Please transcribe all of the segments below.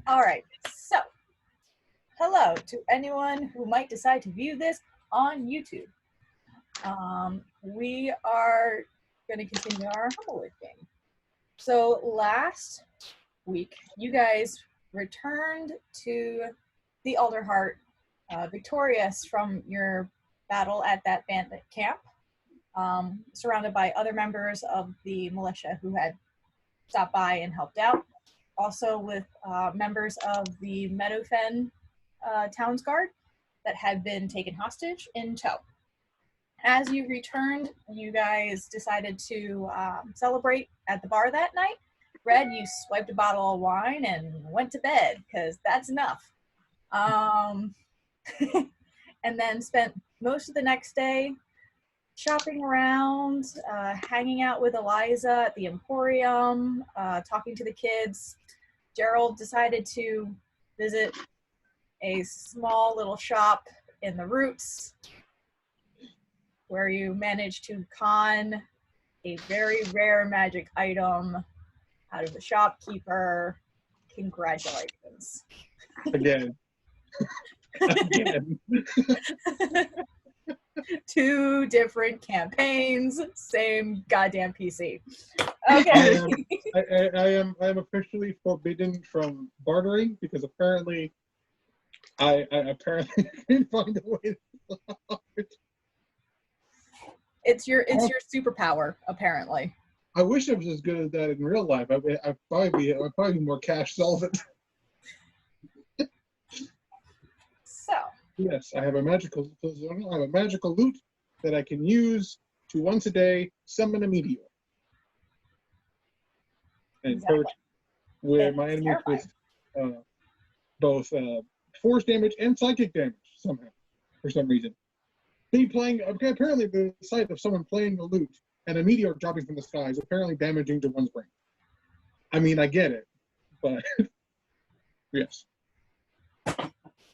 All right, so hello to anyone who might decide to view this on YouTube. We are going to continue our Humblewood game. So last week, you guys returned to the Alderheart victorious from your battle at that bandit camp, surrounded by other members of the militia who had stopped by and helped out. Also with members of the Meadowfen Towns Guard that had been taken hostage in tow. As you returned, you guys decided to celebrate at the bar that night. Red, you swiped a bottle of wine and went to bed, because that's enough. And then spent most of the next day shopping around, hanging out with Eliza at the Emporium, talking to the kids. Gerald decided to visit a small little shop in the Roots, where you managed to con a very rare magic item out of the shopkeeper. Congratulations. Again. Again. 2 different campaigns, same goddamn PC. Okay. I am officially forbidden from bartering because apparently I apparently didn't find a way to It's your superpower, apparently. I wish I was as good as that in real life. I'd probably be more cash solvent. So yes, I have a magical loot that I can use to once a day summon a meteor. And hurt where my enemies with both force damage and psychic damage somehow, for some reason. Apparently the sight of someone playing the lute and a meteor dropping from the sky is apparently damaging to one's brain. I mean, I get it, but yes.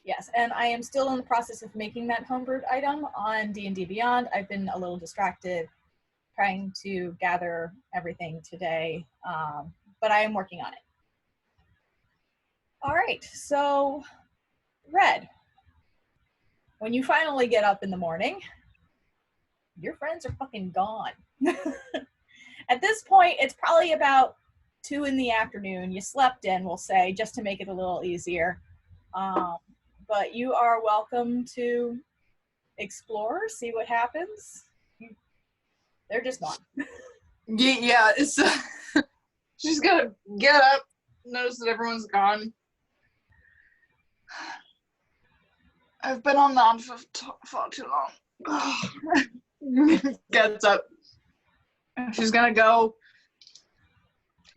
Yes, and I am still in the process of making that homebrewed item on D&D Beyond. I've been a little distracted trying to gather everything today, but I am working on it. All right, so Red, when you finally get up in the morning, your friends are fucking gone. At this point, it's probably about 2 in the afternoon. You slept in, we'll say, just to make it a little easier. But you are welcome to explore, see what happens. They're just gone. Yeah, it's she's gonna get up, notice that everyone's gone. I've been on that for far too long. Gets up. She's gonna go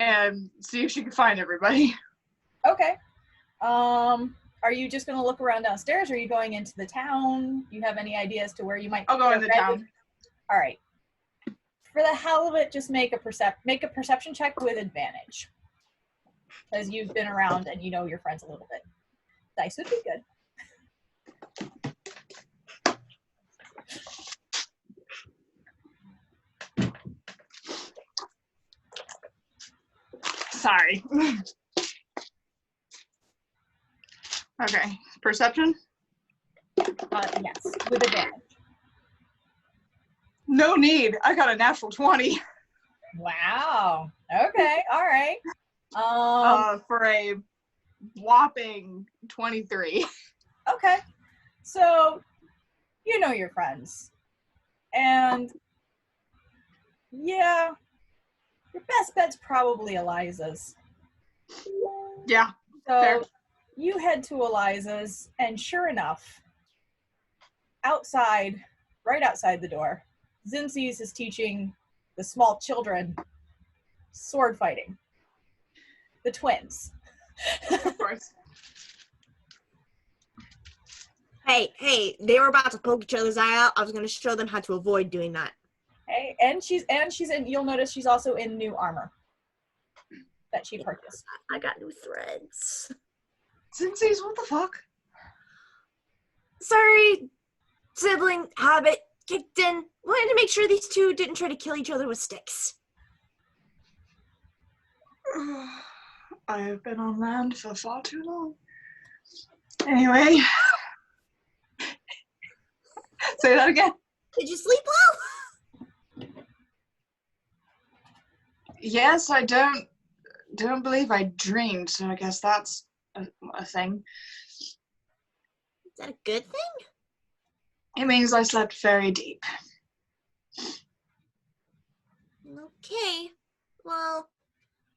and see if she can find everybody. Okay. Are you just going to look around downstairs, or are you going into the town? Do you have any ideas to where you might? I'll go in the town. All right. For the hell of it, just make a perception check with advantage, because you've been around and you know your friends a little bit. Dice would be good. Sorry. Okay, perception? Yes, with advantage. No need. I got a natural 20. Wow. Okay. All right. For a whopping 23. Okay. So, you know your friends. And, yeah, your best bet's probably Eliza's. Yeah, so fair. You head to Eliza's, and sure enough, right outside the door, Zinzi's is teaching the small children sword fighting. The twins. Of course. Hey, they were about to poke each other's eye out. I was going to show them how to avoid doing that. Hey, and she's in, you'll notice she's also in new armor that she purchased. I got new threads. Zinzi's, what the fuck? Sorry, sibling habit kicked in. Wanted to make sure these two didn't try to kill each other with sticks. I have been on land for far too long. Anyway. Say that again. Did you sleep well? Yes, I don't believe I dreamed, so I guess that's a thing. Is that a good thing? It means I slept very deep. Okay. Well,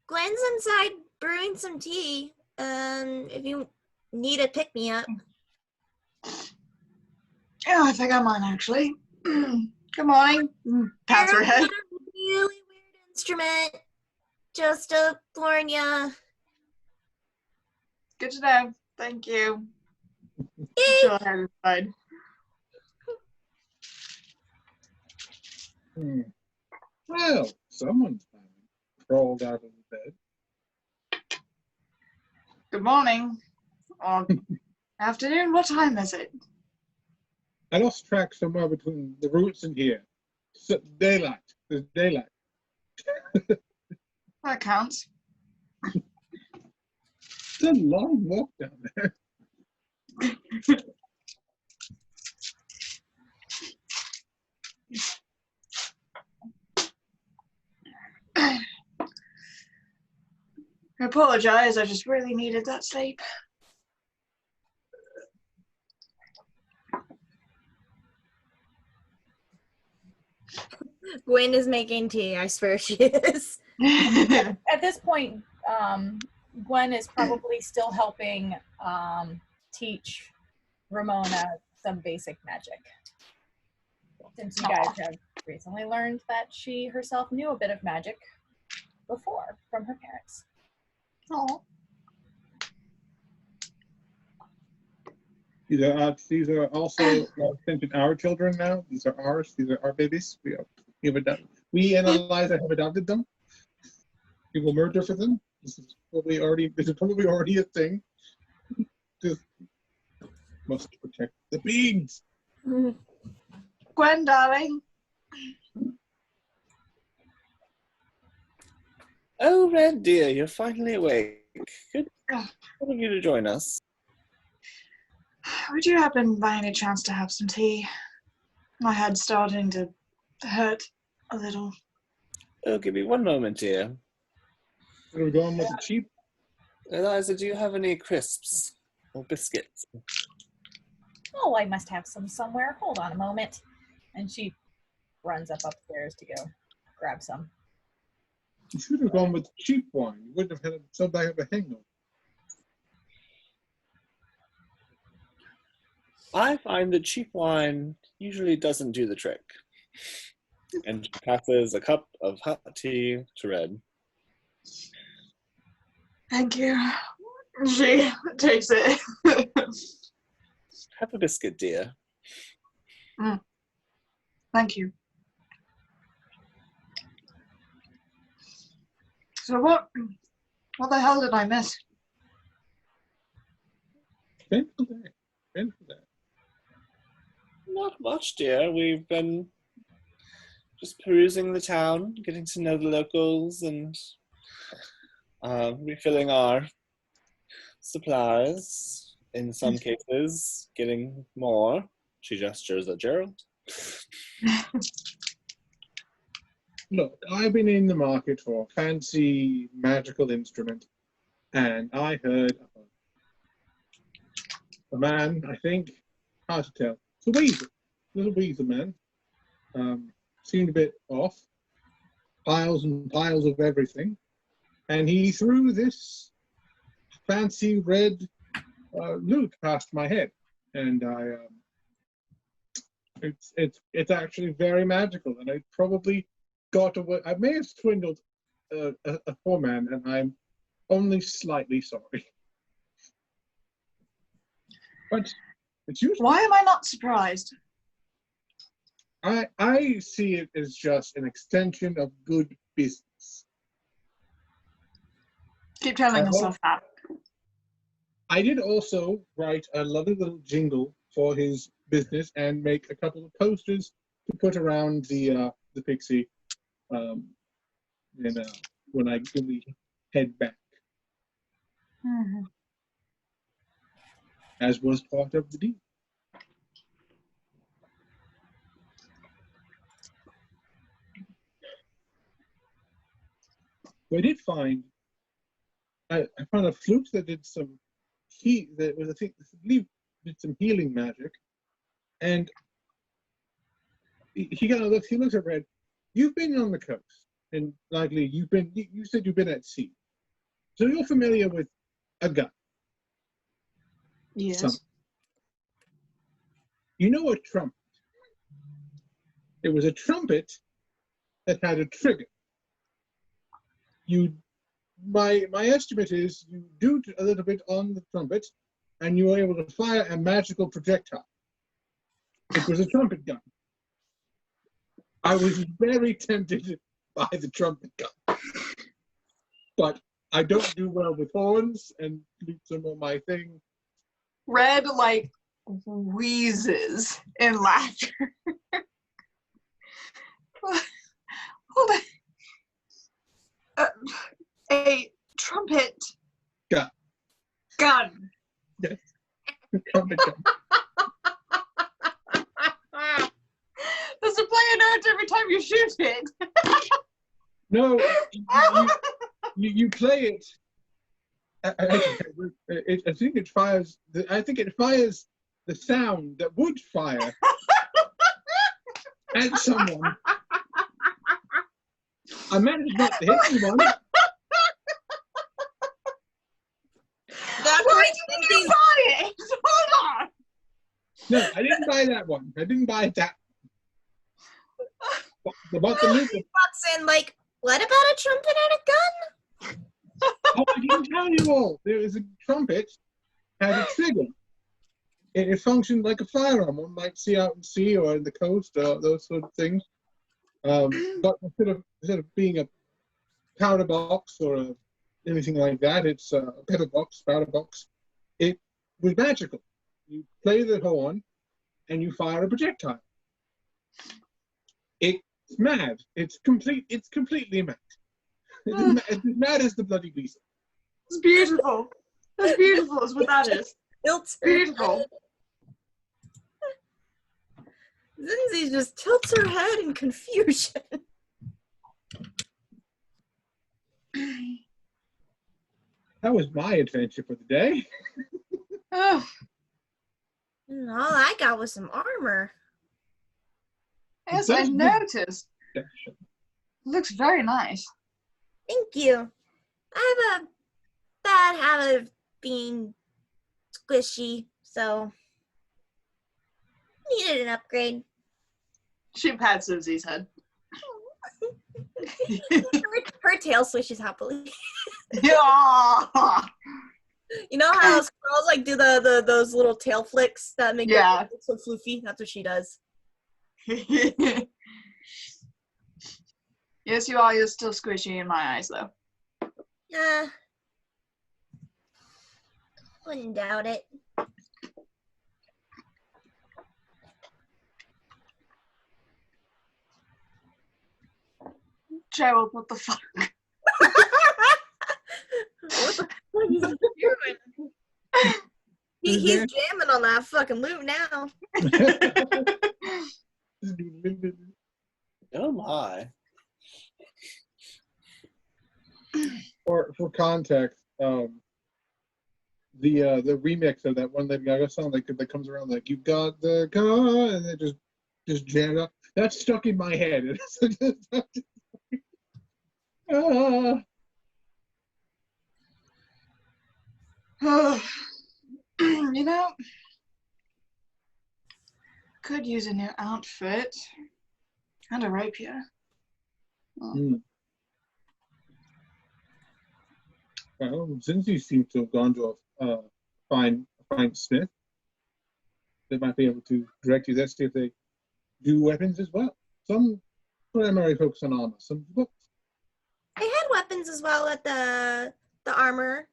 Gwen's inside brewing some tea. If you need a pick-me-up. Yeah, I think I might actually. Good morning. Pats her head. Really weird instrument. Just to warn ya. Good to know. Thank you. Yay! She'll head inside. Well, someone's crawled out of the bed. Good morning. Or afternoon. What time is it? I lost track somewhere between the roots and here. So, daylight. There's daylight. That counts. It's a long walk down there. I apologize. I just really needed that sleep. Gwen is making tea. I swear she is. At this point, Gwen is probably still helping teach Ramona some basic magic. Since you guys have recently learned that she herself knew a bit of magic before from her parents. Oh. These are also essentially our children now. These are ours. These are our babies. We and Eliza have adopted them. We will murder for them. This is probably already a thing. Just must protect the beings. Gwen, darling. Oh, Red dear, you're finally awake. Good of you to join us. Would you happen by any chance to have some tea? My head's starting to hurt a little. Oh, give me one moment, dear. Are we going with the cheap? Eliza, do you have any crisps or biscuits? Oh, I must have some somewhere. Hold on a moment. And she runs up upstairs to go grab some. You should have gone with the cheap wine. You wouldn't have had so bad of a hangover. I find that cheap wine usually doesn't do the trick. And she passes a cup of hot tea to Red. Thank you. She takes it. Have a biscuit, dear. Thank you. So what the hell did I miss? Thank you for that. Not much, dear. We've been just perusing the town, getting to know the locals, and refilling our supplies. In some cases, getting more. She gestures at Gerald. Look, I've been in the market for a fancy magical instrument, and I heard a man, I think, hard to tell. It's a weasel, little weasel man. Seemed a bit off. Piles and piles of everything. And he threw this fancy red lute past my head. And it's actually very magical, and I probably got away. I may have swindled a poor man, and I'm only slightly sorry. But it's usually, Why am I not surprised? I see it as just an extension of good business. Keep telling yourself that. I did also write a lovely little jingle for his business and make a couple of posters to put around the pixie when we head back. Mm-hmm. as was part of the deal. I did find, I found a flute that did some that was, I believe, did some healing magic. And he looks at Red. You've been on the coast, and likely you said you've been at sea. So you're familiar with a gun. Yes. You know a trumpet. It was a trumpet that had a trigger. My estimate is you do a little bit on the trumpet, and you were able to fire a magical projectile. It was a trumpet gun. I was very tempted by the trumpet gun, but I don't do well with horns, and flutes are more my thing. Red, like, wheezes in laughter. Hold on. A trumpet Gun. gun. Yes. Trumpet gun. Does it play a note every time you shoot it? No, you play it. I think it fires. I think it fires the sound that would fire at someone. I managed not to hit anyone. That's Why right. didn't you buy it? Hold on. No, I didn't buy that one. I didn't buy that. About the loop. He walks in like, what about a trumpet and a gun? Oh, I didn't tell you all. There was a trumpet, had a trigger. It functioned like a firearm. One might see out in sea or in the coast, those sort of things. But instead of being a powder box or anything like that, it's a pepper box, powder box. It was magical. You play the horn, and you fire a projectile. It's mad. It's completely mad. It's as mad as the bloody beast. It's beautiful. That's beautiful is what that is. Tilts her Beautiful. head. Lindsay just tilts her head in confusion. That was my adventure for the day. Oh, All I got was some armor. yes, I noticed. Looks very nice. Thank you. I have a bad habit of being squishy, so needed an upgrade. She pats Susie's head. Her tail swishes happily. Yeah. You know how squirrels like do those little tail flicks that make Yeah. it so floofy? That's what she does. Yes, you are. You're still squishy in my eyes, though. Wouldn't doubt it. Gerald, what the fuck? What the fuck is he doing? He's jamming on that fucking loop now. Oh my. For context, the remix of that one Lady Gaga song that comes around like "You got the car" and it just jammed up. That's stuck in my head. You know, could use a new outfit and a rapier. Well, since you seem to have gone to a fine smith, they might be able to direct you there, see if they do weapons as well. Some primarily focus on armor, some books. I had weapons as well at the armor.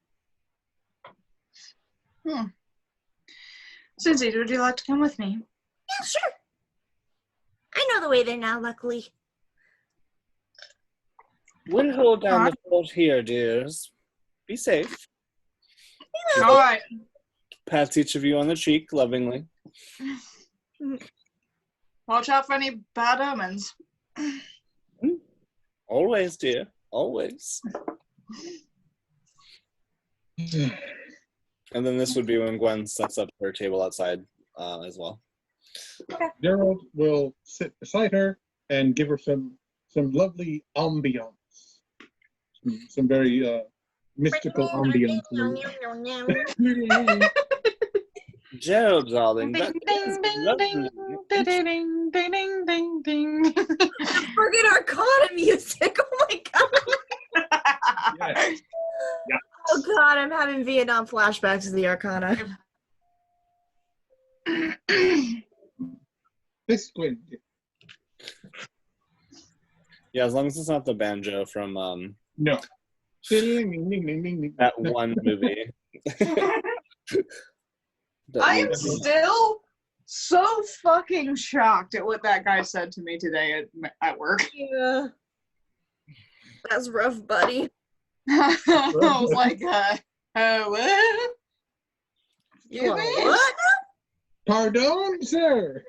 Susie, would you like to come with me? Yeah, sure. I know the way there now, luckily. We'll hold down the fort here, dears. Be safe. All right. Pats each of you on the cheek lovingly. Watch out for any bad omens. Always, dear. Always. And then this would be when Gwen sets up her table outside as well. Gerald will sit beside her and give her some lovely ambiance. Some very mystical ambiance. Gerald, darling, Ding, that ding, is ding, lovely. ding, ding, ding, ding, ding, ding. Forget Arcana music. Oh my god. Yes. Oh god, I'm having Vietnam flashbacks to the Arcana. This Gwen. Yeah, as long as it's not the banjo from No. that one movie. I am still so fucking shocked at what that guy said to me today at work. Yeah. That's rough, buddy. I was like, what? You want what? Pardon, sir.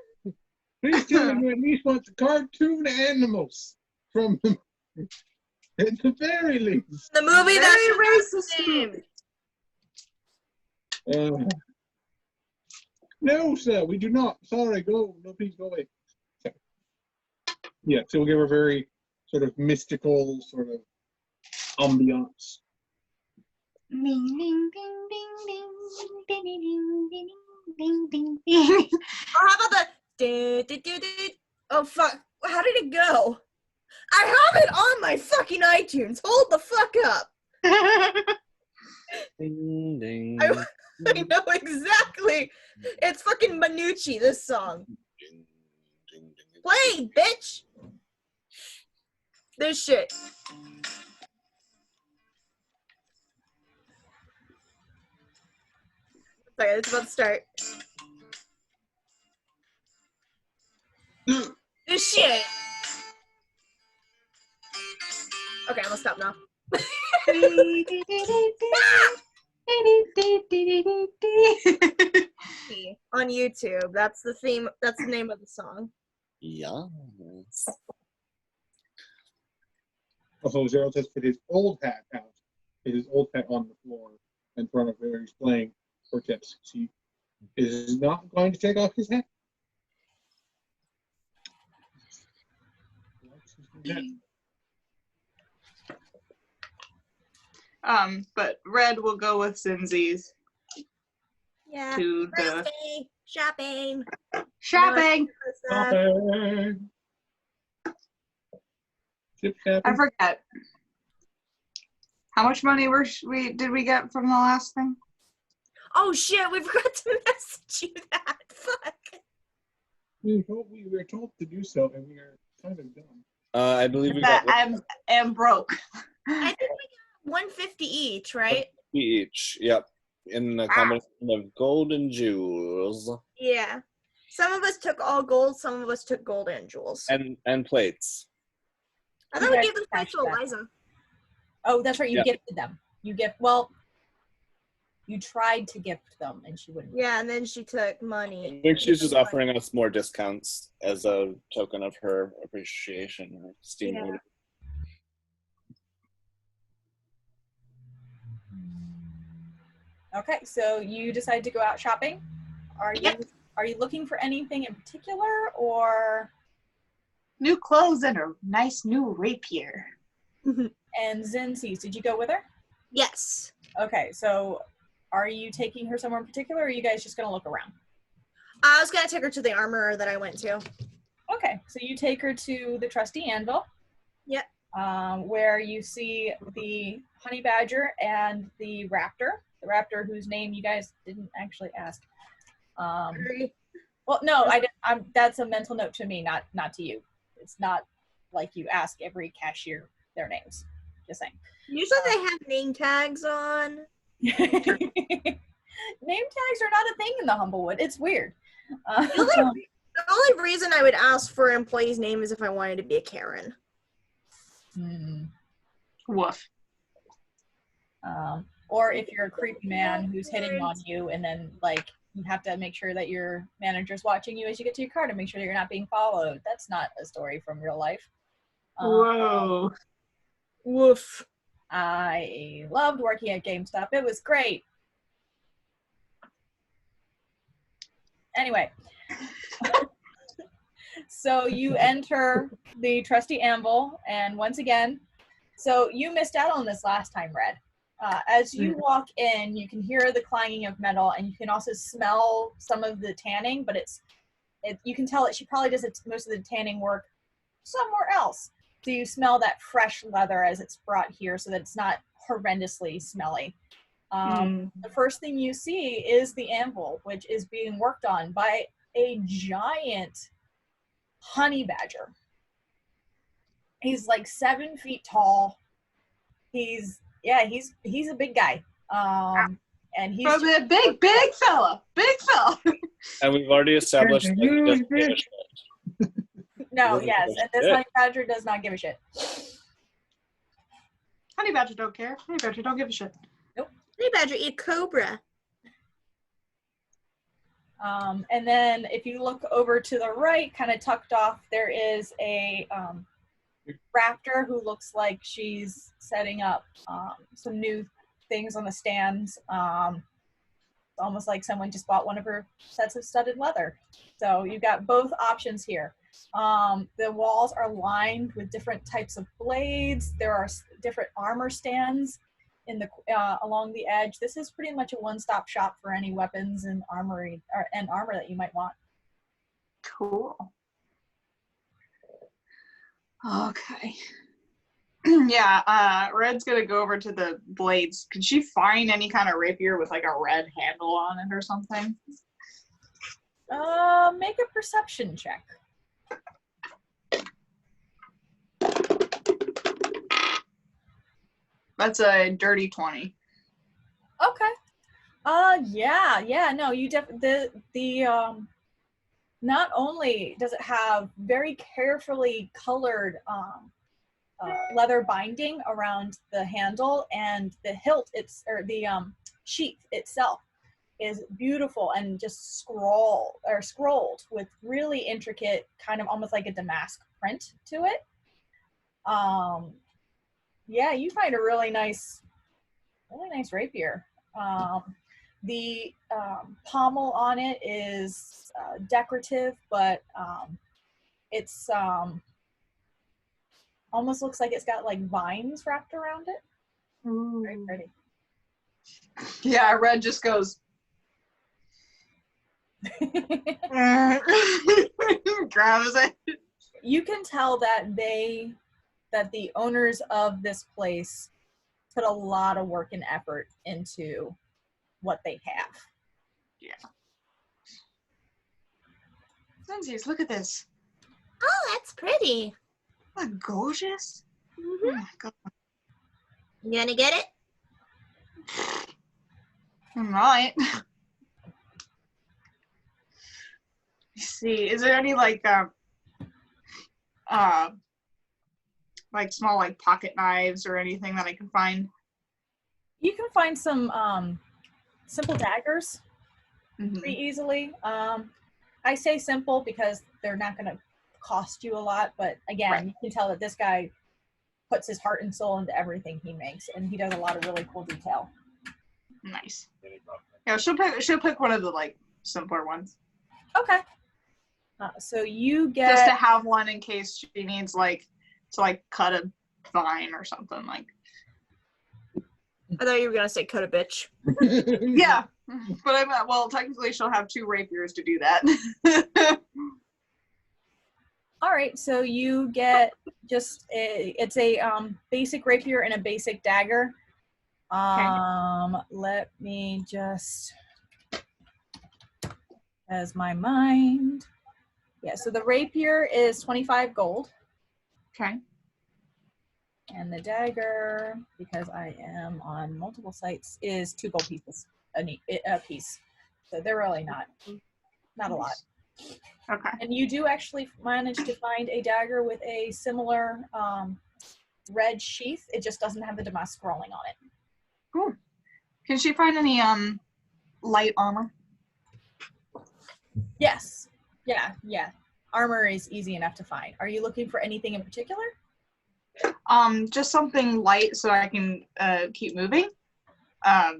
Please tell me you at least want the cartoon animals from them. At the very least. The movie that's Very racist movie. No, sir, we do not. Sorry, go. No, please go away. Yeah, so we'll give her very sort of mystical sort of ambiance. Ding, ding, ding, ding, ding, ding, ding, ding, ding, ding. Or how about the oh fuck, how did it go? I have it on my fucking iTunes. Hold the fuck up. Ding, ding, I know exactly. It's fucking Manucci, this song. ding, ding, ding. Play, bitch. This shit. Sorry, it's about to start. This shit. Okay, I'm gonna stop now. On YouTube. That's the theme. That's the name of the song. Yes. Also, Gerald has put his old hat out. His old hat on the floor in front of where he's playing for tips. He is not going to take off his hat. But Red will go with Zinzi's Yeah. to the Birthday shopping. shopping. Shopping. Chip I shopping. forget. How much money did we get from the last thing? Oh shit, we forgot to message you that. Fuck. We were told to do so, and we are kind of dumb. I believe we That got I am broke. I think we got 150 each, right? each. Yep. In a combination of gold and jewels. Yeah. Some of us took all gold, some of us took gold and jewels. And plates. I thought we You gave guys this place to cashed that. Eliza. Oh, that's right. You Yeah. gifted them. Well, you tried to gift them, and she wouldn't. Yeah, and then she took I money. think she's just offering us more discounts as a token of her appreciation or esteem. Yeah. Okay, so you decide to go out shopping. Yep. Are you looking for anything in particular, or? New clothes and a nice new rapier. And Zinzi's, did you go with her? Yes. Okay, so are you taking her somewhere in particular, or are you guys just gonna look around? I was gonna take her to the armorer that I went to. Okay, so you take her to the trusty anvil. Yep. Where you see the honey badger and the raptor whose name you guys didn't actually ask. Well, no, I didn't. That's a mental note to me, not to you. It's not like you ask every cashier their names. Just saying. Usually they have name tags on. Name tags are not a thing in the Humblewood. It's weird. The only reason I would ask for an employee's name is if I wanted to be a Karen. Woof. or if you're a creepy man who's hitting on you, and then like you have to make sure that your manager's watching you as you get to your car to make sure that you're not being followed. That's not a story from real life. Whoa. Woof. I loved working at GameStop. It was great. Anyway, so you enter the trusty anvil, and once again, so you missed out on this last time, Red. As you walk in, you can hear the clanging of metal, and you can also smell some of the tanning, but you can tell that she probably does most of the tanning work somewhere else. So you smell that fresh leather as it's brought here so that it's not horrendously smelly. The first thing you see is the anvil, which is being worked on by a giant honey badger. He's like 7 feet tall. He's a big guy. And he's a big fella. And we've already established that he doesn't give a shit. No, yes, and this honey badger does not give a shit. Honey badger don't care. Honey badger don't give a shit. Nope. Honey badger eat cobra. And then if you look over to the right, kind of tucked off, there is a raptor who looks like she's setting up some new things on the stands. Almost like someone just bought one of her sets of studded leather. So you've got both options here. The walls are lined with different types of blades. There are different armor stands in the along the edge. This is pretty much a one-stop shop for any weapons and armor that you might want. Cool. Okay. Yeah, Red's gonna go over to the blades. Can she find any kind of rapier with like a red handle on it or something? Make a perception check. That's a dirty 20. Okay. Yeah. No, you not only does it have very carefully colored leather binding around the handle, and the hilt, sheath itself is beautiful and just scrolled with really intricate, kind of almost like a damask print to it. Yeah, you find a really nice rapier. The pommel on it is decorative, but it's almost looks like it's got like vines wrapped around it. Ooh. Very pretty. Yeah, Red just goes. Grabs it. You can tell that the owners of this place put a lot of work and effort into what they have. Yeah. Lindsay, look at this. Oh, that's pretty. Isn't that gorgeous? Mm-hmm. Oh my God. You gonna get it? I might. See, is there any like small like pocket knives or anything that I can find? You can find some simple daggers pretty easily. I say simple because they're not going to cost you a lot, but again, right. You can tell that this guy puts his heart and soul into everything he makes, and he does a lot of really cool detail. Nice. Yeah, she'll pick one of the like simpler ones. Okay. So you get just to have one in case she needs like to like cut a vine or something like. I thought you were gonna say cut a bitch. Yeah, but well, technically she'll have 2 rapiers to do that. All right, so you get just it's a basic rapier and a basic dagger. Let me just, as my mind. Yeah, so the rapier is 25 gold. Okay. And the dagger, because I am on multiple sites, is 2 gold pieces a piece. So they're really not a lot. Okay. And you do actually manage to find a dagger with a similar red sheath. It just doesn't have the damask scrolling on it. Cool. Can she find any light armor? Yes. Yeah. Armor is easy enough to find. Are you looking for anything in particular? Just something light so I can keep moving. What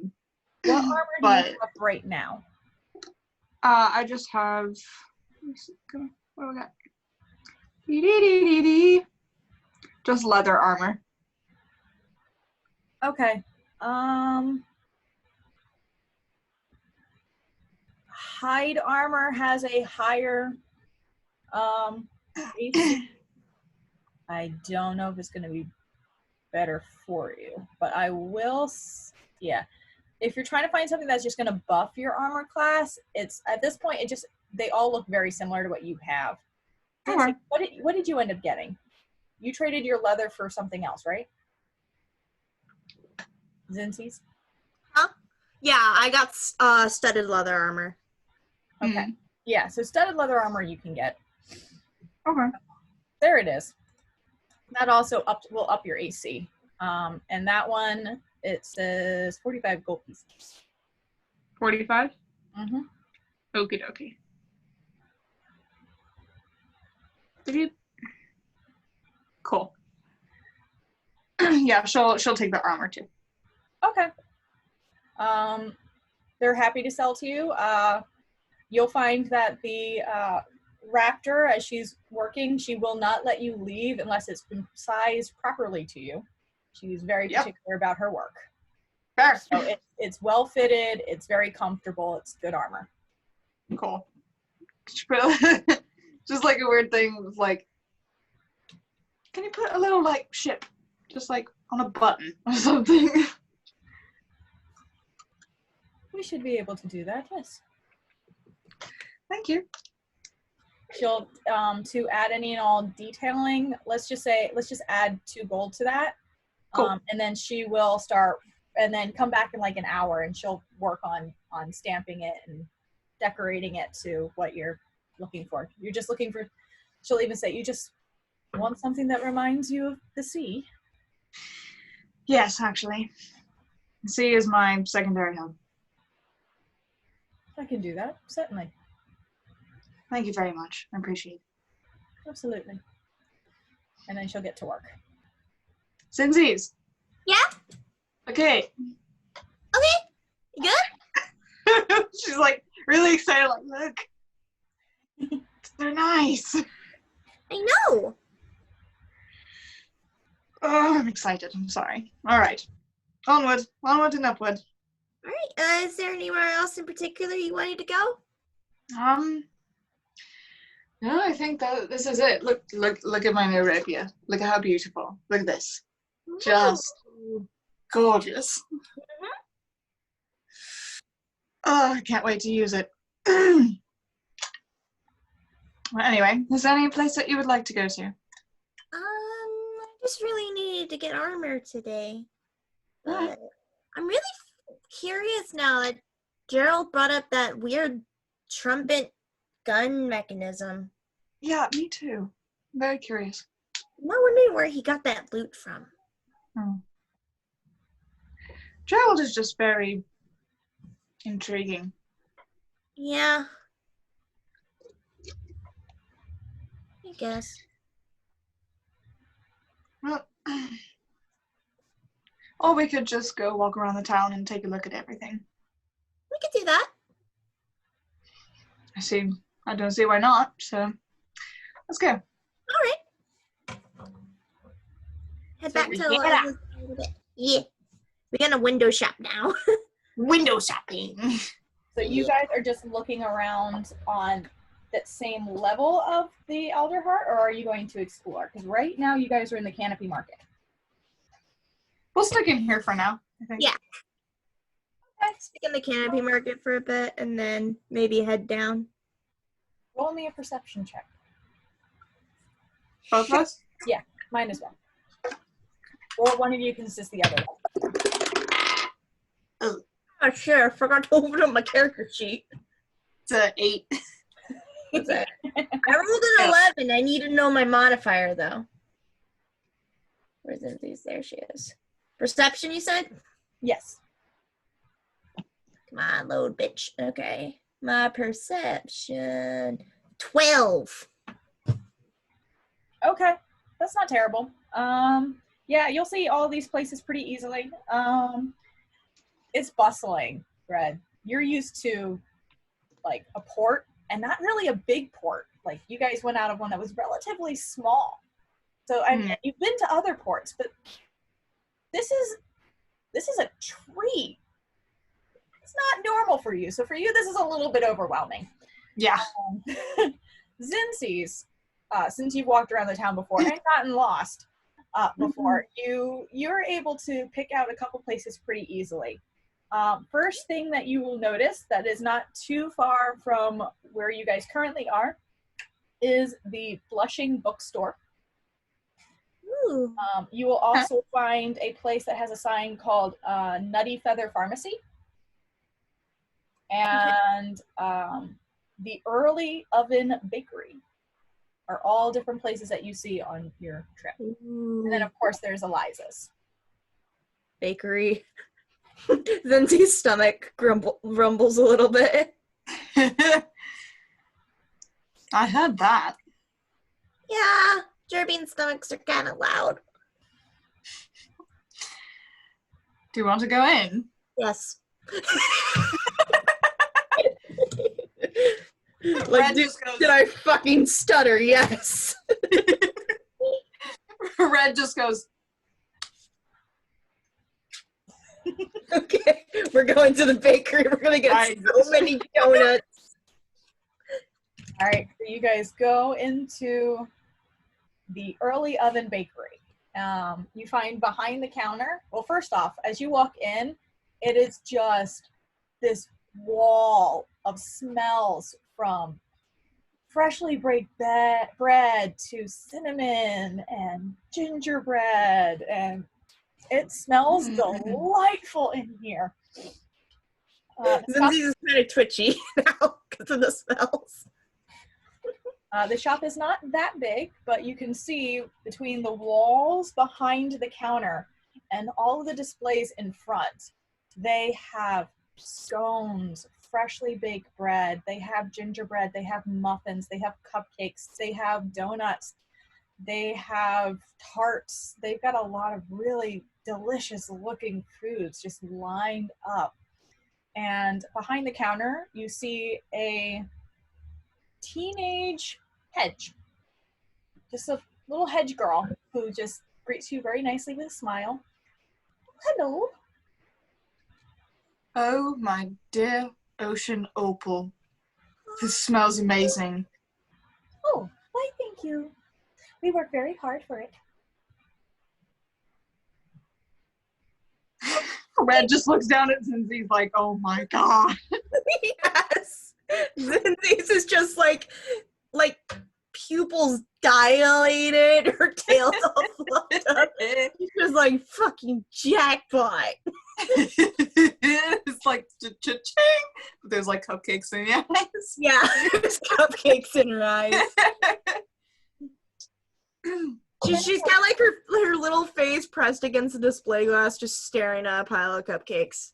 armor do you have right now? I just have. What do we got? Dee-dee-dee-dee-dee. Just leather armor. Okay. Hide armor has a higher AC. I don't know if it's going to be better for you, but I will. Yeah. If you're trying to find something that's just going to buff your armor class, it's at this point they all look very similar to what you have. Okay. What did you end up getting? You traded your leather for something else, right? Zinsi's? Huh? Yeah, I got studded leather armor. Okay. Yeah, so studded leather armor you can get. Okay. There it is. That also will up your AC. And that one, it says 45 gold pieces. 45? Mm-hmm. Okie dokie. Did Cool. Yeah, she'll take the armor too. Okay. They're happy to sell to you. You'll find that the raptor, as she's working, she will not let you leave unless it's been sized properly to you. She's very particular about her work. Fair. So it's well fitted. It's very comfortable. It's good armor. Cool. Just like a weird thing was like, can you put a little like ship just like on a button or something? We should be able to do that, yes. Thank you. She'll to add any and all detailing, let's just add 2 gold to that. Cool. And then she will start and then come back in like an hour and she'll work on stamping it and decorating it to what you're looking for. You're just looking for, she'll even say, you just want something that reminds you of the sea. Yes, actually. The sea is my secondary home. I can do that, certainly. Thank you very much. I appreciate it. Absolutely. And then she'll get to work. Cinzies. Yeah? Okay. Okay. You good? She's like really excited, like, look. They're nice. I know. Oh, I'm excited. I'm sorry. All right. Onward and upward. All right. Is there anywhere else in particular you wanted to go? No, I think that this is it. Look at my new rapier. Look at how beautiful. Look at this. Just gorgeous. Oh, I can't wait to use it. Well, anyway, is there any place that you would like to go to? I just really needed to get armor today. Right. But I'm really curious now that Gerald brought up that weird trumpet gun mechanism. Yeah, me too. I'm very curious. I'm not wondering where he got that loot from. Gerald is just very intriguing. Yeah. I guess. Well, or we could just go walk around the town and take a look at everything. We could do that. I don't see why not, so let's go. All right. Head back to the Yeah. We're gonna window shop now. Window shopping. So you guys are just looking around on that same level of the Elder Heart, or are you going to explore? Because right now you guys are in the Canopy Market. We'll stick in here for now, I think. Yeah. Okay. Stick in the Canopy Market for a bit and then maybe head down. Roll me a perception check. Both of us? Yeah, mine as well. Or one of you can assist the other one. Oh, sure. I forgot to open up my character sheet. It's an 8. What's that? I rolled an 11. I need to know my modifier, though. Where's these? There she is. Perception, you said? Yes. Come on, load, bitch. Okay. My perception. 12. Okay, that's not terrible. Yeah, you'll see all these places pretty easily. It's bustling, Red. You're used to like a port, and not really a big port. Like you guys went out of one that was relatively small. So and you've been to other ports, but this is a treat. It's not normal for you. So for you, this is a little bit overwhelming. Yeah. Zinzi's, since you've walked around the town before and gotten lost before, you're able to pick out a couple places pretty easily. First thing that you will notice that is not too far from where you guys currently are is the Blushing Bookstore. Ooh. You will also find a place that has a sign called Nutty Feather Pharmacy. And the Early Oven Bakery are all different places that you see on your trip. Ooh. And then, of course, there's Eliza's. Bakery. Zenzi's stomach rumbles a little bit. I heard that. Yeah, Jerbean's stomachs are kind of loud. Do you want to go in? Yes. Red just goes, did I fucking stutter? Yes. Red just goes, Okay, we're going to the bakery. We're going to get so many donuts. All right, so you guys go into the Early Oven Bakery. You find behind the counter, well, first off, as you walk in, it is just this wall of smells from freshly baked bread to cinnamon and gingerbread, and it smells delightful in here. Zinzi's is kind of twitchy now because of the smells. The shop is not that big, but you can see between the walls behind the counter and all of the displays in front, they have scones, freshly baked bread, they have gingerbread, they have muffins, they have cupcakes, they have donuts, they have tarts. They've got a lot of really delicious looking foods just lined up. And behind the counter, you see a teenage hedge. Just a little hedge girl who just greets you very nicely with a smile. Hello. oh my dear ocean opal. This smells amazing. Oh, why thank you. We work very hard for it. Red just looks down at Zinzi's like, oh my god. Yes. Zinzi's is just like pupils dilated, her tail's all fluffed up. She's just like fucking jackpot. It's like cha-ching, but there's like cupcakes in your eyes. Yeah, there's cupcakes in her eyes. She's got like her little face pressed against the display glass, just staring at a pile of cupcakes.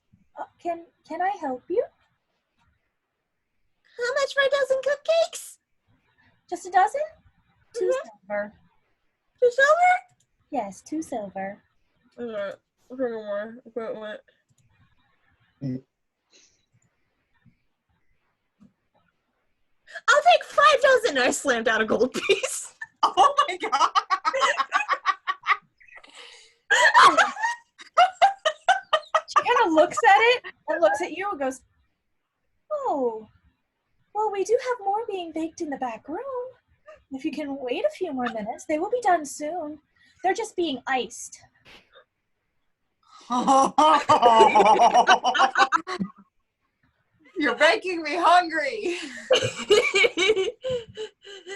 Can I help you? How much for a dozen cupcakes? Just a dozen? 2 silver. 2 silver? Yes, 2 silver. Alright, I'll bring more. I'll take 5 dozen. I slammed out a gold piece. Oh my god. She kind of looks at it and looks at you and goes, oh, well, we do have more being baked in the back room. If you can wait a few more minutes, they will be done soon. They're just being iced. You're making me hungry.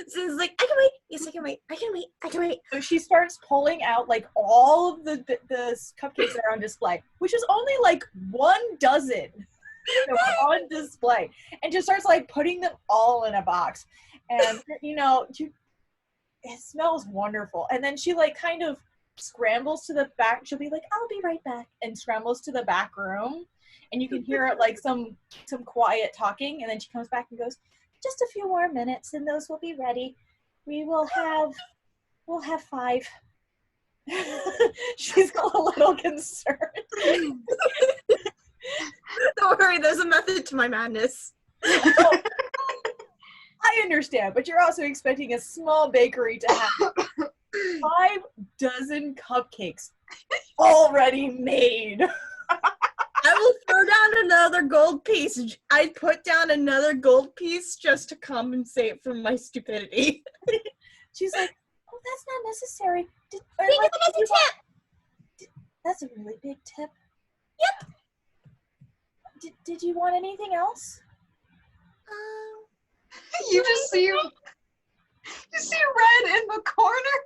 So it's like, I can wait. Yes, I can wait. I can wait. So she starts pulling out like all of the cupcakes that are on display, which is only like 1 dozen that were on display, and just starts like putting them all in a box. And it smells wonderful. And then she like kind of scrambles to the back. She'll be like, I'll be right back, and scrambles to the back room. and you can hear like some quiet talking, and then she comes back and goes, just a few more minutes and those will be ready. We'll have 5. She's a little concerned. Don't worry, there's a method to my madness. I understand, but you're also expecting a small bakery to have 5 dozen cupcakes already made. I will throw down another gold piece. I put down another gold piece just to compensate for my stupidity. She's like, oh, that's not necessary. Think of it as a tip. That's a really big tip. Yep. Did you want anything else? You just see Red in the corner.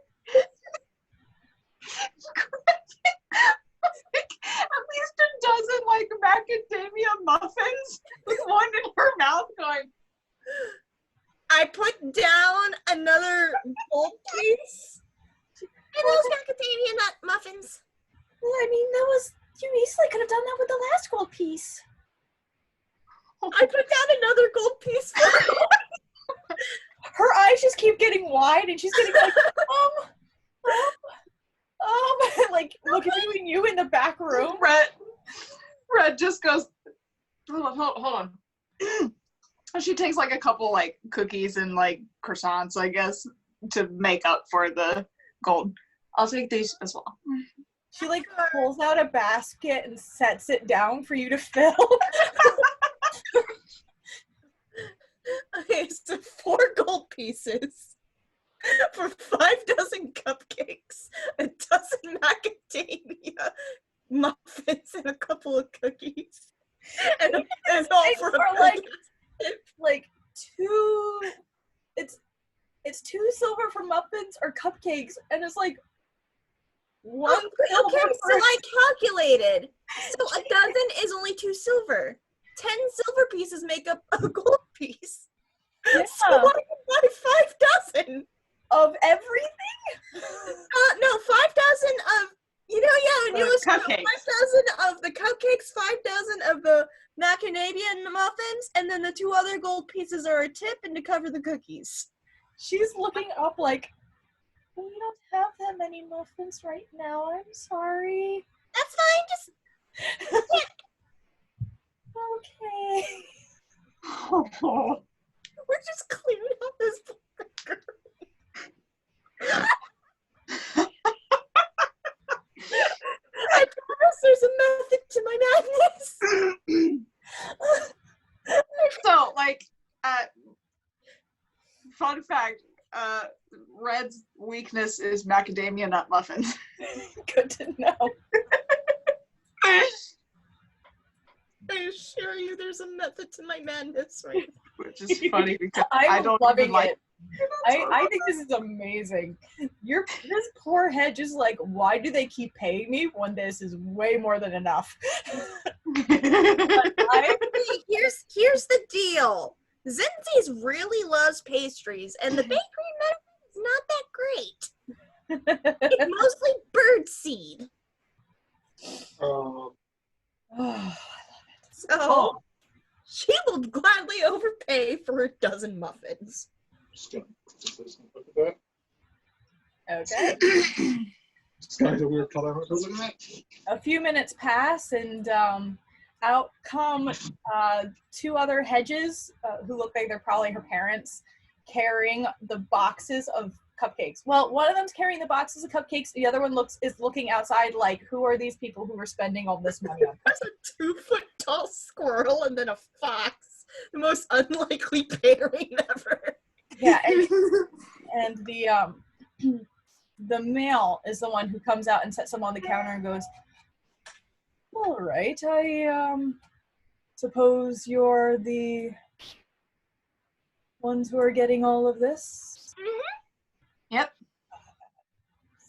Like, at least a dozen like macadamia muffins with one in her mouth going. I put down another gold piece. And those macadamia nut muffins. Well, I mean, you easily could have done that with the last gold piece. I put down another gold piece for her. Her eyes just keep getting wide, and she's getting like, like looking between you in the back room. Red just goes, hold on. She takes like a couple like cookies and like croissants, I guess, to make up for the gold. I'll take these as well. She like pulls out a basket and sets it down for you to fill. Okay, so 4 gold pieces for 5 dozen cupcakes, a dozen macadamia muffins, and a couple of cookies. And it's all for like 2. It's 2 silver for muffins or cupcakes, and it's like 1 silver. Okay, so I calculated. So a dozen is only 2 silver. 10 silver pieces make up a gold piece. Yeah. So why buy 5 dozen of everything? No, 5 dozen of when you listen to 5 dozen of the cupcakes, 5 dozen of the macadamia muffins, and then the 2 other gold pieces are a tip and to cover the cookies. She's looking up like, we don't have that many muffins right now. I'm sorry. That's fine. Just okay. Oh. We're just cleaning up this burger. I promise there's a method to my madness. So, like, fun fact, Red's weakness is macadamia nut muffins. Good to know. I assure you there's a method to my madness, right? Which is funny because I'm I don't loving even like it. I think this is amazing. This poor head just like, why do they keep paying me when this is way more than enough? Here's the deal. Zinzi's really loves pastries, and the bakery method is not that great. It's mostly birdseed. So she will gladly overpay for a dozen muffins. Just gonna look at that. Okay. Sky's a weird color. Look at that. A few minutes pass, and out come 2 other hedges who look like they're probably her parents, carrying the boxes of cupcakes. Well, one of them's carrying the boxes of cupcakes. The other one is looking outside like, who are these people who are spending all this money on? There's a 2-foot-tall squirrel and then a fox. The most unlikely pairing ever. Yeah, and the male is the one who comes out and sets them on the counter and goes, all right, I suppose you're the ones who are getting all of this? Mm-hmm. Yep.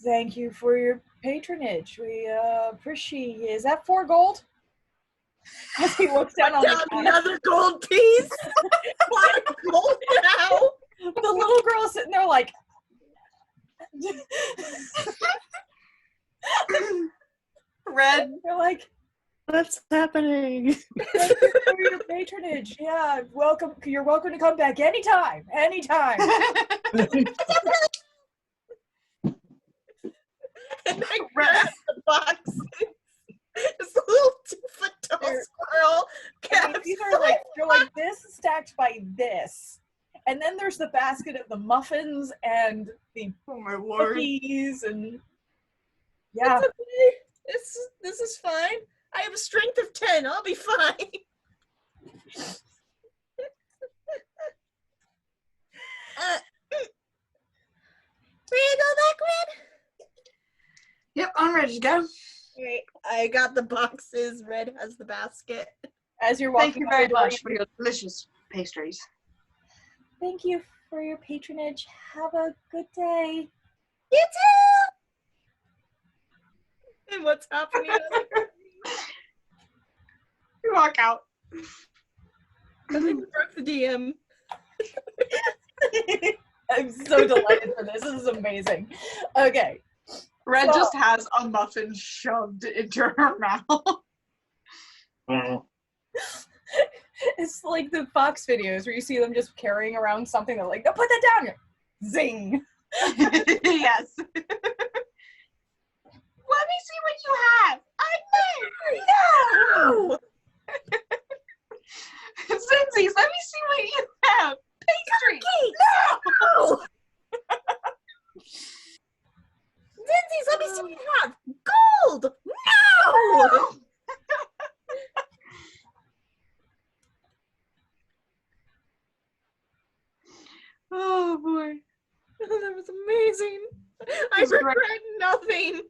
Thank you for your patronage. We appreciate it. Is that 4 gold? As he looks down on the counter. Another gold piece. 5 gold now. The little girl is sitting there like, Red, they're like, What's happening? Thank you for your patronage. Yeah, welcome. You're welcome to come back anytime. Anytime. And I grab the box. It's a little 2-foot tall squirrel. These are like, they're like this stacked by this. And then there's the basket of the muffins and the Oh my lord. cookies and yeah. It's okay. This is fine. I have a strength of 10. I'll be fine. Ready to go back, Red? Yep, I'm ready to go. Great. I got the boxes. Red has the basket. As you're walking Thank you out the very door, much for your delicious pastries. Thank you for your patronage. Have a good day. You too! And what's happening? You walk out. I think we broke the DM. I'm so delighted for this. This is amazing. Okay. Red So- just has a muffin shoved into her mouth. Wow. It's like the Fox videos where you see them just carrying around something. They're like, no, put that down. Zing. Yes. Let me see what you have. No! Zinzies, let me see what you have. Pastry. No! Lindsay's, let me see what you have. Gold! No! Oh boy. That was amazing. I was great. regret nothing.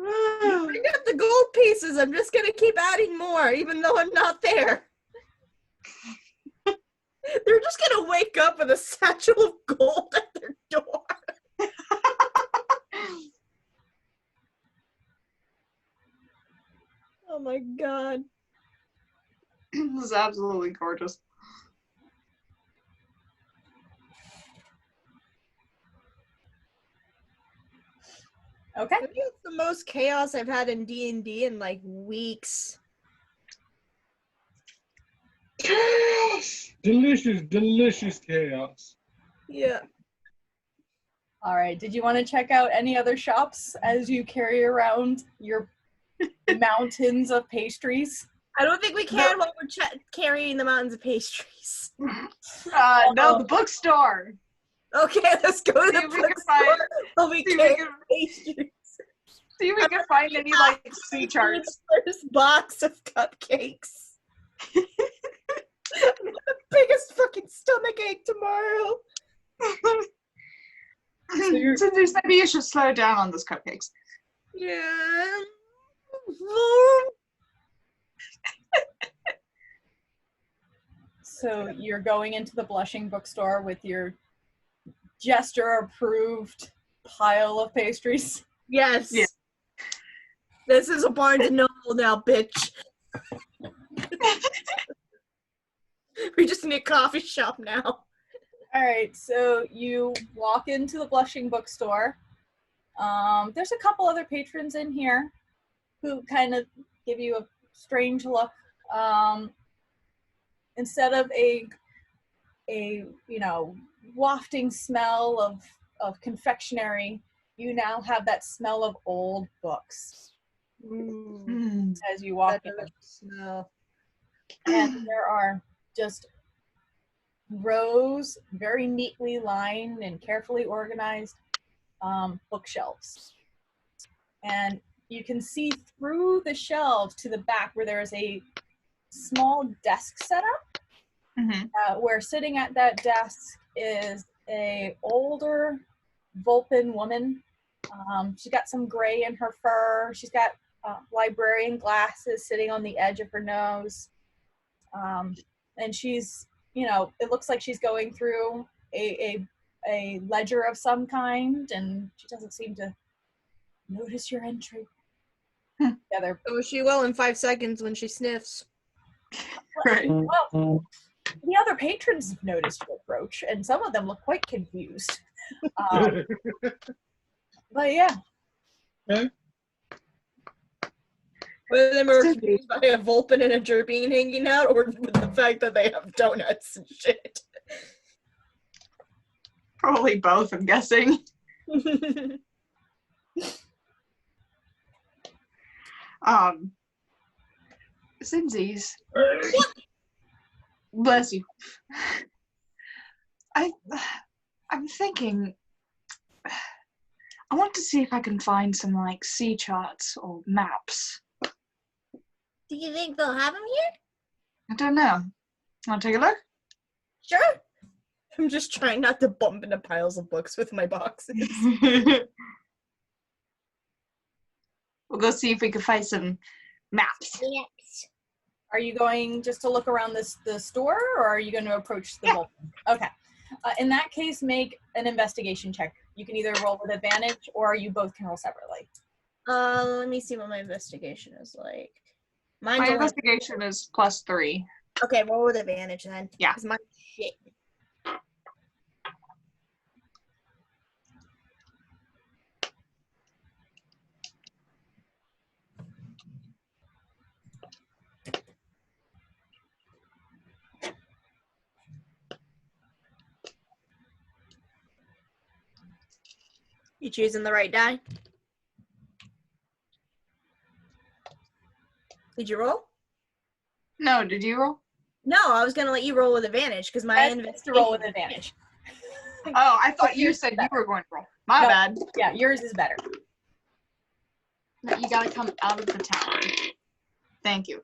I got the gold pieces. I'm just gonna keep adding more, even though I'm not there. They're just gonna wake up with a satchel of gold at their door. Oh my god. This is absolutely gorgeous. Okay. I think it's the most chaos I've had in D&D in like weeks. Chaos! Delicious, delicious chaos. Yeah. All right. Did you want to check out any other shops as you carry around your mountains of pastries? I don't think we can while we're carrying the mountains of pastries. No, the bookstore. Okay, let's go to See the if we can bookstore while we See if carry we can, pastries. see if we can find any like sea charts. The first box of cupcakes. The biggest fucking stomach ache tomorrow. Zinzies, maybe you should slow down on those cupcakes. Yeah. So you're going into the Blushing Bookstore with your gesture-approved pile of pastries. Yes. Yeah. This is a Barnes and Noble now, bitch. We just need a coffee shop now. All right, so you walk into the Blushing Bookstore. There's a couple other patrons in here who kind of give you a strange look. Instead of a wafting smell of confectionery, you now have that smell of old books as you walk in. Smell. And there are just rows, very neatly lined and carefully organized bookshelves. And you can see through the shelves to the back where there is a small desk setup, where sitting at that desk is a older Vulpin woman. She's got some gray in her fur. She's got librarian glasses sitting on the edge of her nose. And she's, it looks like she's going through a ledger of some kind, and she doesn't seem to notice your entry. Together. Oh, she will in 5 seconds when she sniffs. Right. Well, the other patrons have noticed your approach, and some of them look quite confused. But yeah, Okay. Whether they were confused by a Vulpin and a Gerbine hanging out, or with the fact that they have donuts and shit. Probably both, I'm guessing. Sinsies. Bless you. I'm thinking I want to see if I can find some like sea charts or maps. Do you think they'll have them here? I don't know. Wanna take a look? Sure. I'm just trying not to bump into piles of books with my boxes. We'll go see if we can find some maps. Yes. Are you going just to look around the store, or are you going to approach the Vulcan? Okay. In that case, make an investigation check. You can either roll with advantage, or you both can roll separately. Let me see what my investigation is like. My investigation is +3. Okay, roll with advantage then. Yeah. Because mine's shit. You choosing the right die? Did you roll? No, did you roll? No, I was gonna let you roll with advantage because my That's to roll with advantage. Oh, I thought you said you were going to roll. My bad. Yeah, yours is better. No, you gotta come out of the tower. Thank you.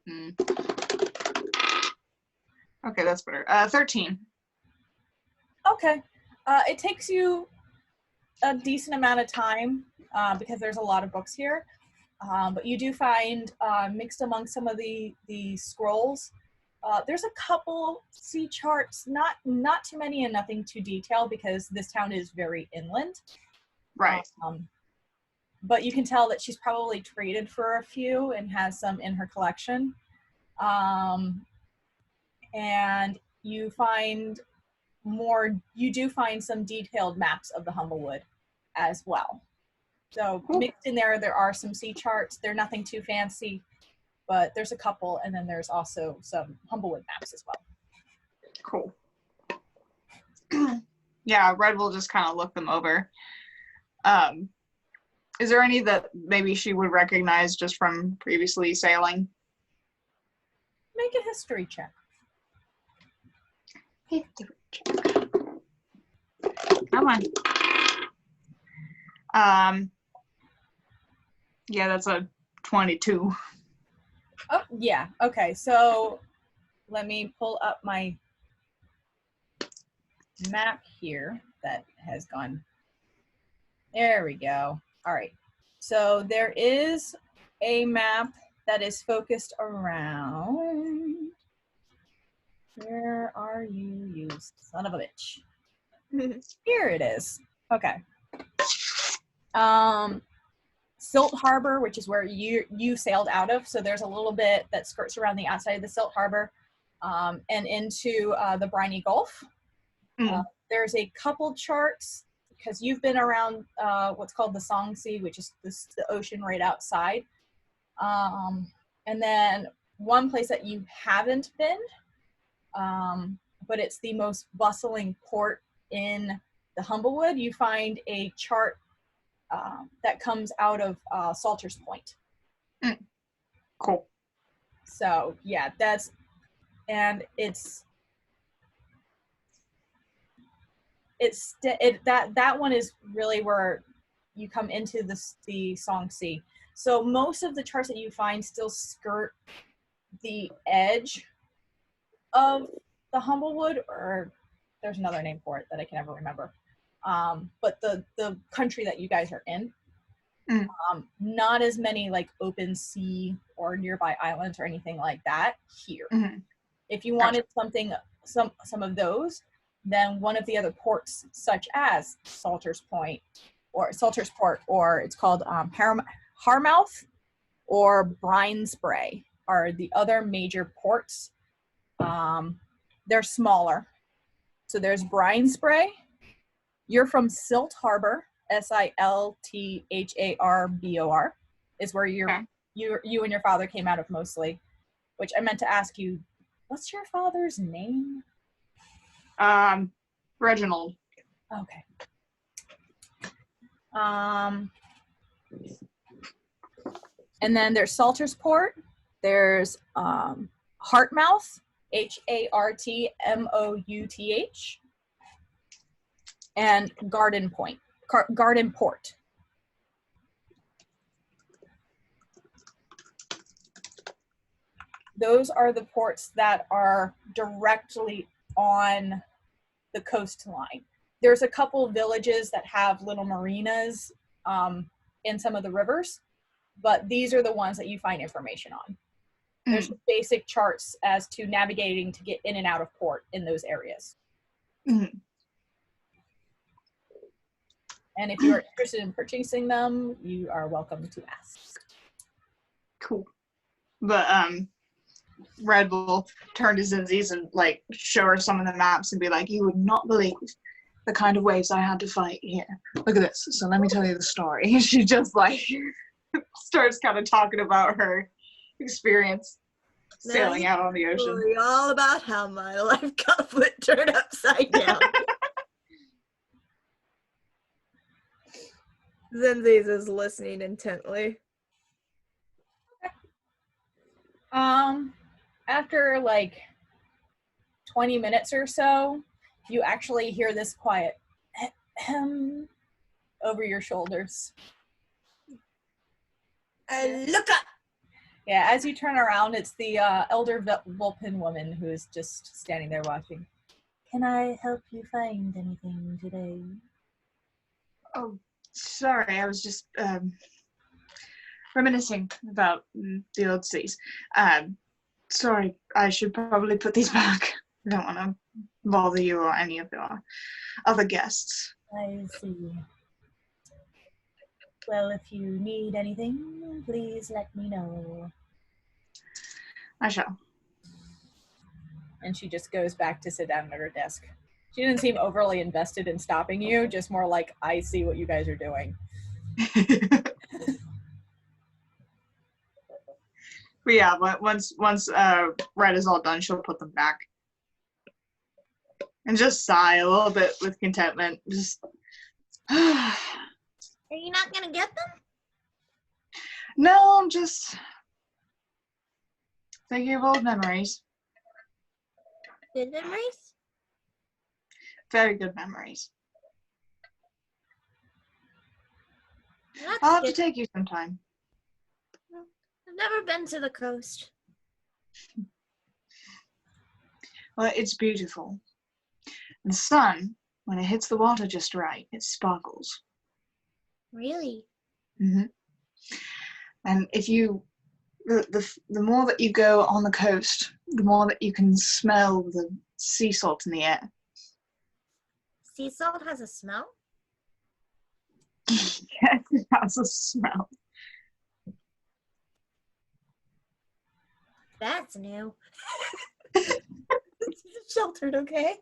Okay, that's better. 13. Okay. It takes you a decent amount of time because there's a lot of books here. But you do find mixed among some of the scrolls, there's a couple sea charts, not too many and nothing too detailed because this town is very inland. Right. But you can tell that she's probably traded for a few and has some in her collection. And you do find some detailed maps of the Humblewood as well. So mixed in there are some sea charts. They're nothing too fancy, but there's a couple, and then there's also some Humblewood maps as well. Cool. Yeah, Red will just kind of look them over. Is there any that maybe she would recognize just from previously sailing? Make a history check. History check. Come on. Yeah, that's a 22. Oh, yeah. Okay, so let me pull up my map here that has gone. There we go. All right. So there is a map that is focused around. Where are you, you son of a bitch? Here it is. Okay. Silt Harbor, which is where you sailed out of. So there's a little bit that skirts around the outside of the Silt Harbor and into the Briny Gulf. There's a couple charts because you've been around what's called the Song Sea, which is the ocean right outside. And then one place that you haven't been, but it's the most bustling port in the Humblewood. You find a chart that comes out of Salter's Point. Cool. So yeah, that one is really where you come into the Song Sea. So most of the charts that you find still skirt the edge of the Humblewood, or there's another name for it that I can never remember. But the country that you guys are in, not as many like open sea or nearby islands or anything like that here. If you wanted something, some of those, then one of the other ports, such as Salter's Point or Salter's Port, or it's called Harmouth or Brinesbray, are the other major ports. They're smaller. So there's Brinesbray. You're from Silt Harbor, Siltharbor, is where you and your father came out of mostly. Which I meant to ask you, what's your father's name? Reginald. Okay. And then there's Saltersport. There's Hartmouth, Hartmouth, and Garden Port. Those are the ports that are directly on the coastline. There's a couple villages that have little marinas in some of the rivers, but these are the ones that you find information on. There's basic charts as to navigating to get in and out of port in those areas. Mm-hmm. And if you are interested in purchasing them, you are welcome to ask. Cool. But Red will turn to Zinzi's and like show her some of the maps and be like, "You would not believe the kind of waves I had to fight here. Look at this. So let me tell you the story." She just like starts kind of talking about her experience sailing out on the ocean. Story all about how my life got turned upside down. Zinzi's is listening intently. After like 20 minutes or so, you actually hear this quiet over your shoulders. Look up! Yeah, as you turn around, it's the elder Vulpin woman who is just standing there watching. Can I help you find anything today? Oh, sorry, I was just reminiscing about the old seas. Sorry, I should probably put these back. I don't want to bother you or any of your other guests. I see. Well, if you need anything, please let me know. I shall. And she just goes back to sit down at her desk. She didn't seem overly invested in stopping you, just more like, I see what you guys are doing. But yeah, once Red is all done, she'll put them back. And just sigh a little bit with contentment. Just Are you not gonna get them? No, I'm just thinking of old memories. Good memories? Very good memories. That's I'll have to good. take you sometime. I've never been to the coast. Well, it's beautiful. And the sun, when it hits the water just right, it sparkles. Really? Mm-hmm. And if you, the more that you go on the coast, the more that you can smell the sea salt in the air. Sea salt has a smell? Yes, it has a smell. That's new. Sheltered, okay?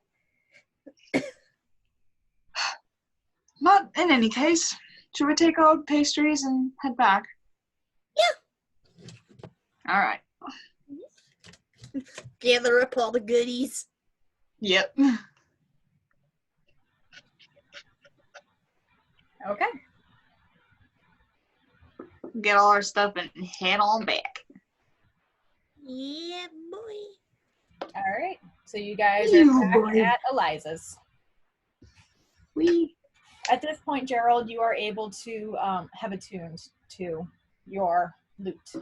But in any case, should we take our pastries and head back? Yeah. All right. Gather up all the goodies. Yep. Okay. Get all our stuff and head on back. Yeah, boy. All right. So you guys are back at Eliza's. At this point, Gerald, you are able to have attuned to your loot.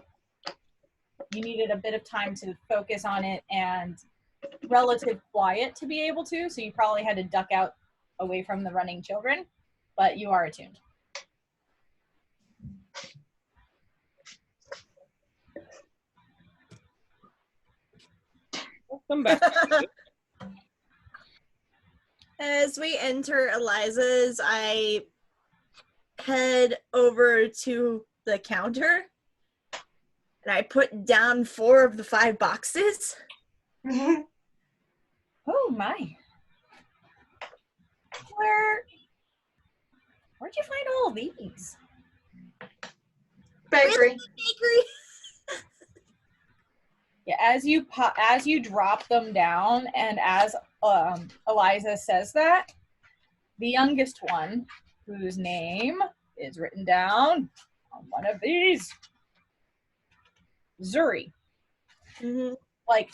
You needed a bit of time to focus on it and relative quiet to be able to, so you probably had to duck out away from the running children, but you are attuned. Welcome back. As we enter Eliza's, I head over to the counter and I put down 4 of the 5 boxes. Oh my. Where'd you find all of these? Bakery. Bakery. Yeah, as you drop them down, and as Eliza says that, the youngest one, whose name is written down on one of these, Zuri, like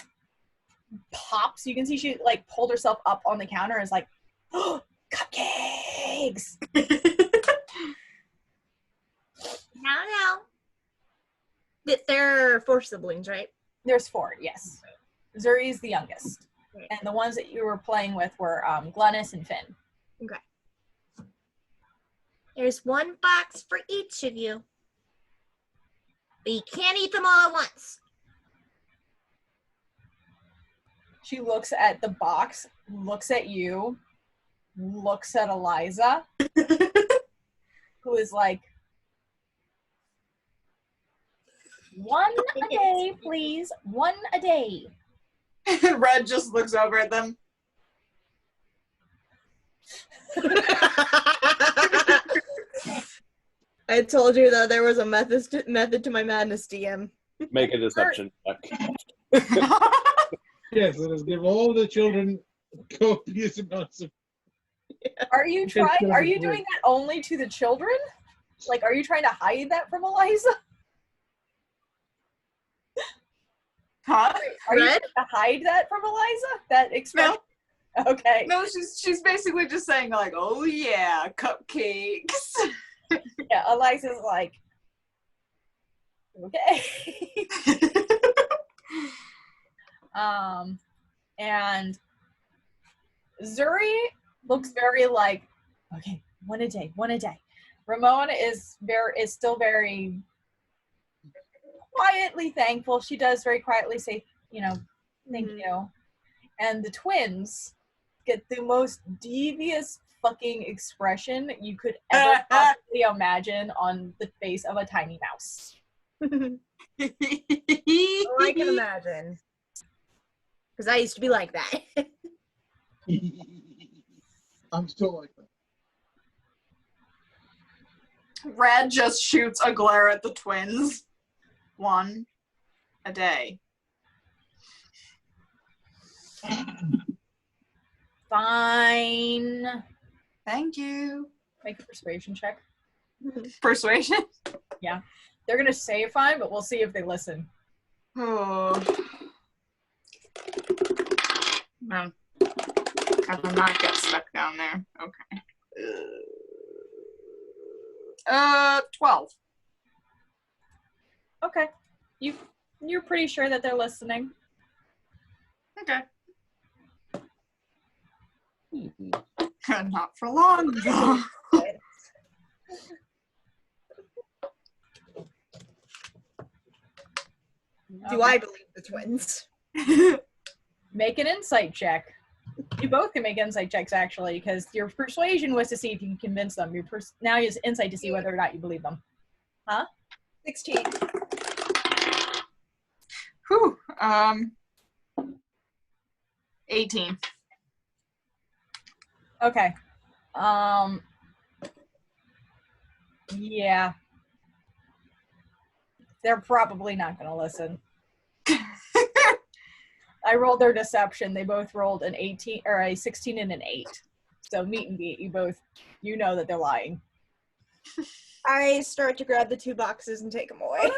pops. You can see she like pulled herself up on the counter and is like, oh, cupcakes. Now. They're 4 siblings, right? There's 4, yes. Zuri is the youngest. Right. And the ones that you were playing with were Glennis and Finn. Okay. There's 1 box for each of you. But you can't eat them all at once. She looks at the box, looks at you, looks at Eliza, who is like, 1 a day, please. 1 a day. Red just looks over at them. I told you that there was a method to my madness, DM. Make a deception check. Yes, let us give all the children copious amounts of. Are you doing that only to the children? Like, are you trying to hide that from Eliza? Huh? Are you trying to hide that from Eliza? That expression? No. Okay. No, she's basically just saying like, oh yeah, cupcakes. Yeah, Eliza's like, okay. And Zuri looks very like, okay, 1 a day, 1 a day. Ramona is still very quietly thankful. She does very quietly say, thank you. And the twins get the most devious fucking expression you could ever possibly imagine on the face of a tiny mouse. I can imagine. Because I used to be like that. I'm still like that. Red just shoots a glare at the twins. 1 a day. Fine. Thank you. Make a persuasion check. Persuasion? Yeah. They're going to say fine, but we'll see if they listen. Oh. No. I will not get stuck down there. Okay. 12. Okay. You're pretty sure that they're listening. Okay. Not for long, though. Do I believe the twins? Make an insight check. You both can make insight checks, actually, because your persuasion was to see if you can convince them. Now you have insight to see whether or not you believe them. Huh? 16. Whew. 18. Okay. Yeah. They're probably not going to listen. I rolled their deception. They both rolled an 18 or a 16 and an 8. So meet and beat. You know that they're lying. I start to grab the 2 boxes and take them away. No.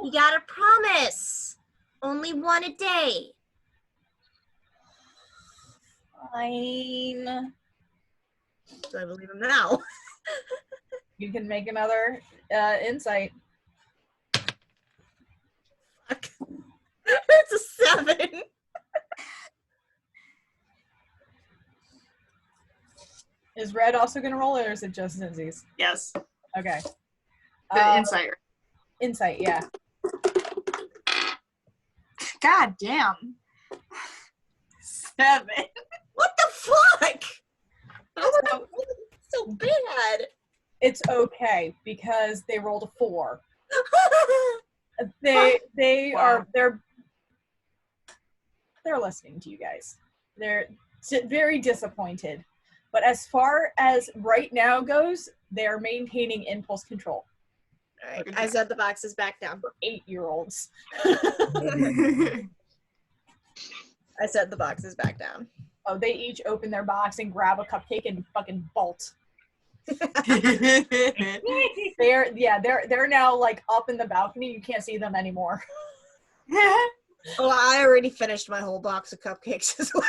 You gotta promise. Only 1 a day. Fine. So I believe him now. You can make another insight. Fuck. It's a 7. Is Red also going to roll, or is it just Zinzi's? Yes. Okay. The insight. Insight, yeah. God damn. 7. What the fuck? So bad. It's okay because they rolled a 4. They're listening to you guys. They're very disappointed, But as far as right now goes, they're maintaining impulse control. All right, I set the boxes back down. For 8-year-olds. I set the boxes back down. Oh, they each open their box and grab a cupcake and fucking bolt. They're now like up in the balcony. You can't see them anymore. Oh, I already finished my whole box of cupcakes as well.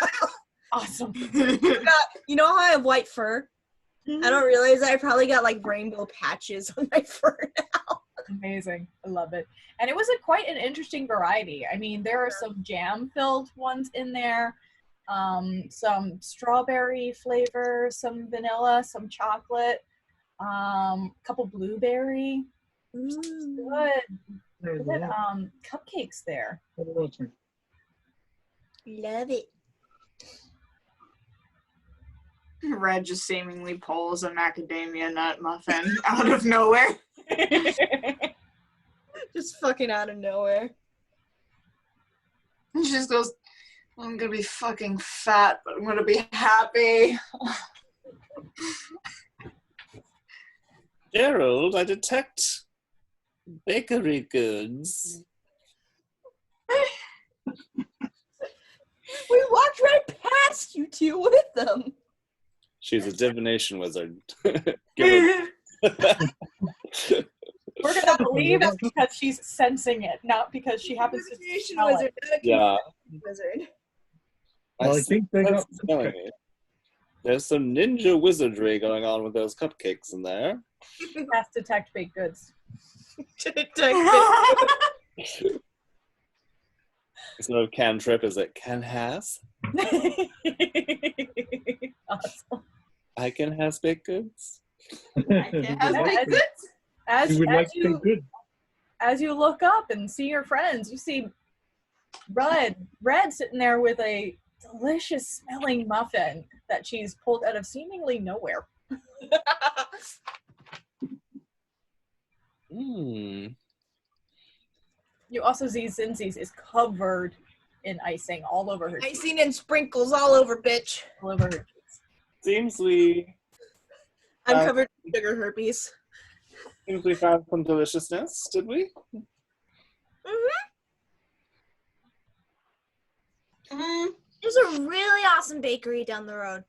Awesome. You know how I have white fur? Mm-hmm. I don't realize I probably got like rainbow patches on my fur now. Amazing. I love it. And it was quite an interesting variety. I mean, there are some jam-filled ones in there, some strawberry flavor, some vanilla, some chocolate, a couple blueberry. Good cupcakes there. Love it. Red just seemingly pulls a macadamia nut muffin out of nowhere. Just fucking out of nowhere. And she just goes, I'm gonna be fucking fat, but I'm gonna be happy. Gerald, I detect bakery goods. We walked right past you two with them. She's a divination wizard. We're gonna believe it's because she's sensing it, not because she happens to smell it. Yeah. Wizard. Well, I think they got. There's some ninja wizardry going on with those cupcakes in there. Has to detect baked goods. Instead of cantrip, is it can has? Awesome. I can has baked goods. As you look up and see your friends, you see Red sitting there with a delicious smelling muffin that she's pulled out of seemingly nowhere. You also see Zinzi's is covered in icing all over her cheeks. Icing and sprinkles all over, bitch. All over her cheeks. Seems we... I'm covered in sugar herpes. Seems we found some deliciousness, did we? There's a really awesome bakery down the road.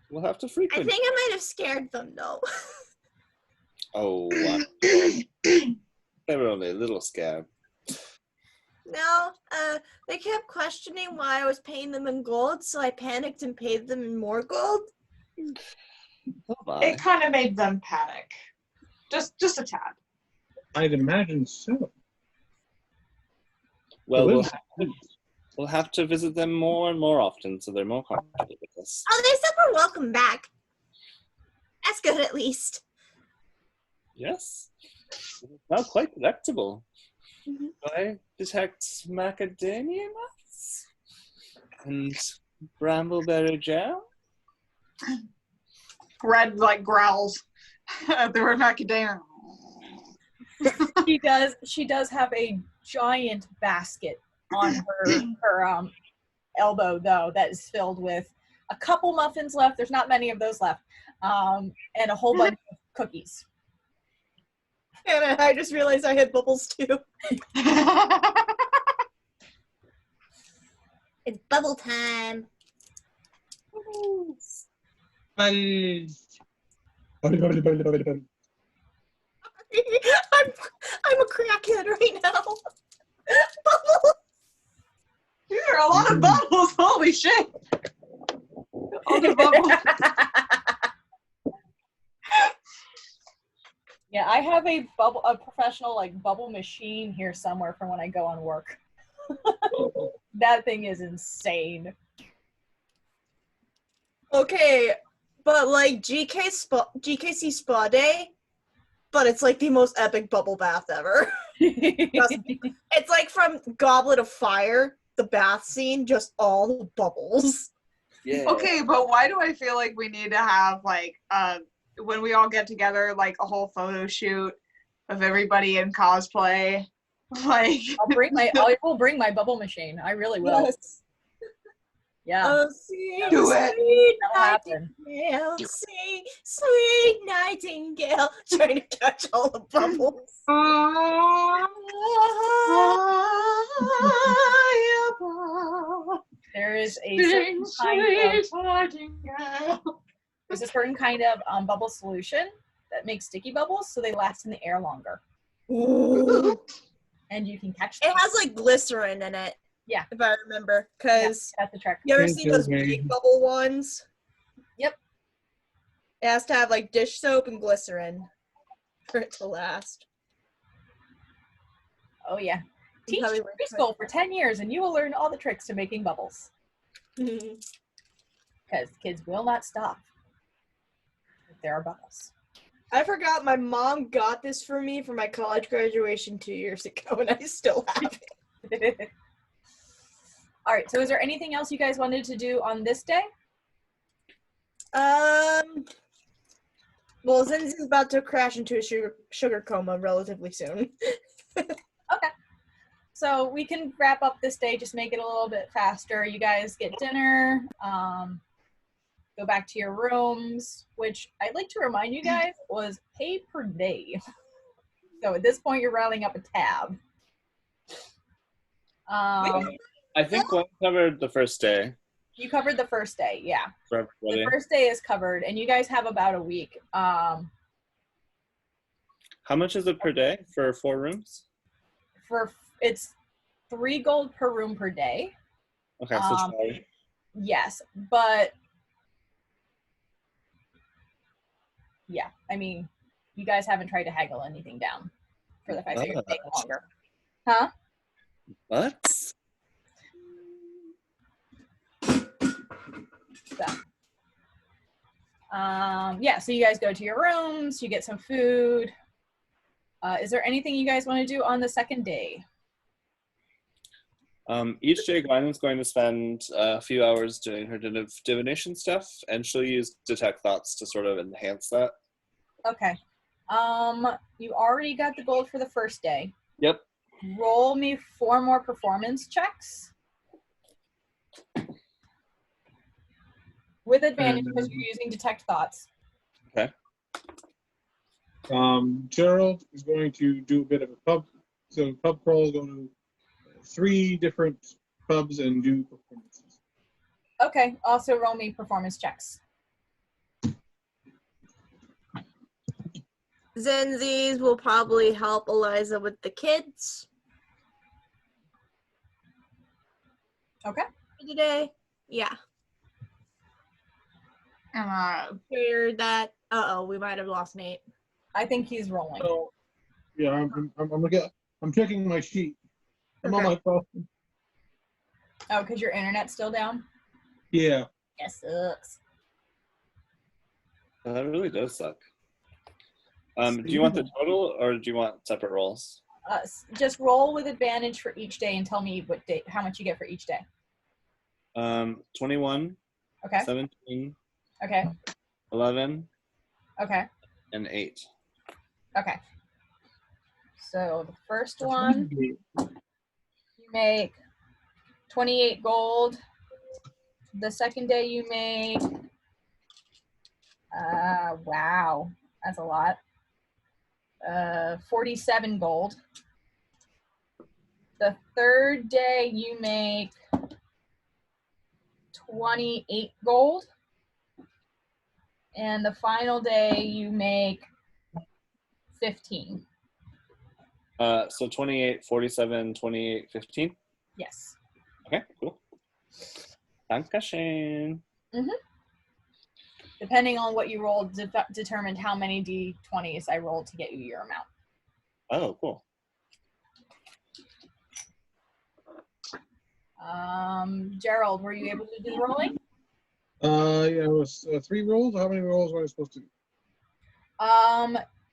We'll have to frequent. I think I might have scared them, though. Oh, they were only a little scared. No, they kept questioning why I was paying them in gold, so I panicked and paid them in more gold. It kind of made them panic. Just a tad. I'd imagine so. Well, we'll have to visit them more and more often, so they're more comfortable with us. Oh, they said we're welcome back. That's good, at least. Yes. Not quite delectable. I detect macadamia nuts and brambleberry jam. Red growls at the word macadamia. She does have a giant basket on her elbow, though, that is filled with a couple muffins left. There's not many of those left, and a whole bunch of cookies. And I just realized I had bubbles too. It's bubble time. I'm a crackhead right now. Bubbles. There are a lot of bubbles. Holy shit. All the bubbles. Yeah, I have a professional bubble machine here somewhere from when I go on work. That thing is insane. Okay, but GKC Spa Day, but it's the most epic bubble bath ever. It's from Goblet of Fire, the bath scene, just all the bubbles. Yeah. Okay, but why do I feel like we need to have when we all get together, a whole photo shoot of everybody in cosplay? I will bring my bubble machine. I really will. Yes. Yeah. Oh, sing, Do it. sweet That'll happen. nightingale, sing, sweet nightingale. Trying to catch all the bubbles. There is a certain kind of bubble solution that makes sticky bubbles, so they last in the air longer, Ooh. and you can catch them. It has like glycerin in it. Yeah. If I remember. Because That's the trick. you ever Thank see you, those May. big bubble ones? Yep. It has to have like dish soap and glycerin for it to last. Oh yeah. Teach Probably preschool for 10 years and you will learn all the tricks to making bubbles. Because kids will not stop if there are bubbles. I forgot my mom got this for me for my college graduation 2 years ago, and I still have it. All right, so is there anything else you guys wanted to do on this day? Well, Zinzi's about to crash into a sugar coma relatively soon. Okay. So we can wrap up this day, just make it a little bit faster. You guys get dinner, go back to your rooms, which I'd like to remind you guys was pay per day. So at this point, you're rounding up a tab. I think Glenn covered the first day You covered the first day, yeah. for everybody. The first day is covered, and you guys have about a week. How much is it per day for 4 rooms? It's 3 gold per room per day. Okay, so 12. Yes, but yeah, I mean, you guys haven't tried to haggle anything down for the fact that you're staying longer. Huh? What? So, yeah, so you guys go to your rooms, you get some food. Is there anything you guys want to do on the second day? Each day, Glenn is going to spend a few hours doing her divination stuff, and she'll use detect thoughts to sort of enhance that. Okay. You already got the gold for the first day. Yep. Roll me 4 more performance checks. With advantage because you're using detect thoughts. Okay. Gerald is going to do a bit of a pub. So pub crawl, go to 3 different pubs and do performances. Okay. Also roll me performance checks. Zenzi's will probably help Eliza with the kids. Okay. For today. Yeah. Hear that. We might have lost Nate. I think he's rolling. So, yeah, I'm checking my sheet. I'm on my phone. Oh, because your internet's still down? Yeah. That sucks. That really does suck. Do you want the total, or do you want separate rolls? Just roll with advantage for each day and tell me what day, how much you get for each day. 21, Okay. 17, Okay. 11, Okay. and 8. Okay. So the first one, you make 28 gold. The second day you make, wow, that's a lot. 47 gold. The third day you make 28 gold. And the final day you make 15. So 28, 47, 28, 15? Yes. Okay, cool. Dankeschön. Depending on what you rolled, determined how many d20s I rolled to get you your amount. Oh, cool. Gerald, were you able to do the rolling? Yeah, it was 3 rolls. How many rolls were I supposed to do?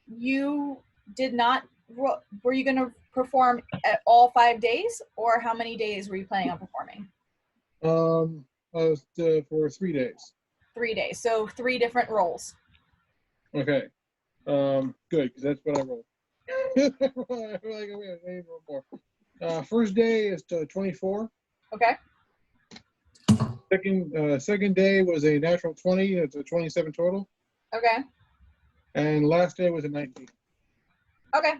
You did not. Were you going to perform at all 5 days, or how many days were you planning on performing? For 3 days. 3 days. So 3 different rolls. Okay. Good, because that's what I rolled. I need one more. First day is 24. Okay. Second day was a natural 20. It's a 27 total. Okay. And last day was a 19. Okay.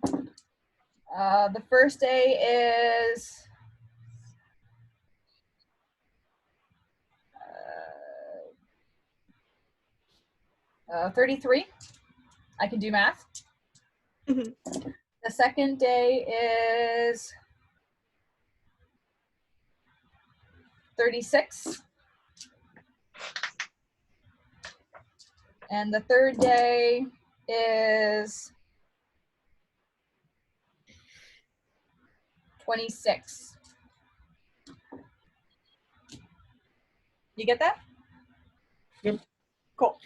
The first day is 33. I can do math. Mhm. The second day is 36. And the third day is 26. You get that? Yep. Cool.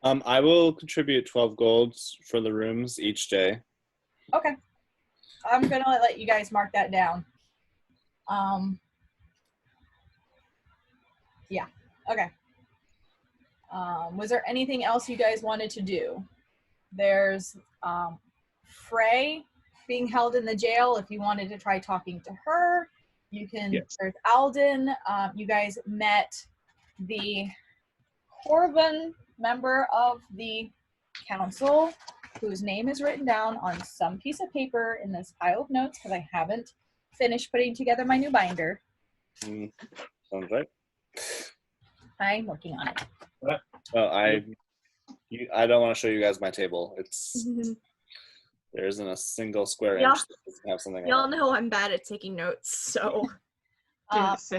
I will contribute 12 golds for the rooms each day. Okay. I'm gonna let you guys mark that down. Yeah. Okay. Was there anything else you guys wanted to do? There's Frey being held in the jail. If you wanted to try talking to her, you can. Yes. There's Alden. You guys met the Corvin member of the council, whose name is written down on some piece of paper in this pile of notes because I haven't finished putting together my new binder. Sounds right. I'm working on it. Well, I don't want to show you guys my table. There isn't a single square Yeah. inch that doesn't have something Y'all on it. know I'm bad at taking notes, so.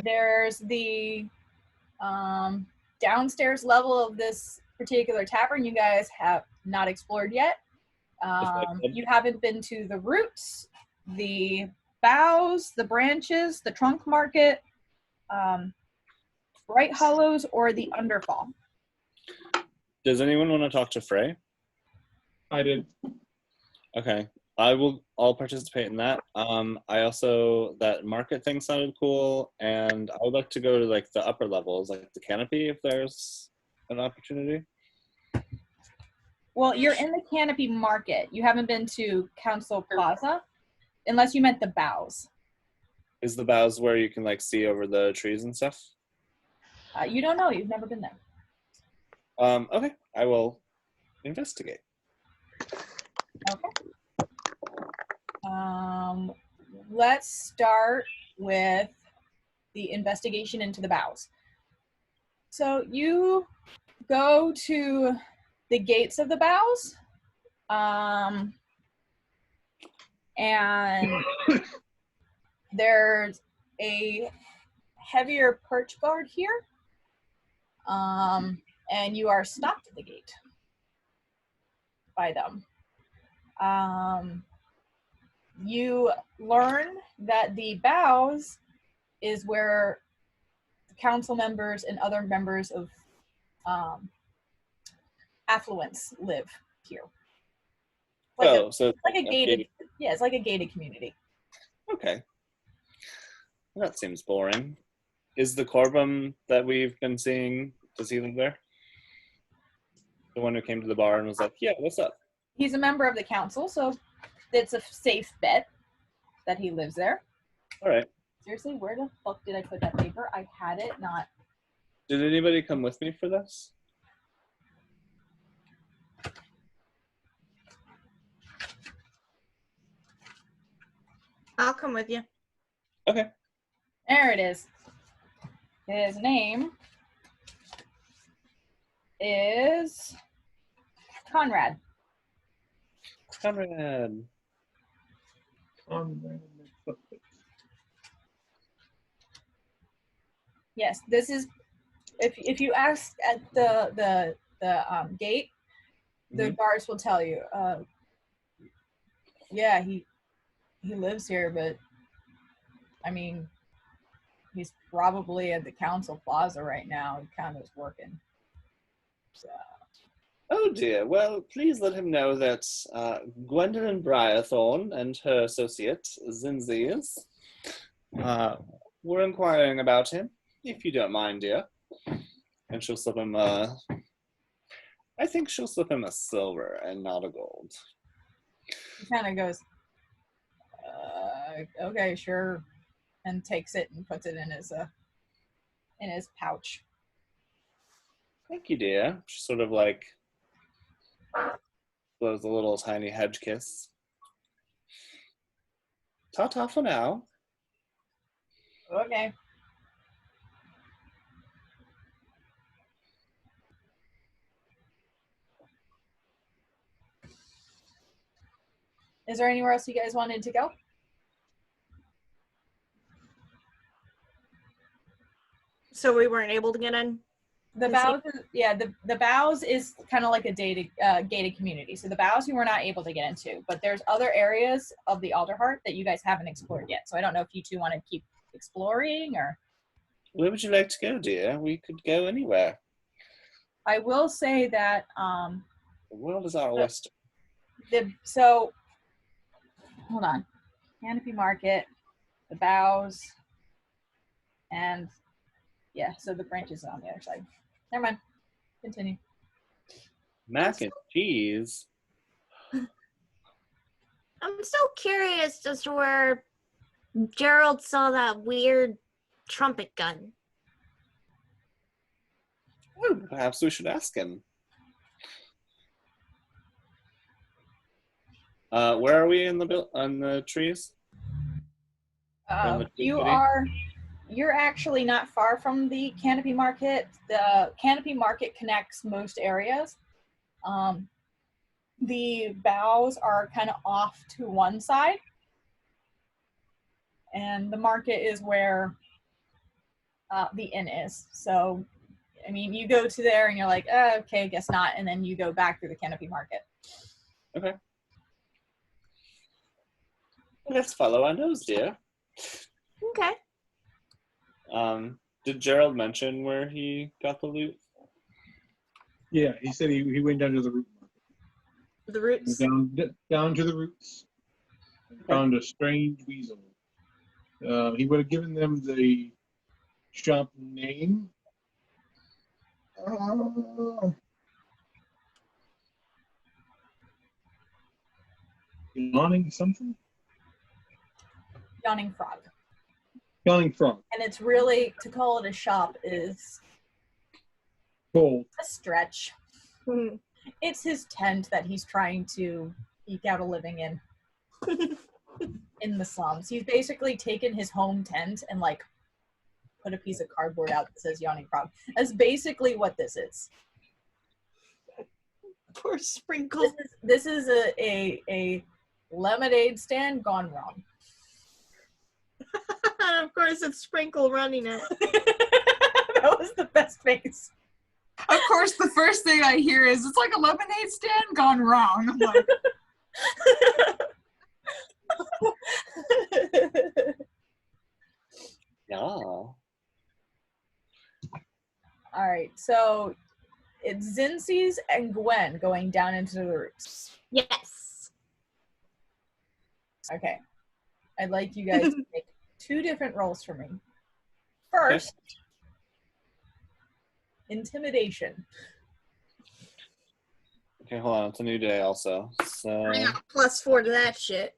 There's the downstairs level of this particular tavern you guys have not explored yet. You haven't been to the roots, the boughs, the branches, the trunk market, Bright Hollows, or the Underfall. Does anyone want to talk to Frey? I did. Okay. I'll participate in that. I also, that market thing sounded cool, and I would like to go to like the upper levels, like the canopy, if there's an opportunity. Well, you're in the Canopy Market. You haven't been to Council Plaza, unless you meant the boughs. Is the boughs where you can like see over the trees and stuff? You don't know. You've never been there. Okay. I will investigate. Okay. Let's start with the investigation into the boughs. So you go to the gates of the boughs, and there's a heavier perch guard here, and you are stopped at the gate by them. You learn that the boughs is where the council members and other members of affluence live here. So it's like a gated, yeah, it's like a gated community. Okay. That seems boring. Is the Corbum that we've been seeing, does he live there? The one who came to the bar and was like, yeah, what's up? He's a member of the council, so it's a safe bet that he lives there. All right. Seriously, where the fuck did I put that paper? I had it not. Did anybody come with me for this? I'll come with you. Okay. There it is. His name is Conrad. Conrad. Yes, this is. If you ask at the gate, the guards will tell you. Yeah, he lives here, but I mean, he's probably at the council plaza right now. He kind of is working. So. Oh dear. Well, please let him know that Gwendolyn Briarthorn and her associate, Zinzies, were inquiring about him, if you don't mind, dear. And she'll slip him I think she'll slip him a silver and not a gold. He kind of goes, okay, sure, and takes it and puts it in his in his pouch. Thank you, dear. She sort of like blows a little tiny hedge kiss. Ta-ta for now. Okay. Is there anywhere else you guys wanted to go? So we weren't able to get in? The bows, the bows is kind of like a gated community. So the bows you were not able to get into, but there's other areas of the Alderheart that you guys haven't explored yet. So I don't know if you two want to keep exploring or. Where would you like to go, dear? We could go anywhere. I will say that The world is our oyster. So hold on, Canopy Market, the bows, and yeah, so the branches are on the other side. Never mind. Continue. Mac and cheese. I'm so curious as to where Gerald saw that weird trumpet gun. Oh, perhaps we should ask him. Where are we in the trees? You're actually not far from the Canopy Market. The Canopy Market connects most areas. The bows are kind of off to one side, and the market is where the inn is. So, I mean, you go to there and you're like, okay, guess not, and then you go back through the Canopy Market. Okay. Let's follow our nose, dear. Okay. Did Gerald mention where he got the loot? Yeah, he said he went down to the root market. The roots? Down to the roots. Found a strange weasel. He would have given them the shop name. Yawning something? Yawning Frog. Yawning Frog. And it's really, to call it a shop is Bold. a stretch. It's his tent that he's trying to eke out a living in. In the slums. He's basically taken his home tent and like put a piece of cardboard out that says Yawning Frog. That's basically what this is. Poor Sprinkle. This is a lemonade stand gone wrong. Of course, it's Sprinkle running it. That was the best face. Of course, the first thing I hear is, it's like a lemonade stand gone wrong. I'm like, Yeah. All right, so it's Zincy's and Gwen going down into the roots. Yes. Okay. I'd like you guys to make 2 different rolls for me. First, intimidation. Okay, hold on. It's a new day also. So I got +4 to that shit.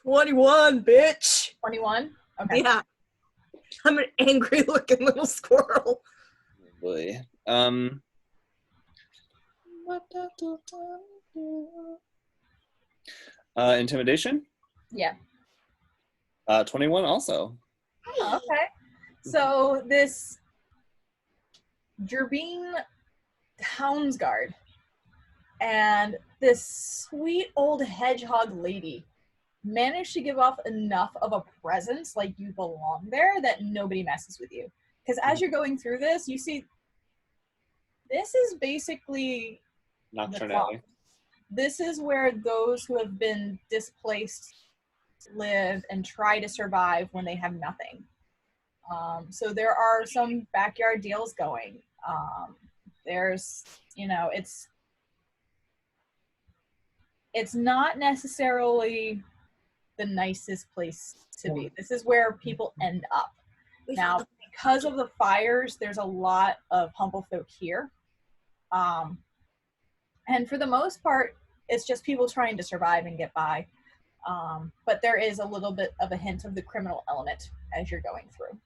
21, bitch. 21? Okay. Yeah. I'm an angry looking little squirrel. boy. Intimidation? Yeah. 21 also. Oh, okay. So this Gerbine Houndsguard and this sweet old hedgehog lady managed to give off enough of a presence, like you belong there, that nobody messes with you. Because as you're going through this, you see this is basically Nocturne the Alley. club. This is where those who have been displaced live and try to survive when they have nothing. So there are some backyard deals going. There's, it's not necessarily the nicest place to be. This is where people end up. Now, because of the fires, there's a lot of humble folk here. And for the most part, it's just people trying to survive and get by. But there is a little bit of a hint of the criminal element as you're going through.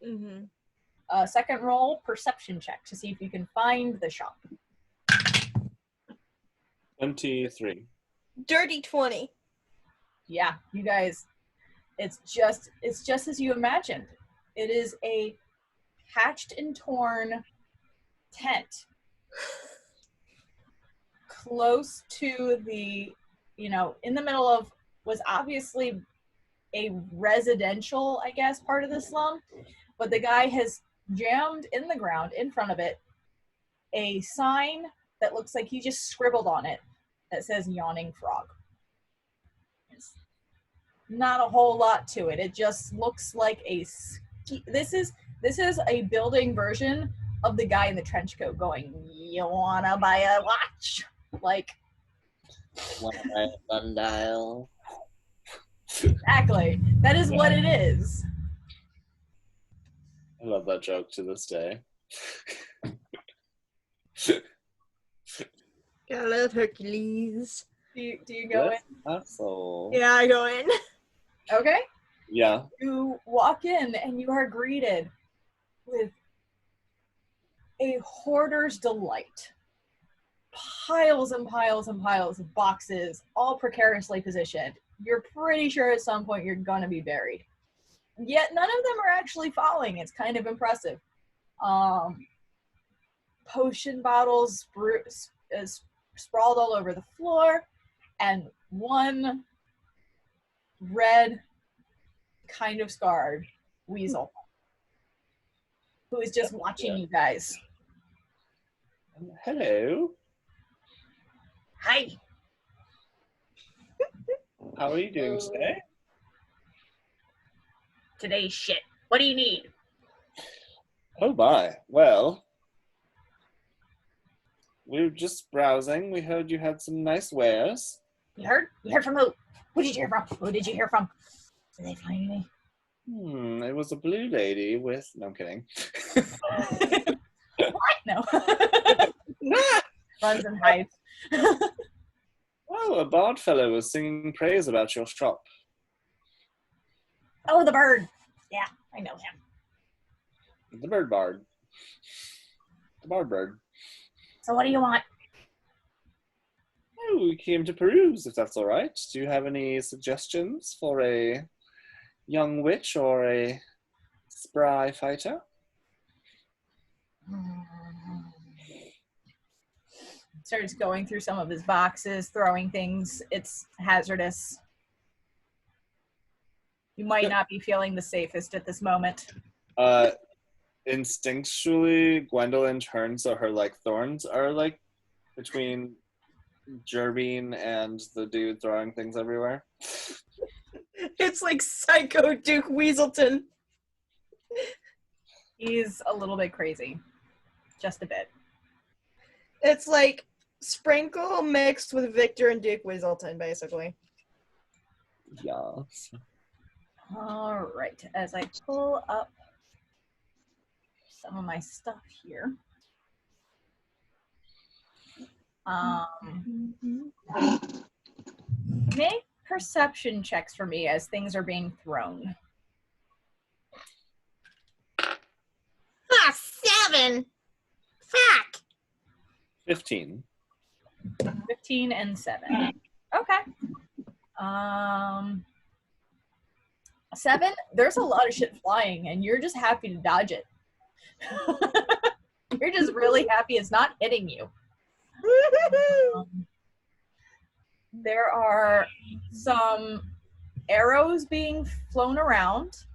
Mm-hmm. Second roll, perception check to see if you can find the shop. 23. Dirty 20. Yeah, you guys, it's just as you imagined. It is a patched and torn tent close to the, in the middle of was obviously a residential, I guess, part of the slum, but the guy has jammed in the ground in front of it a sign that looks like he just scribbled on it that says Yawning Frog. It's not a whole lot to it. It just looks like this is a building version of the guy in the trench coat going, "You wanna buy a watch?" Like, Wanna buy a sundial? exactly. That is what it is. I love that joke to this day. I love Hercules. Do you go in? Asshole. Yeah, I go in. Okay. Yeah. You walk in and you are greeted with a hoarder's delight. Piles and piles and piles of boxes, all precariously positioned. You're pretty sure at some point you're going to be buried. Yet none of them are actually falling. It's kind of impressive. Potion bottles sprawled all over the floor, and one red, kind of scarred weasel who is just watching you guys. Hello. Hi. How are you doing today? Today's shit. What do you need? Oh my. Well, we were just browsing. We heard you had some nice wares. You heard? You heard from who? Who did you hear from? Who did you hear from? Did they find me? It was a blue lady with... No, I'm kidding. What? No. Runs and hides. Oh, a bard fellow was singing praise about your shop. Oh, the bird. Yeah, I know him. The bird bard. The bard bird. So what do you want? Oh, we came to peruse, if that's all right. Do you have any suggestions for a young witch or a spry fighter? Starts going through some of his boxes, throwing things. It's hazardous. You might not be feeling the safest at this moment. Instinctually, Gwendolyn turns so her thorns are between Jervine and the dude throwing things everywhere. It's like Psycho Duke Weaselton. He's a little bit crazy. Just a bit. It's like Sprinkle mixed with Victor and Duke Weaselton, basically. Yes. All right. As I pull up some of my stuff here. Make perception checks for me as things are being thrown. 7. Fuck. 15. 15 and 7. Okay. 7, there's a lot of shit flying, and you're just happy to dodge it. You're just really happy it's not hitting you. There are some arrows being flown around.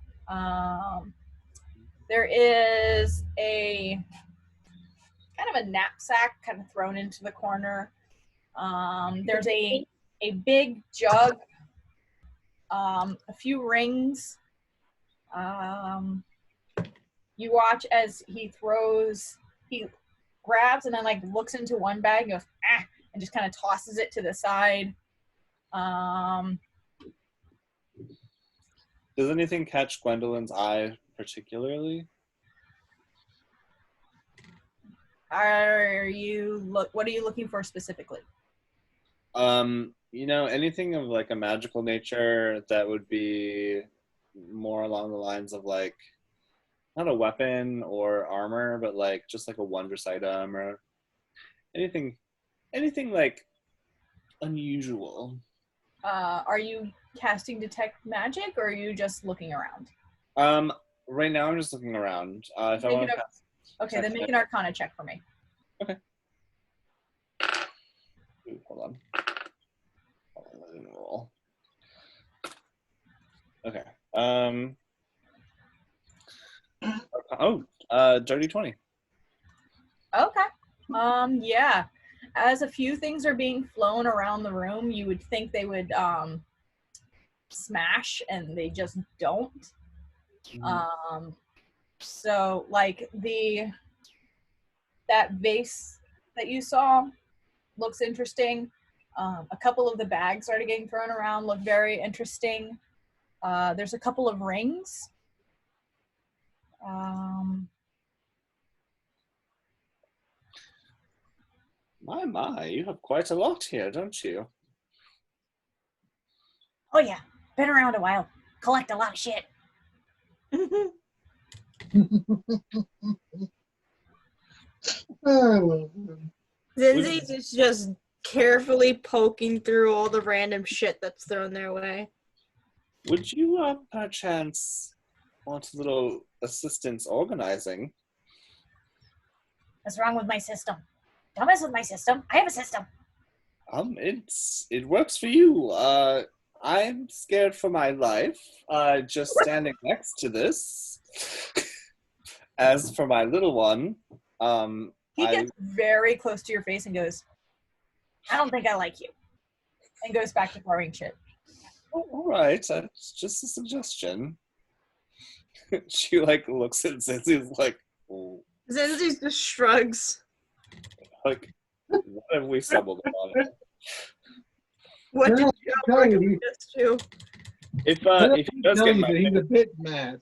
There is a kind of a knapsack kind of thrown into the corner. There's a big jug, a few rings. You watch as he grabs and then looks into one bag and goes, ah, and just kind of tosses it to the side. Does anything catch Gwendolyn's eye particularly? What are you looking for specifically? Anything of a magical nature that would be more along the lines of not a weapon or armor, but like just like a wondrous item or anything like unusual. Are you casting detect magic, or are you just looking around? Right now I'm just looking around. If I Make want an to ar- cast Okay, then make an Arcana check for me. Okay. Ooh, hold on. I didn't roll. Okay. Dirty 20. Okay. Yeah. As a few things are being flown around the room, you would think they would smash, and they just don't. So like that vase that you saw looks interesting. A couple of the bags started getting thrown around, look very interesting. There's a couple of rings. My, you have quite a lot here, don't you? Oh yeah, been around a while. Collect a lot of shit. I love him. Zinzi's is just carefully poking through all the random shit that's thrown their way. Would you, perchance, want a little assistance organizing? What's wrong with my system? Don't mess with my system. I have a system. It works for you. I'm scared for my life, just standing next to this. As for my little one, He gets very close to your face and goes, I don't think I like you. And goes back to throwing shit. All right, that's just a suggestion. She like looks at Zinzi's like, oh. Zinzi just shrugs. Like, what have we stumbled upon? What did you recommend us to? If he does get in my he's a bit mad.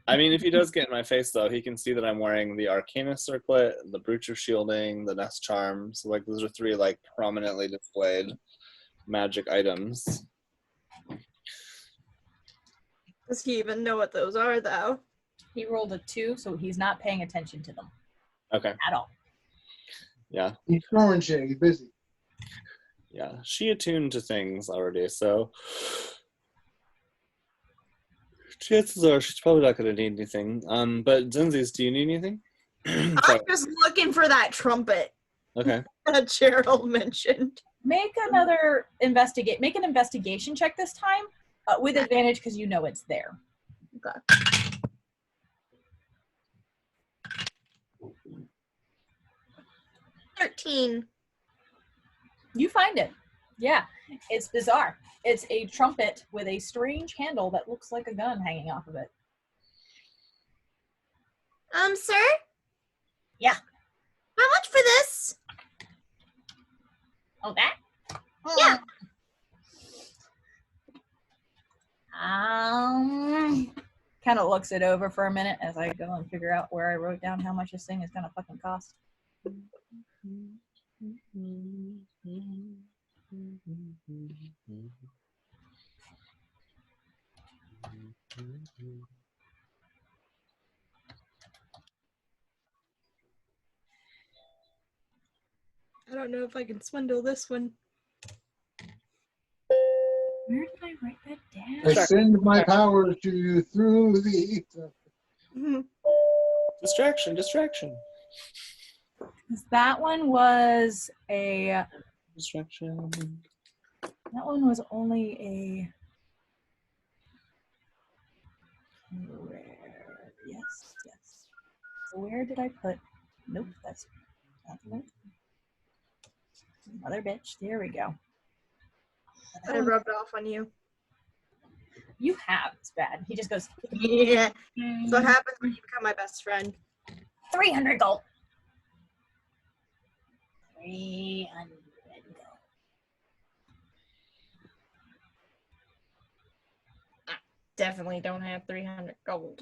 I mean, if he does get in my face, though, he can see that I'm wearing the Arcana Circlet, the Brooch of Shielding, the Nest Charm. So, like, those are three, like, prominently displayed magic items. Does he even know what those are, though? He rolled a 2, so he's not paying attention to them. Okay. At all. Yeah. He's throwing shit. He's busy. Yeah. She attuned to things already, so chances are she's probably not going to need anything. But Zinzi's, do you need anything? I'm just looking for that trumpet Okay. that Gerald mentioned. Make an investigation check this time with advantage because you know it's there. Okay. 13. You find it. Yeah, it's bizarre. It's a trumpet with a strange handle that looks like a gun hanging off of it. Sir? Yeah. How much for this? Oh, that? Yeah. Kind of looks it over for a minute as I go and figure out where I wrote down how much this thing is gonna fucking cost. I don't know if I can swindle this one. Where did I write that down? I send my powers to you through the ether. Distraction. That one was a. Distraction. That one was only a. Yes. So where did I put? Nope, that's not the right. Mother bitch. There we go. I rubbed off on you. You have. It's bad. He just goes. Yeah. That's what happens when you become my best friend. 300 gold. 300 gold. Definitely don't have 300 gold.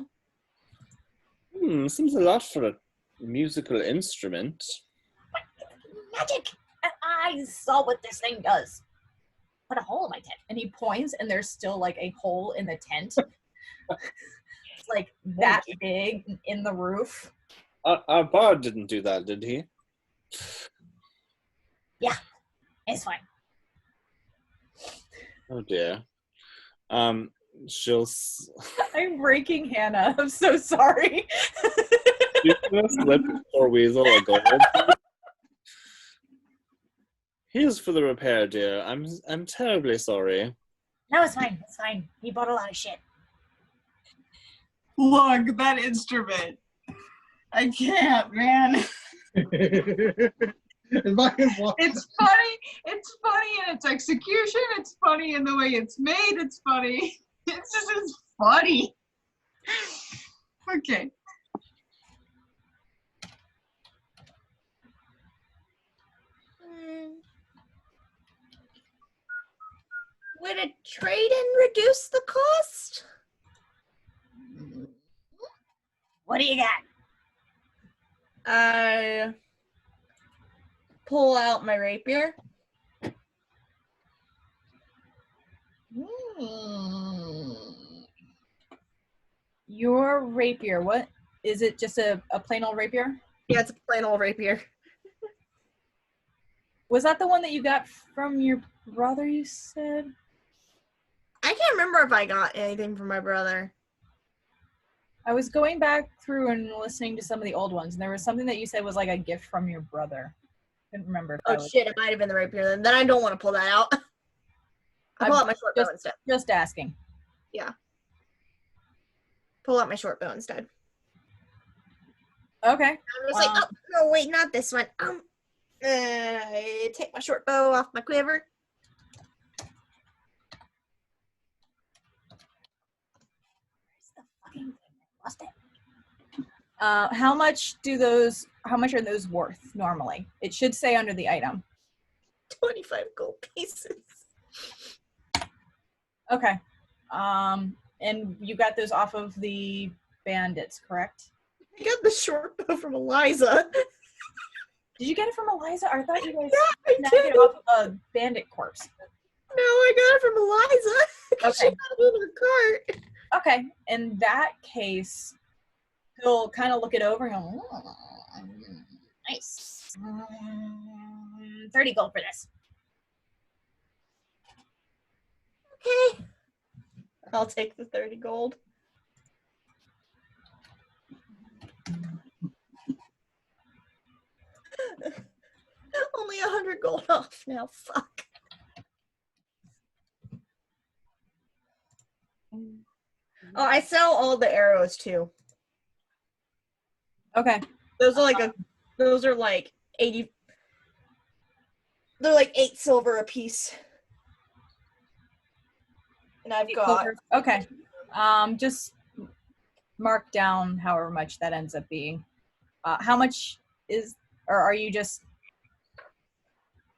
Seems a lot for a musical instrument. Magic! And I saw what this thing does. Put a hole in my tent. And he points, and there's still like a hole in the tent. It's like that big in the roof. Our bard didn't do that, did he? Yeah, it's fine. Oh dear. I'm breaking Hannah. I'm so sorry. She's gonna slip poor Weasel a gold. Here's for the repair, dear. I'm terribly sorry. No, it's fine. It's fine. He bought a lot of shit. Look, that instrument. I can't, man. It's funny. It's funny in its execution. It's funny in the way it's made. It's funny. It's funny. Okay. Would a trade-in reduce the cost? What do you got? I pull out my rapier. Your rapier, what? Is it just a plain old rapier? Yeah, it's a plain old rapier. Was that the one that you got from your brother, you said? I can't remember if I got anything from my brother. I was going back through and listening to some of the old ones, and there was something that you said was like a gift from your brother. Couldn't remember. Oh shit, it might have been the rapier then. Then I don't want to pull that out. I pull out my short bow instead. Just asking. Yeah. Pull out my short bow instead. Okay. I'm just like, oh, no, wait, not this one. Take my short bow off my quiver. Lost it. How much are those worth normally? It should say under the item. 25 gold pieces. Okay. And you got those off of the bandits, correct? I got the short bow from Eliza. Did you get it from Eliza? I thought you guys snagged it off of a bandit corpse. No, I got it from Eliza. Okay. She got it in her cart. Okay, in that case, he'll kind of look it over and go, nice. 30 gold for this. Okay. I'll take the 30 gold. Only 100 gold off now. Fuck. Oh, I sell all the arrows too. Okay. Those are like 80. They're like 8 silver a piece. And I've got okay. Just mark down however much that ends up being. How much is, or are you just,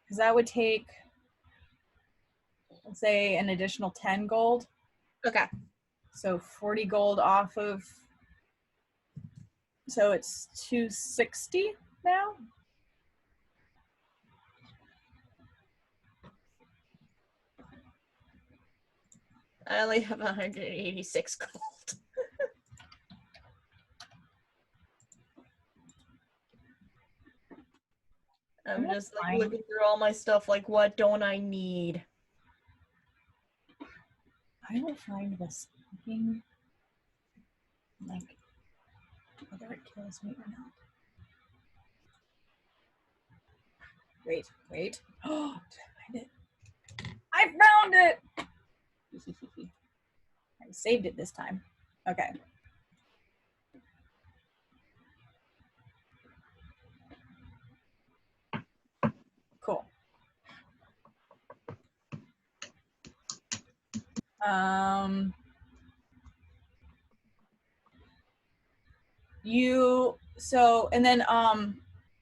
because that would take, let's say, an additional 10 gold. Okay. So 40 gold off of, so it's 260 now? I only have 186 gold. I'm just like looking through all my stuff like, what don't I need? I will find this thing, like, whether it kills me or not. Wait. Oh, did I find it? I found it! I saved it this time. Okay. Cool.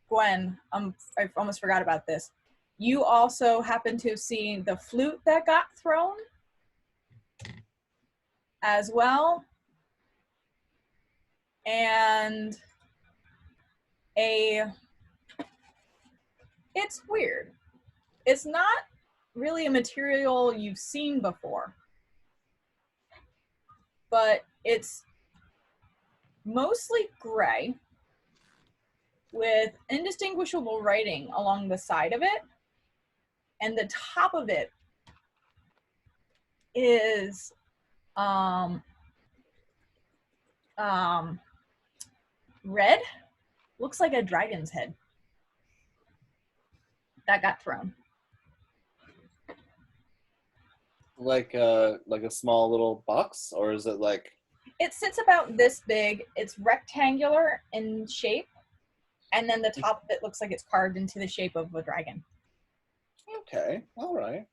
Gwen, I almost forgot about this. You also happen to have seen the flute that got thrown as well. And it's weird. It's not really a material you've seen before, but it's mostly gray with indistinguishable writing along the side of it, and the top of it is red. Looks like a dragon's head that got thrown. Like a small little box, or is it like? It sits about this big. It's rectangular in shape, and then the top of it looks like it's carved into the shape of a dragon. Okay, all right.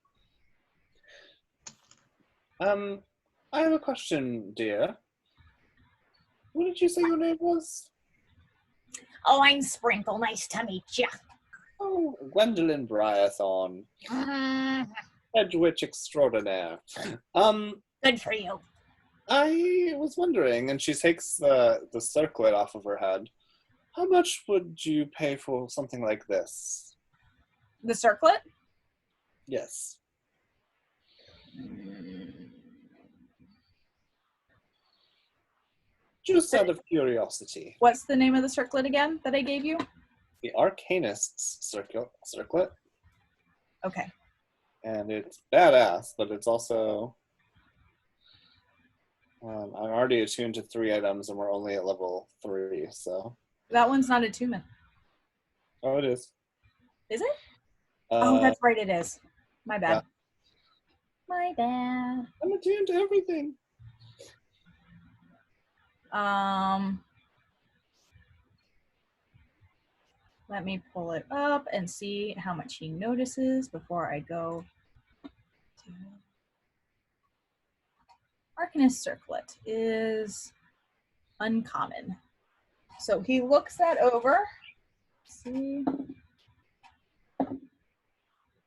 I have a question, dear. What did you say your name was? Oh, I'm Sprinkle. Nice to meet you. Oh, Gwendolyn Briarthorn, head witch extraordinaire. Good for you. I was wondering, and she takes the circlet off of her head. How much would you pay for something like this? The circlet? Yes. Just out of curiosity. What's the name of the circlet again that I gave you? The Arcanist's circlet. Okay. And it's badass, but it's also... I'm already attuned to 3 items, and we're only at level 3, so... That one's not attunement. Oh, it is. Is it? Oh, that's right, it is. My bad. Yeah. My bad. I'm attuned to everything. Let me pull it up and see how much he notices before I go to... Arcanist circlet is uncommon. So he looks that over. See?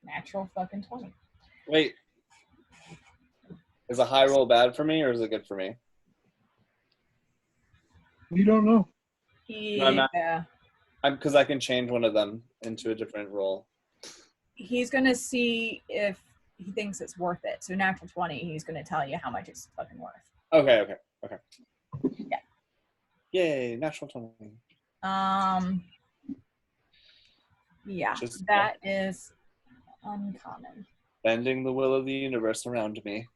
Natural fucking 20. Wait. Is a high roll bad for me, or is it good for me? You don't know. Yeah. Because I can change one of them into a different roll. He's going to see if he thinks it's worth it. So natural 20, he's going to tell you how much it's fucking worth. Okay. Yeah. Yay, natural 20. Yeah, Just that is uncommon. bending the will of the universe around me.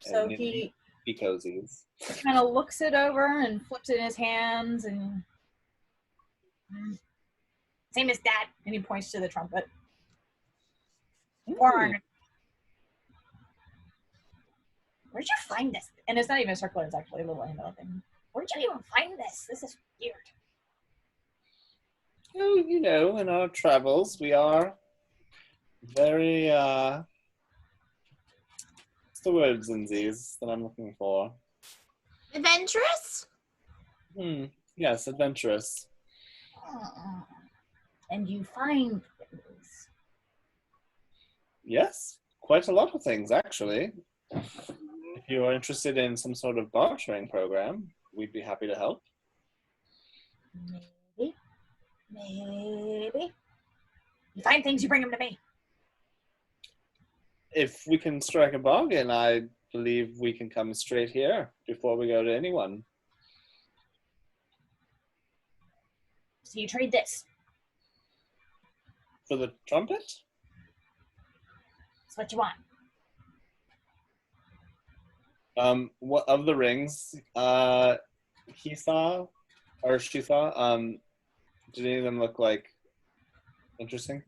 So And he be cozies. kind of looks it over and flips it in his hands and same as that. And he points to the trumpet. 400. Where'd you find this? And it's not even a circle, it's actually a little handle thing. Where'd you even find this? This is weird. Oh, you know, in our travels, we are very, what's the word, Zinzies, that I'm looking for? Adventurous? Yes, adventurous. And you find things. Yes, quite a lot of things, actually. If you are interested in some sort of bartering program, we'd be happy to help. Maybe. You find things, you bring them to me. If we can strike a bargain, I believe we can come straight here before we go to anyone. So you trade this. For the trumpet? That's what you want. What of the rings he saw or she saw? Did any of them look like interesting?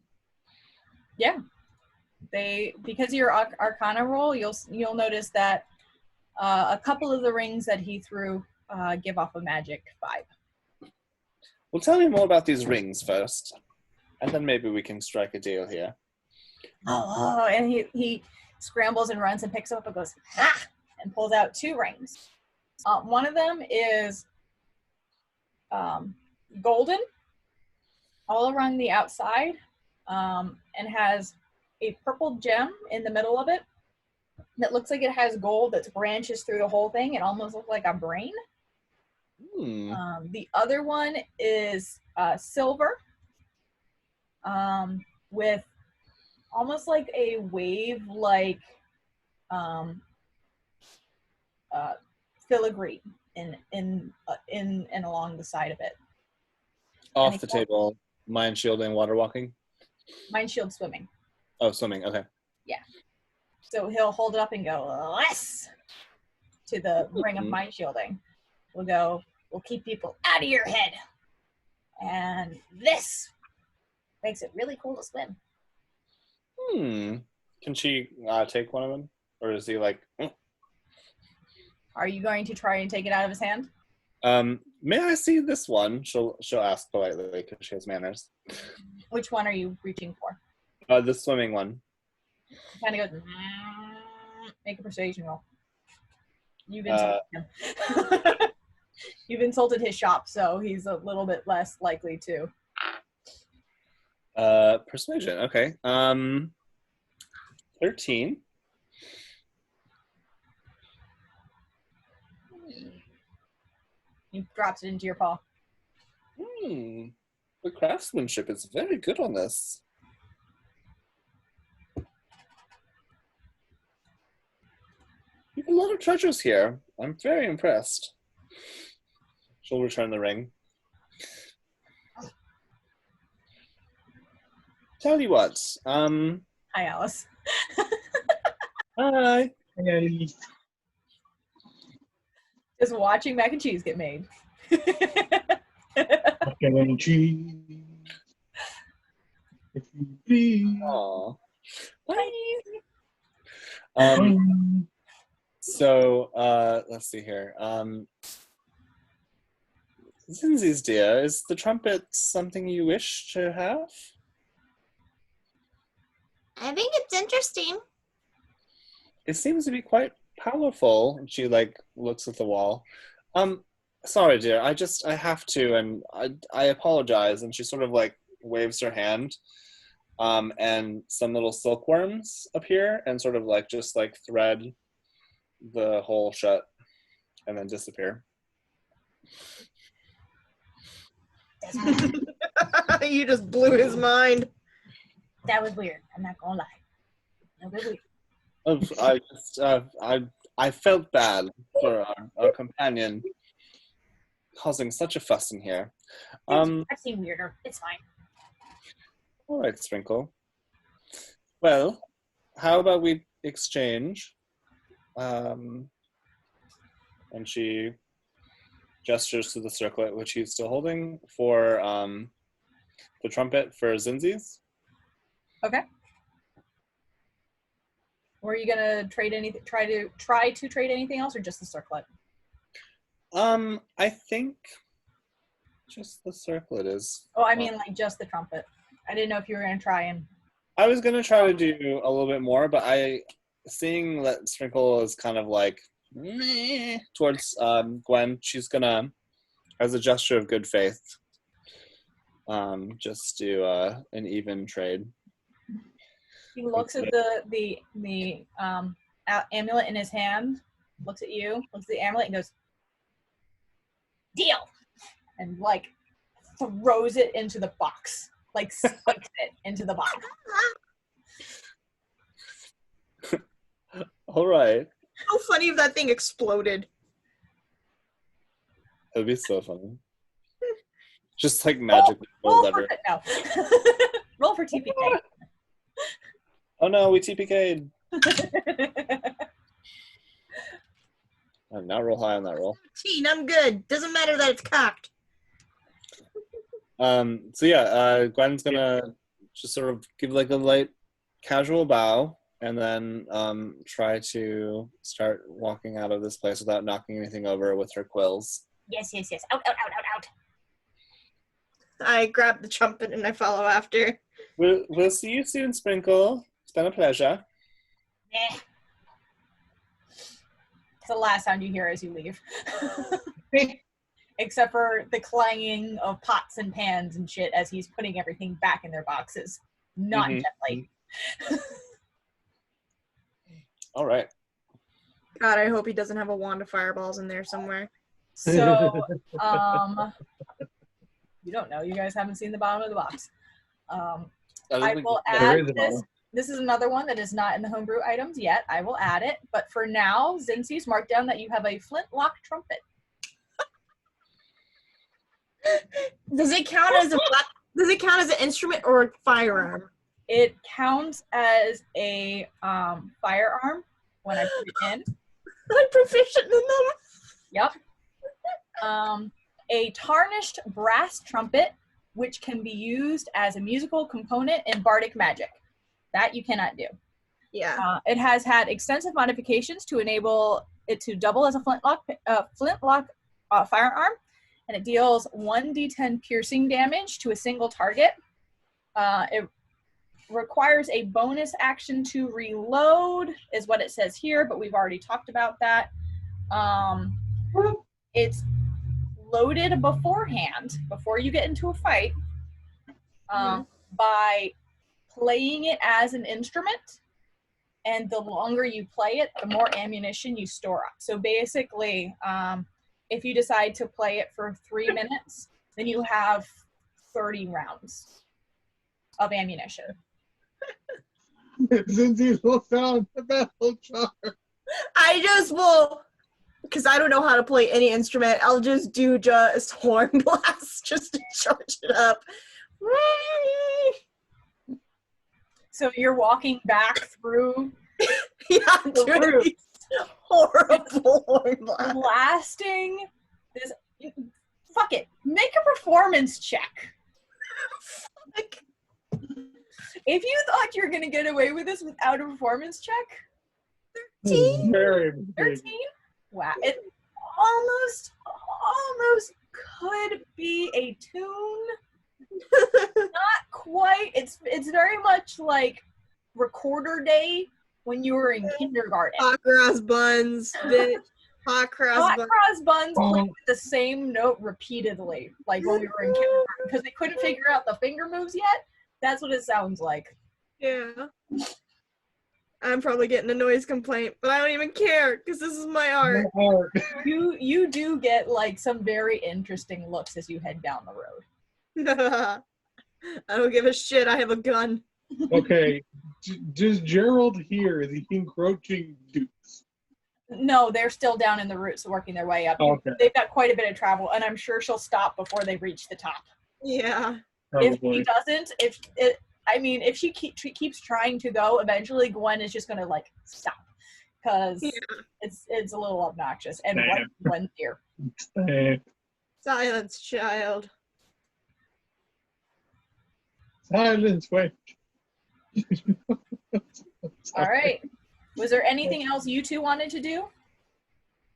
Yeah. Because of your Arcana roll, you'll notice that a couple of the rings that he threw give off a magic vibe. Well, tell me more about these rings first, and then maybe we can strike a deal here. Oh, and he scrambles and runs and picks up and goes, ha! And pulls out 2 rings. One of them is golden, all around the outside, and has a purple gem in the middle of it that looks like it has gold that branches through the whole thing. It almost looks like a brain. The other one is silver with almost like a wave-like filigree in and along the side of it. Off the table, mind shielding, water walking. Mind shield swimming. Oh, swimming. Okay. Yeah. So he'll hold it up and go, "Yes," to the ring of mind shielding. We'll go, "We'll keep people out of your head. And this makes it really cool to swim." Can she take one of them? Or is he like... Are you going to try and take it out of his hand? May I see this one? She'll ask politely because she has manners. Which one are you reaching for? The swimming one. He kind of goes, make a persuasion roll. You've insulted him. You've insulted his shop, so he's a little bit less likely to. Persuasion, okay. 13. He drops it into your paw. The craftsmanship is very good on this. You have a lot of treasures here. I'm very impressed. She'll return the ring. Tell you what, Hi, Alice. Hi. Hey. Just watching mac and cheese get made. Mac and cheese. If you please. Aw. Bye. So, let's see here. Zinzi's dear, is the trumpet something you wish to have? I think it's interesting. It seems to be quite powerful. And she looks at the wall. Sorry, dear. I have to, and I apologize. And she sort of waves her hand, and some little silkworms appear and sort of just thread the hole shut, and then disappear. You just blew his mind. That was weird. I'm not gonna lie. That was weird. I felt bad for our companion causing such a fuss in here. I've seen weirder. It's fine. All right, Sprinkle. Well, how about we exchange? And she gestures to the circlet, which he's still holding, for the trumpet for Zinzi's. Okay. Were you gonna trade anything? Try to trade anything else, or just the circlet? I think just the circlet is. Oh, I mean, just the trumpet. I didn't know if you were gonna try and. I was gonna try to do a little bit more, but seeing that Sprinkle is kind of meh towards Gwen, she's gonna, as a gesture of good faith, just do an even trade. He looks at the amulet in his hand, looks at you, looks at the amulet, and goes, "Deal!" and throws it into the box, spikes it into the box. All right. How funny if that thing exploded. That'd be so funny. Just magically Roll ever. no. Roll for TPK. Oh no, we TPK'd. Now roll high on that roll. 13, I'm good. Doesn't matter that it's cocked. So yeah, Gwen's gonna just sort of give a light casual bow, and then try to start walking out of this place without knocking anything over with her quills. Yes. Out. I grab the trumpet and I follow after. We'll see you soon, Sprinkle. It's been a pleasure. Nah. It's the last sound you hear as you leave. Except for the clanging of pots and pans and shit as he's putting everything back in their boxes. Not gently. All right. God, I hope he doesn't have a wand of fireballs in there somewhere. So, you don't know. You guys haven't seen the bottom of the box. I will add this. This is another one that is not in the homebrew items yet. I will add it. But for now, Zinzi's marked down that you have a flintlock trumpet. Does it count as an instrument or a firearm? It counts as a firearm when I put it in. I'm proficient in them. Yep. A tarnished brass trumpet, which can be used as a musical component in bardic magic. That you cannot do. Yeah. It has had extensive modifications to enable it to double as a flintlock firearm, and it deals 1d10 piercing damage to a single target. It requires a bonus action to reload, is what it says here, but we've already talked about that. It's loaded beforehand, before you get into a fight, by playing it as an instrument, and the longer you play it, the more ammunition you store up. So basically, if you decide to play it for 3 minutes, then you have 30 rounds of ammunition. Zinzi's will sound the battle char. I just will, because I don't know how to play any instrument, I'll just do just horn blasts just to charge it up. So you're walking back through the roof, horrible horn blast. blasting this. Fuck it. Make a performance check. If you thought you were going to get away with this without a performance check, 13? Very 13? Wow. It almost could be a tune. Not quite. It's very much like recorder day when you were in kindergarten. Hot cross buns, bitch. Hot cross buns played with the same note repeatedly, like when we were in kindergarten, because they couldn't figure out the finger moves yet. That's what it sounds like. Yeah. I'm probably getting a noise complaint, but I don't even care because this is my art. You do get like some very interesting looks as you head down the road. I don't give a shit. I have a gun. Okay. Does Gerald hear the encroaching dukes? No, they're still down in the roots working their way up. Okay. They've got quite a bit of travel, and I'm sure she'll stop before they reach the top. Yeah. Probably. If she doesn't, if she keeps trying to go, eventually Gwen is just gonna like stop, because it's a little obnoxious, and Gwen's here. Silence, child. Silence, wait. All right. Was there anything else you two wanted to do?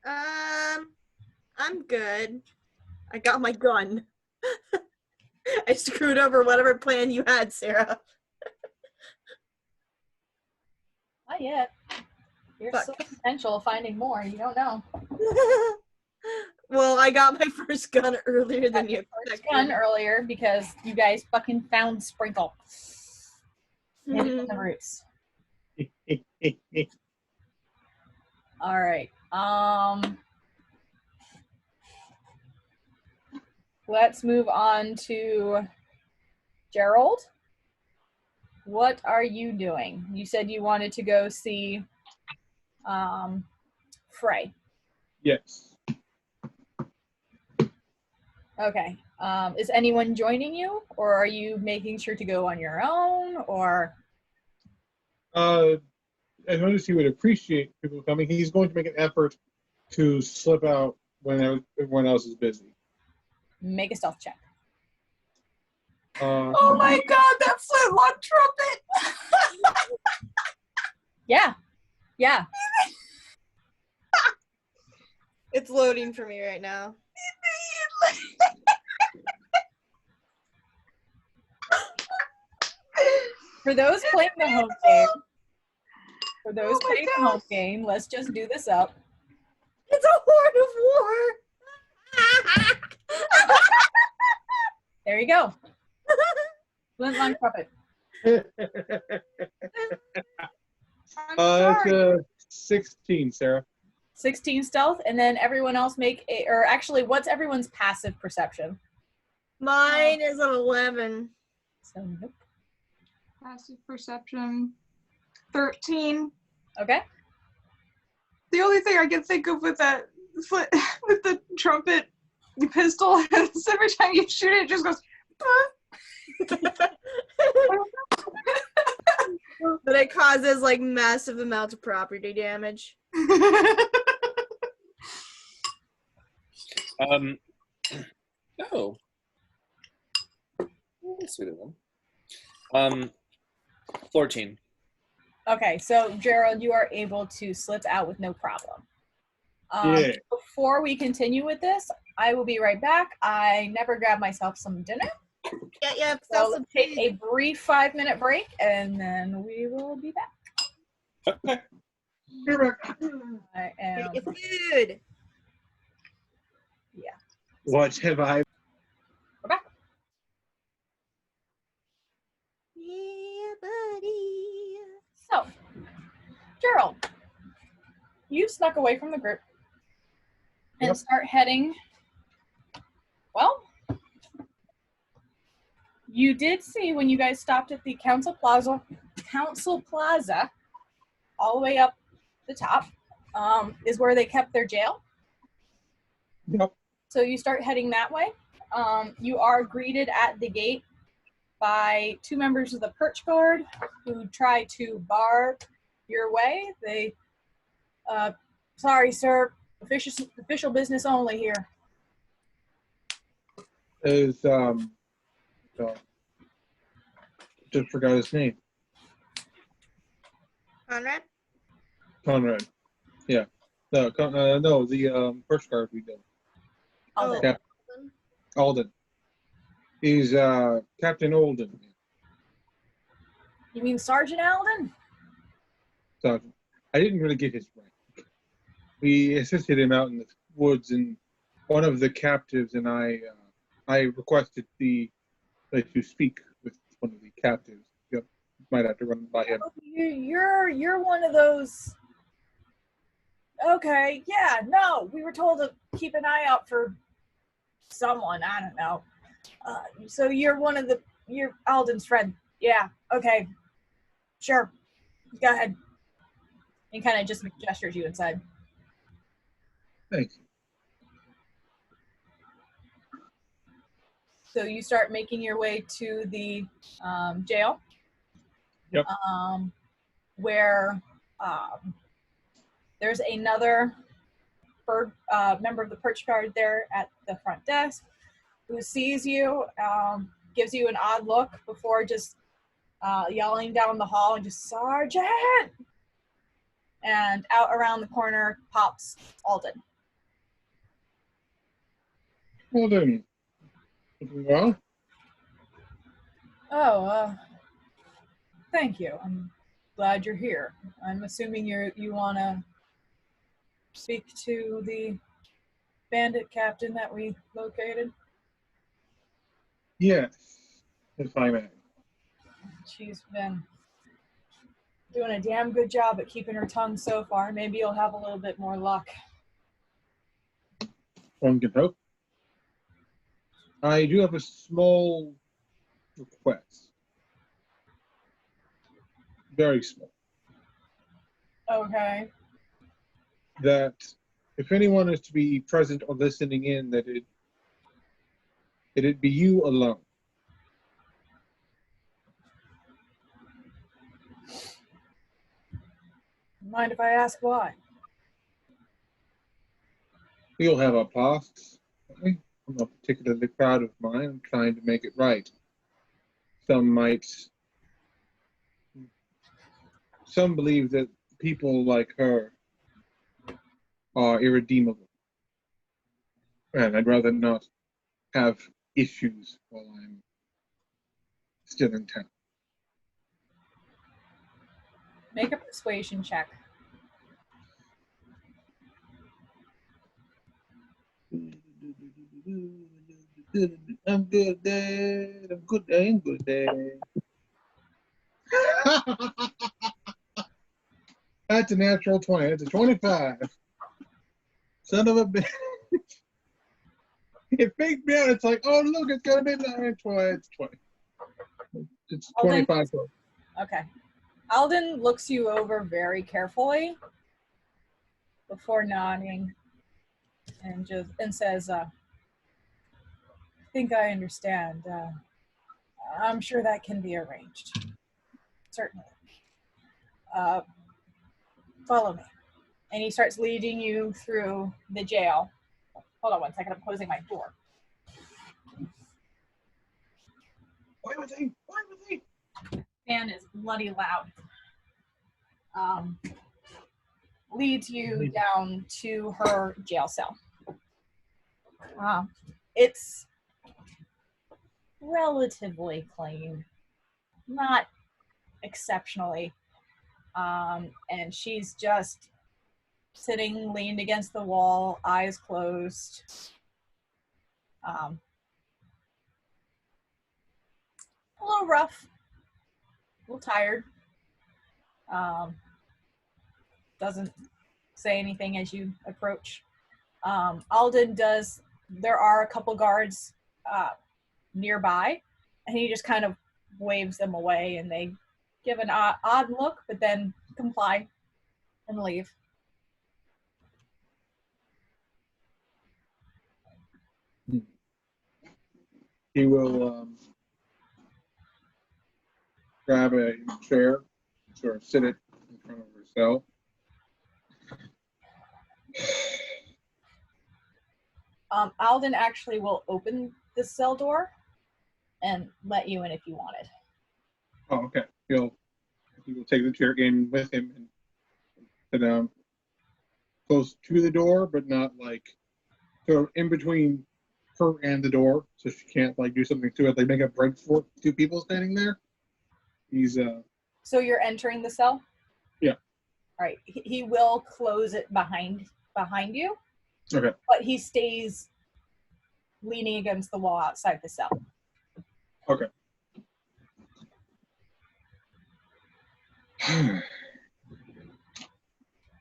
I'm good. I got my gun. I screwed over whatever plan you had, Sarah. Not yet. There's still potential of finding more. You don't know. Well, I got my first gun earlier than you. First gun earlier because you guys fucking found Sprinkle in the roots. All right. Let's move on to Gerald. What are you doing? You said you wanted to go see Frey. Yes. Okay. Is anyone joining you, or are you making sure to go on your own, or? I noticed he would appreciate people coming. He's going to make an effort to slip out when everyone else is busy. Make a stealth check. Oh my god, that flintlock trumpet! Yeah. It's loading for me right now. For those playing the home game, let's just do this up. It's a horn of war. There you go. Flintlock trumpet. It's a 16, Sarah. 16 stealth, and then everyone else what's everyone's passive perception? Mine is an 11. So nope. Passive perception, 13. Okay. The only thing I can think of with that with the trumpet pistol, and every time you shoot it, it just goes. But it causes like massive amounts of property damage. Oh. Sweet of them. 14. Okay, so Gerald, you are able to slit out with no problem. Yeah. Before we continue with this, I will be right back. I never grabbed myself some dinner. Yeah. So let's take a brief 5-minute break, and then we will be back. Okay. I am. Get your food. Yeah. What have I? We're back. Yeah, buddy. So, Gerald, you snuck away from the group and Yep. start heading. Well, you did see when you guys stopped at the Council Plaza, all the way up the top, is where they kept their jail. Yep. So you start heading that way. You are greeted at the gate by 2 members of the Perch Guard who try to bar your way. They, sorry, sir, official business only here. Is just forgot his name. Conrad? Conrad. Yeah. No, the first guard we did. Alden. Cap- Alden. He's Captain Alden. You mean Sergeant Alden? Sergeant. I didn't really get his rank. We assisted him out in the woods, and one of the captives and I requested to speak with one of the captives. Yep. Might have to run by him. You're one of those. Okay, yeah, no, we were told to keep an eye out for someone. I don't know. So you're Alden's friend. Yeah. Okay. Sure. Go ahead. And kind of just gestures you inside. Thanks. So you start making your way to the jail. Yep. Where there's another member of the Perch Guard there at the front desk who sees you, gives you an odd look before just yelling down the hall and just, Sergeant! And out around the corner pops Alden. Alden. Well, Oh, thank you. I'm glad you're here. I'm assuming you want to speak to the bandit captain that we located. yes, if I may. She's been doing a damn good job at keeping her tongue so far. Maybe you'll have a little bit more luck. One can hope. I do have a small request. Very small. Okay. That if anyone is to be present or listening in, that it be you alone. Mind if I ask why? We all have our pasts. Don't we? I'm not particularly proud of mine. I'm trying to make it right. Some believe that people like her are irredeemable. And I'd rather not have issues while I'm still in town. Make a persuasion check. I'm good, Dad. I'm good, Dad. I'm good, Dad. That's a natural 20. That's a 25. Son of a bitch. It freaked me out. It's like, oh, look, it's going to be 9, 20. It's 20. It's 25. Okay. Alden looks you over very carefully before nodding and says, think I understand. I'm sure that can be arranged. Certainly. Follow me. And he starts leading you through the jail. Hold on one second, I'm closing my door. Why would they? Why would they? Fan is bloody loud. Leads you down to her jail cell. It's relatively clean, not exceptionally. And she's just sitting leaned against the wall, eyes closed. A little rough, a little tired. Doesn't say anything as you approach. Alden does, there are a couple guards nearby, and he just kind of waves them away, and they give an odd look, but then comply and leave. He will grab a chair, sort of sit it in front of her cell. Alden actually will open the cell door and let you in if you wanted. Oh, okay. He will take the chair in with him and sit down close to the door, but not like so in between her and the door, so she can't like do something to it, like make a break for two people standing there. He's So you're entering the cell? Yeah. All right. He will close it behind you. Okay. But he stays leaning against the wall outside the cell. Okay.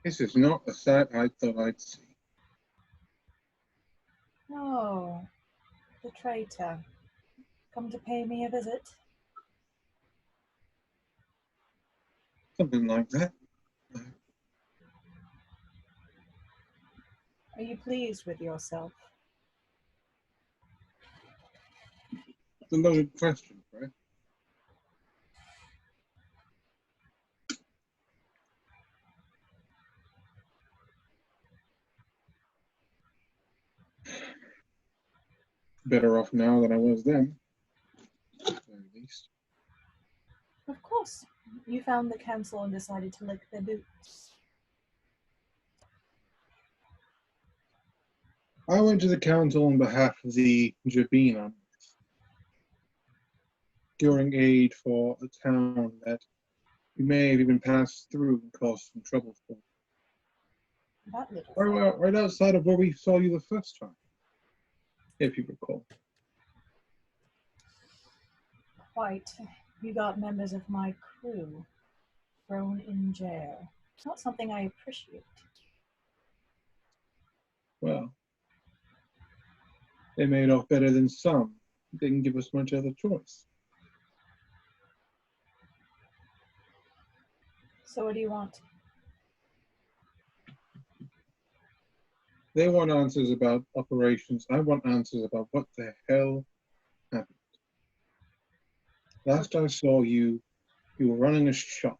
This is not the sight I thought I'd see. Oh, the traitor. Come to pay me a visit. Something like that. Are you pleased with yourself? It's a loaded question, right? Better off now than I was then, at the very least. Of course. You found the council and decided to lick their boots. I went to the council on behalf of the Jabina, securing aid for a town that we may have even passed through and caused some trouble for. That little thing. Right outside of where we saw you the first time, if you recall. Quite. You got members of my crew thrown in jail. It's not something I appreciate. Well, they made off better than some. They didn't give us much other choice. So what do you want? They want answers about operations. I want answers about what the hell happened. Last I saw you, you were running a shop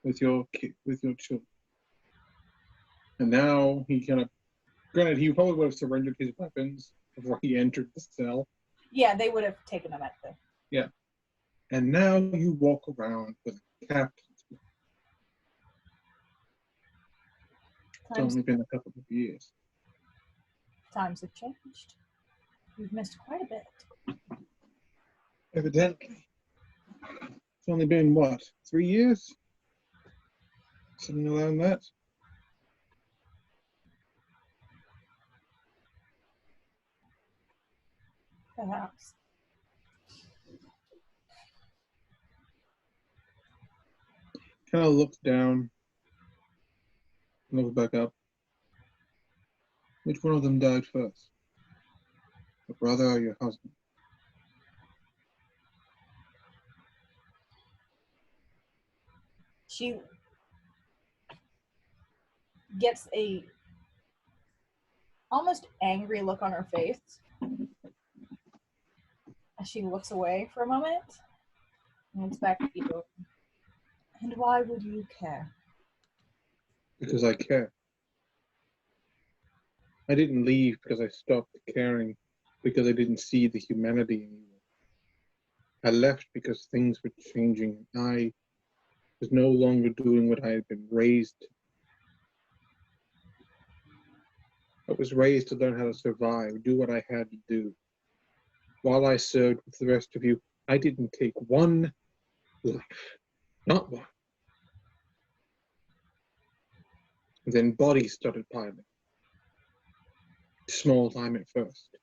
with your children. And now he kind of, granted, he probably would have surrendered his weapons before he entered the cell. Yeah, they would have taken them at the... Yeah. And now you walk around with a captain's blood. It's only been a couple of years. Times have changed. You've missed quite a bit. Evidently. It's only been, what, 3 years? Something around that? Perhaps. Kind of looks down, looks back up. Which one of them died first? Your brother or your husband? She gets a almost angry look on her face As she looks away for a moment, and looks back at you. And why would you care? Because I care. I didn't leave because I stopped caring, because I didn't see the humanity anymore. I left because things were changing. I was no longer doing what I had been raised to. I was raised to learn how to survive, do what I had to do. While I served with the rest of you, I didn't take one life. Not one. And then bodies started piling. Small time at first.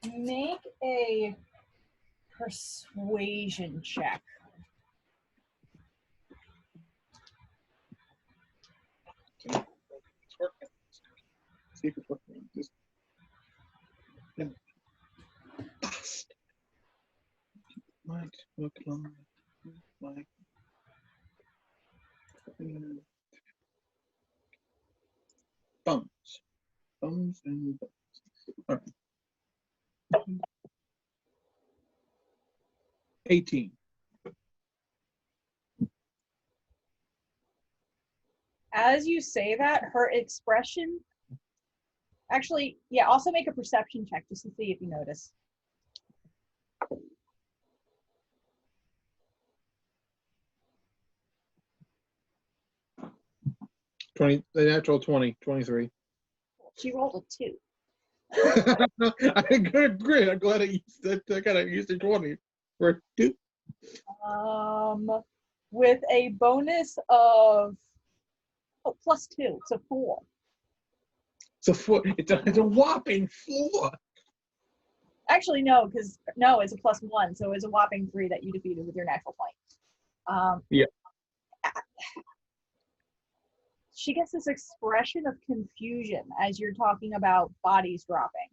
Make a persuasion check. See if it's working. Just fast. Might look like thumbs. Thumbs and thumbs. All right. 18. As you say that, her expression. Actually, yeah, also make a perception check just to see if you notice. 20, the natural 20, 23. She rolled a 2. I great. I'm glad I used that. I kind of used a 20 for a 2. With a bonus of +2, so 4. It's a whopping 4. Actually, no, because no, it's a +1, so it's a whopping 3 that you defeated with your natural 20. Yeah. She gets this expression of confusion as you're talking about bodies dropping.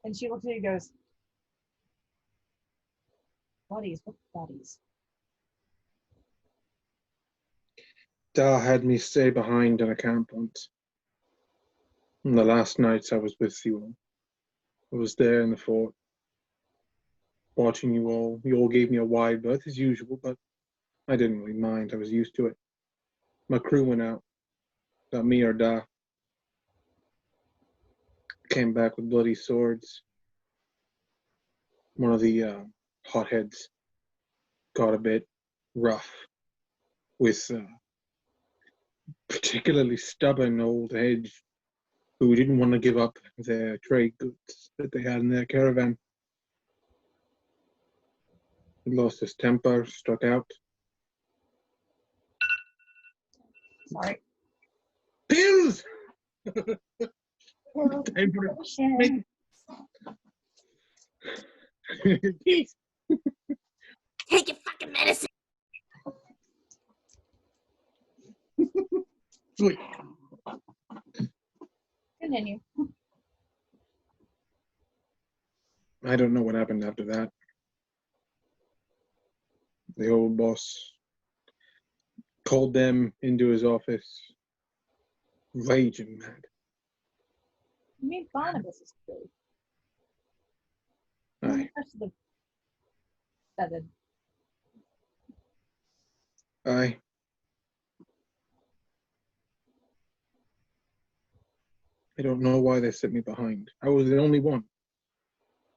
And she looks at you and goes, bodies, what bodies? Da had me stay behind in a camp once. On the last nights I was with you all. I was there in the fort, watching you all. You all gave me a wide berth as usual, but I didn't really mind. I was used to it. My crew went out. Got me or Da. Came back with bloody swords. One of the hotheads got a bit rough with particularly stubborn old hedge who didn't want to give up their trade goods that they had in their caravan. He lost his temper, struck out. Sorry. Pills! Peace. Take your fucking medicine. Sweet. Continue. I don't know what happened after that. The old boss called them into his office, raging mad. You mean Barnabas is true. Aye. The feathered. Aye. I don't know why they set me behind. I was the only one.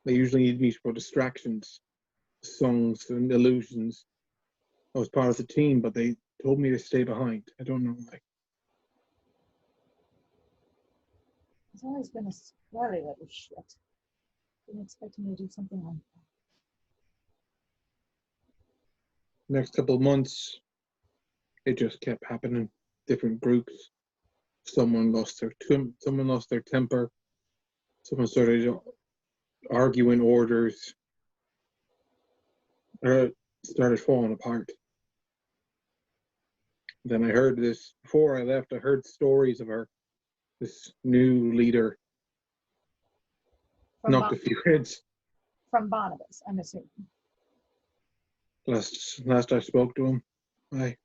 They usually need me for distractions, songs and illusions. I was part of the team, but they told me to stay behind. I don't know why. He's always been a squirrely little shit. Didn't expect him to do something like that. Next couple of months, it just kept happening. Different groups. Someone lost their temper. Someone started arguing orders. Started falling apart. Then I heard this before I left. I heard stories of this new leader knocked a few heads. From Barnabas, I'm assuming. Last I spoke to him, I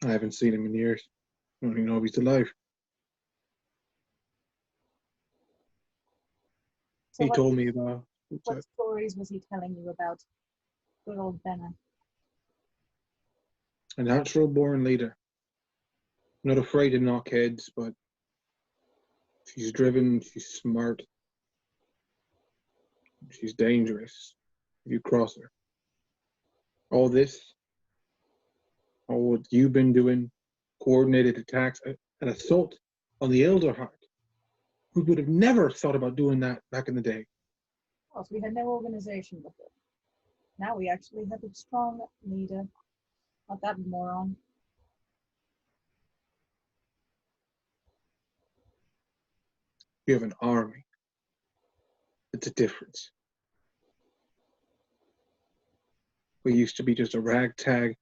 haven't seen him in years. I don't even know if he's alive. So He told me about what stories was he telling you about good old Benna? a natural born leader. Not afraid to knock heads, but she's driven, she's smart, she's dangerous if you cross her. All what you've been doing, coordinated attacks, an assault on the Elder Heart. Who would have never thought about doing that back in the day? Well, we had no organization before. Now we actually have a strong leader. Not that moron. You have an army. It's a difference. We used to be just a ragtag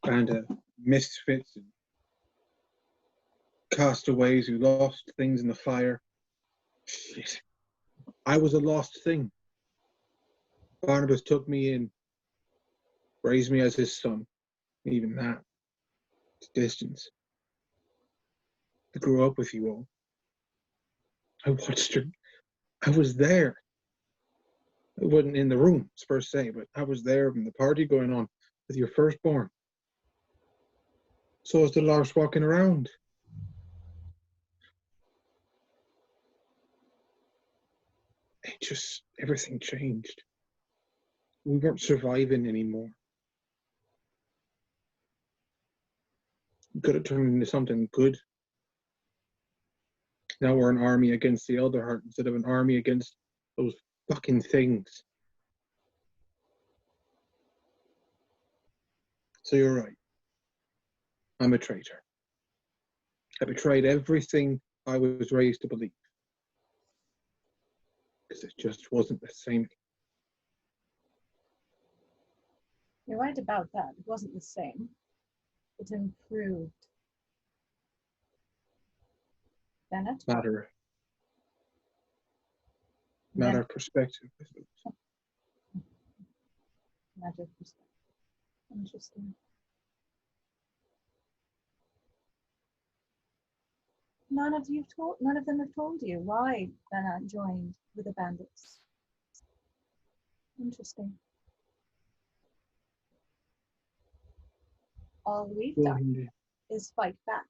band of misfits and castaways who lost things in the fire. Shit. I was a lost thing. Barnabas took me in, raised me as his son. Even that, it's distance. I grew up with you all. I watched her. I was there. I wasn't in the room per se, but I was there in the party going on with your firstborn. So was the Lars walking around. Everything changed. We weren't surviving anymore. We could have turned into something good. Now we're an army against the Elder Heart instead of an army against those fucking things. So you're right. I'm a traitor. I betrayed everything I was raised to believe. Because it just wasn't the same. You're right about that. It wasn't the same. It improved. Bennett? Matter of perspective. Matter of perspective. Interesting. None of them have told you why Bennett joined with the bandits. Interesting. All we've done is fight back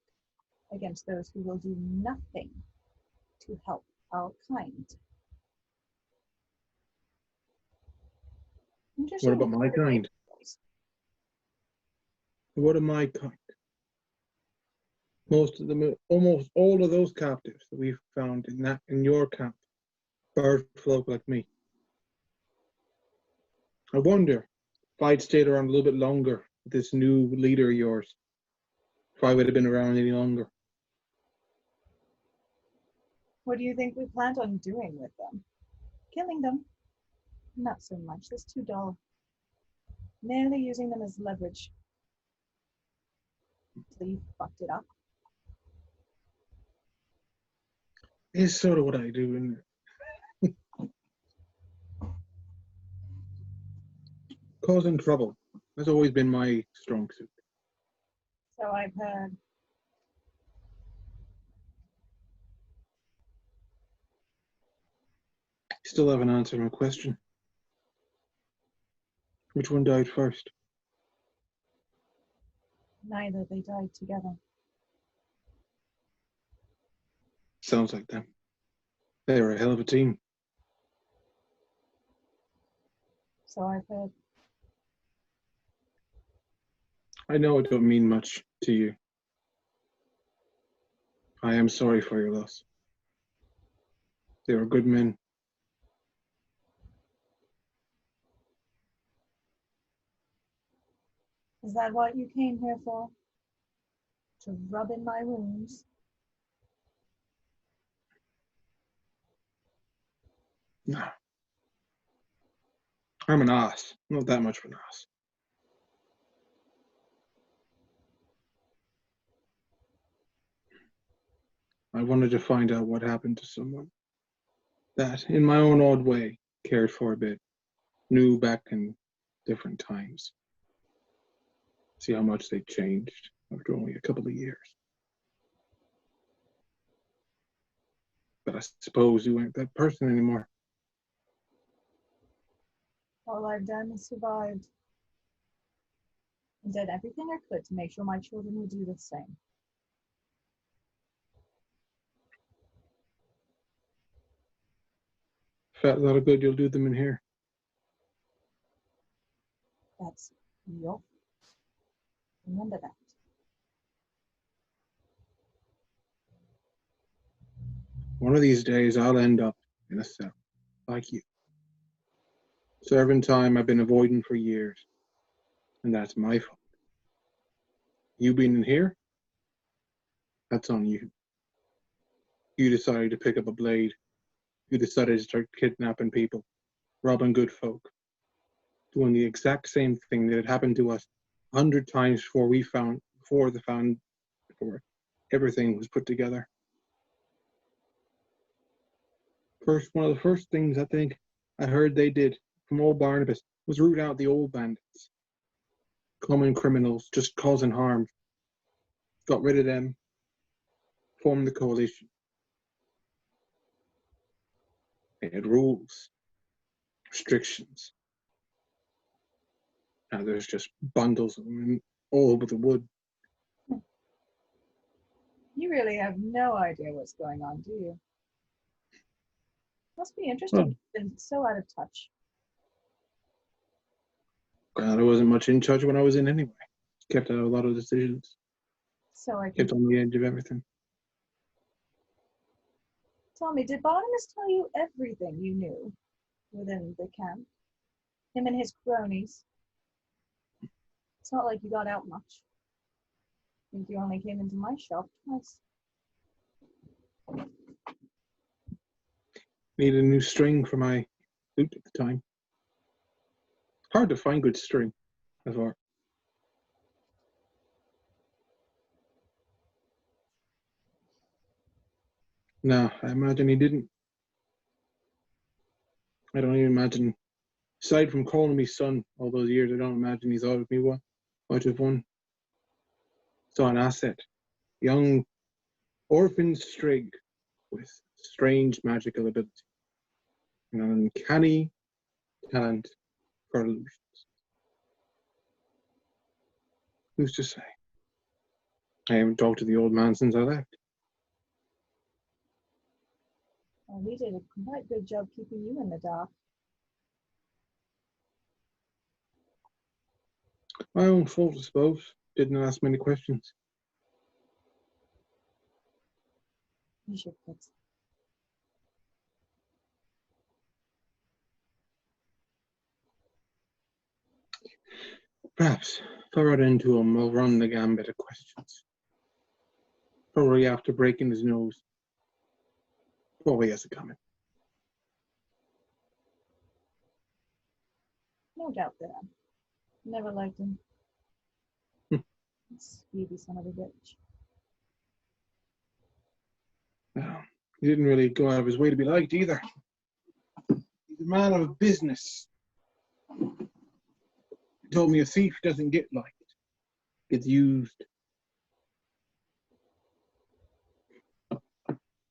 against those who will do nothing to help our kind. What about my kind? What of my kind? Most of them, almost all of those captives that we've found in your camp, bird folk like me. I wonder if I'd stayed around a little bit longer with this new leader of yours, if I would have been around any longer. What do you think we planned on doing with them? Killing them? Not so much. That's too dull. Merely using them as leverage. Until you fucked it up. It's sort of what I do, isn't it? Causing trouble has always been my strong suit. So I've heard. Still haven't answered my question. Which one died first? Neither. They died together. Sounds like them. They were a hell of a team. So I've heard. I know it don't mean much to you. I am sorry for your loss. They were good men. Is that what you came here for? To rub in my wounds? No. I'm an ass. Not that much of an ass. I wanted to find out what happened to someone that, in my own odd way, cared for a bit. knew back in different times. See how much they changed after only a couple of years. But I suppose you ain't that person anymore. All I've done is survived. And did everything I could to make sure my children would do the same. Fat lot of good you'll do them in here. That's your fault. Remember that. One of these days I'll end up in a cell, like you. Serving time I've been avoiding for years. And that's my fault. You being in here? That's on you. You decided to pick up a blade. You decided to start kidnapping people, robbing good folk, doing the exact same thing that had happened to us 100 times before everything was put together. One of the first things I think I heard they did from old Barnabas was root out the old bandits, common criminals just causing harm. Got rid of them, formed the coalition. They had rules, restrictions. Now there's just bundles of them all over the wood. You really have no idea what's going on, do you? Must be interesting. Well, You've been so out of touch. God, I wasn't much in charge when I was in anyway. Kept out of a lot of decisions. So I can Kept on the edge of everything. tell me, did Barnabas tell you everything you knew within the camp? Him and his cronies. It's not like you got out much. I think you only came into my shop twice. Needed a new string for my lute at the time. Hard to find good string, as far. No, I imagine he didn't. I don't even imagine, aside from calling me son all those years, I don't imagine he thought of me much of one. Saw an asset, young orphan strig with strange magical ability, and an uncanny talent for illusions. Who's to say? I haven't talked to the old man since I left. Well, we did a quite good job keeping you in the dark. My own fault, I suppose. Didn't ask many questions. You should fix it. Perhaps if I run into him, I'll run the gambit of questions. Probably after breaking his nose. Probably has it coming. No doubt there. Never liked him. Skeevy son of a bitch. No, he didn't really go out of his way to be liked either. He's a man of business. He told me a thief doesn't get liked. Gets used.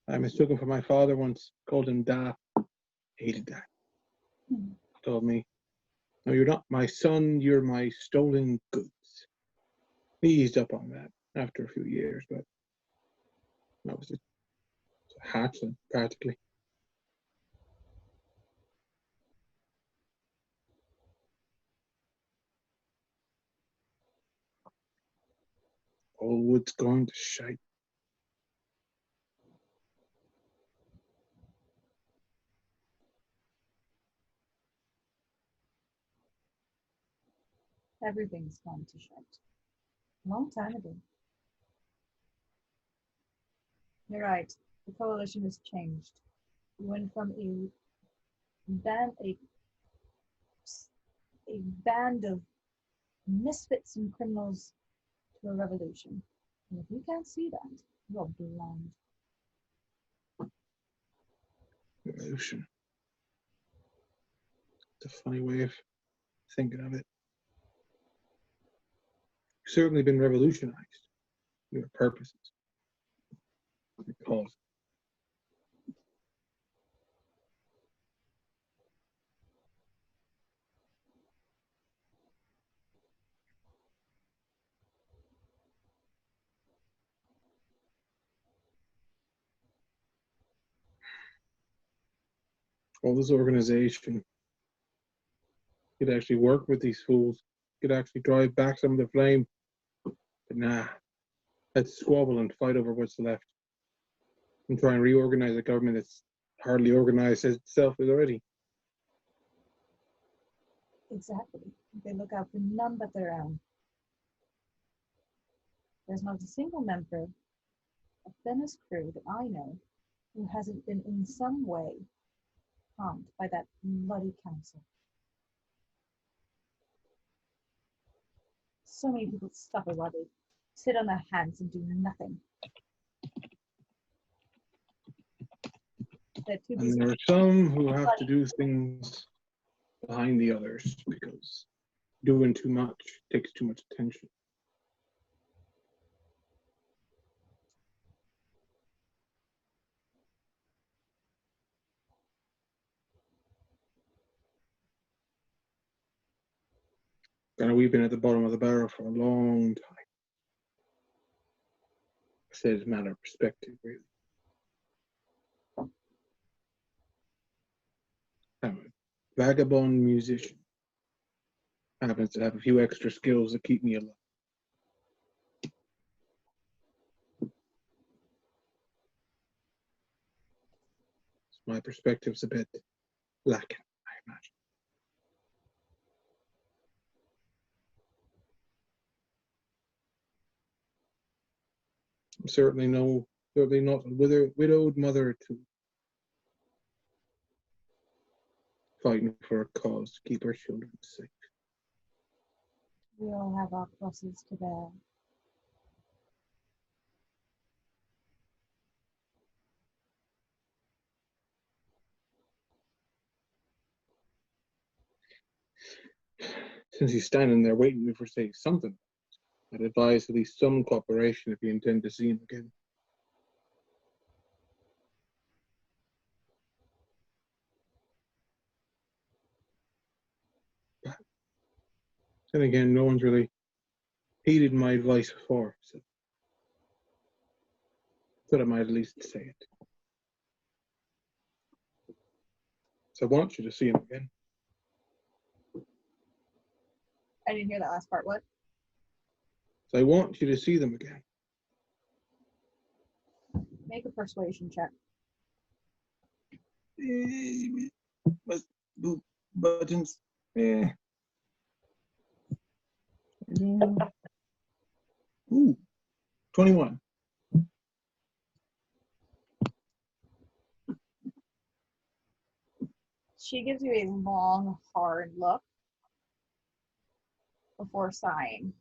I mistook him for my father once. Called him Da. Hated that. Told me, no, you're not my son, you're my stolen goods. He eased up on that after a few years, but that was just a hatchling, practically. Old wood's going to shite. Everything's gone to shit. A long time ago. You're right. The coalition has changed. We went from a band of misfits and criminals to a revolution. And if you can't see that, you're blind. Revolution. a funny way of thinking of it. You've certainly been revolutionized. Your purposes. Your cause. All this organization could actually work with these fools, could actually drive back some of the flame. But nah, let's squabble and fight over what's left and try and reorganize a government that's hardly organized as itself already. Exactly. They look out for none but their own. There's not a single member of Benna's crew that I know who hasn't been in some way harmed by that bloody council. So many people suffer while they sit on their hands and do nothing. And there are some who have to do things behind the others because doing too much takes too much attention. And we've been at the bottom of the barrel for a long time. I said it's a matter of perspective, really. I'm a vagabond musician. Happens to have a few extra skills that keep me alive. My perspective's a bit lacking, I imagine. I'm certainly not a widowed mother to fighting for a cause to keep our children safe. We all have our crosses to bear. Since he's standing there waiting for say something, I'd advise at least some cooperation if you intend to see him again. But then again, no one's really heeded my advice before, so thought I might at least say it. So I want you to see him again. I didn't hear that last part. What? So I want you to see them again. Make a persuasion check. Buttons. Ooh, 21. She gives you a long, hard look before sighing.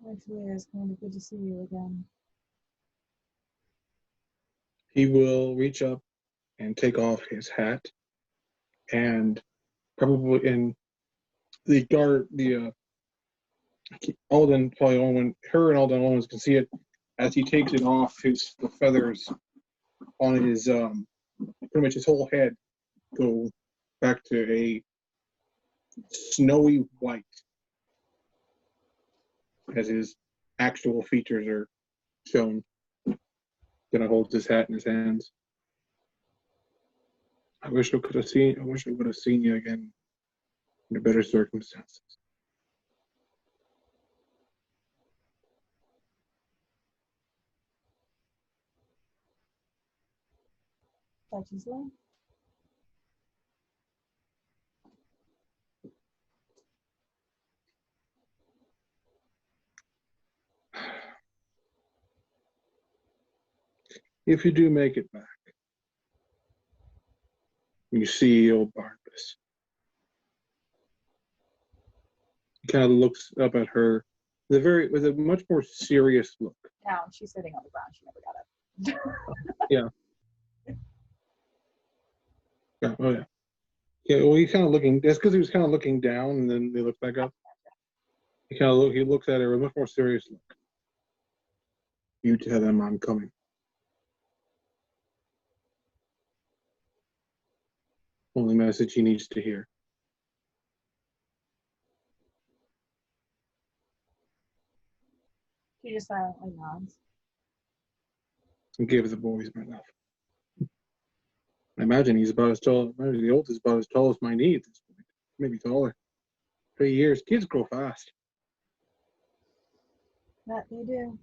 Actually, it's kind of good to see you again. He will reach up and take off his hat, and probably in the guard, Alden, probably Owen, her and Alden Owens can see it as he takes it off. The feathers on his pretty much his whole head go back to a snowy white as his actual features are shown. Gonna hold his hat in his hands. I wish I would have seen you again under better circumstances. Touches you. If you do make it back, you see old Barnabas. He kind of looks up at her with a much more serious look. Down. She's sitting on the ground. She never got up. Yeah. Yeah. Oh yeah. Yeah. Well, he's kind of looking. That's because he was kind of looking down, and then they look back up. He kind of look. He looks at her with a much more serious look. You tell them I'm coming. Only message he needs to hear. She just silently nods. And give the boys my love. I imagine he's about as tall. Maybe the oldest is about as tall as my knee at this point. Maybe taller. 3 years. Kids grow fast. That they do.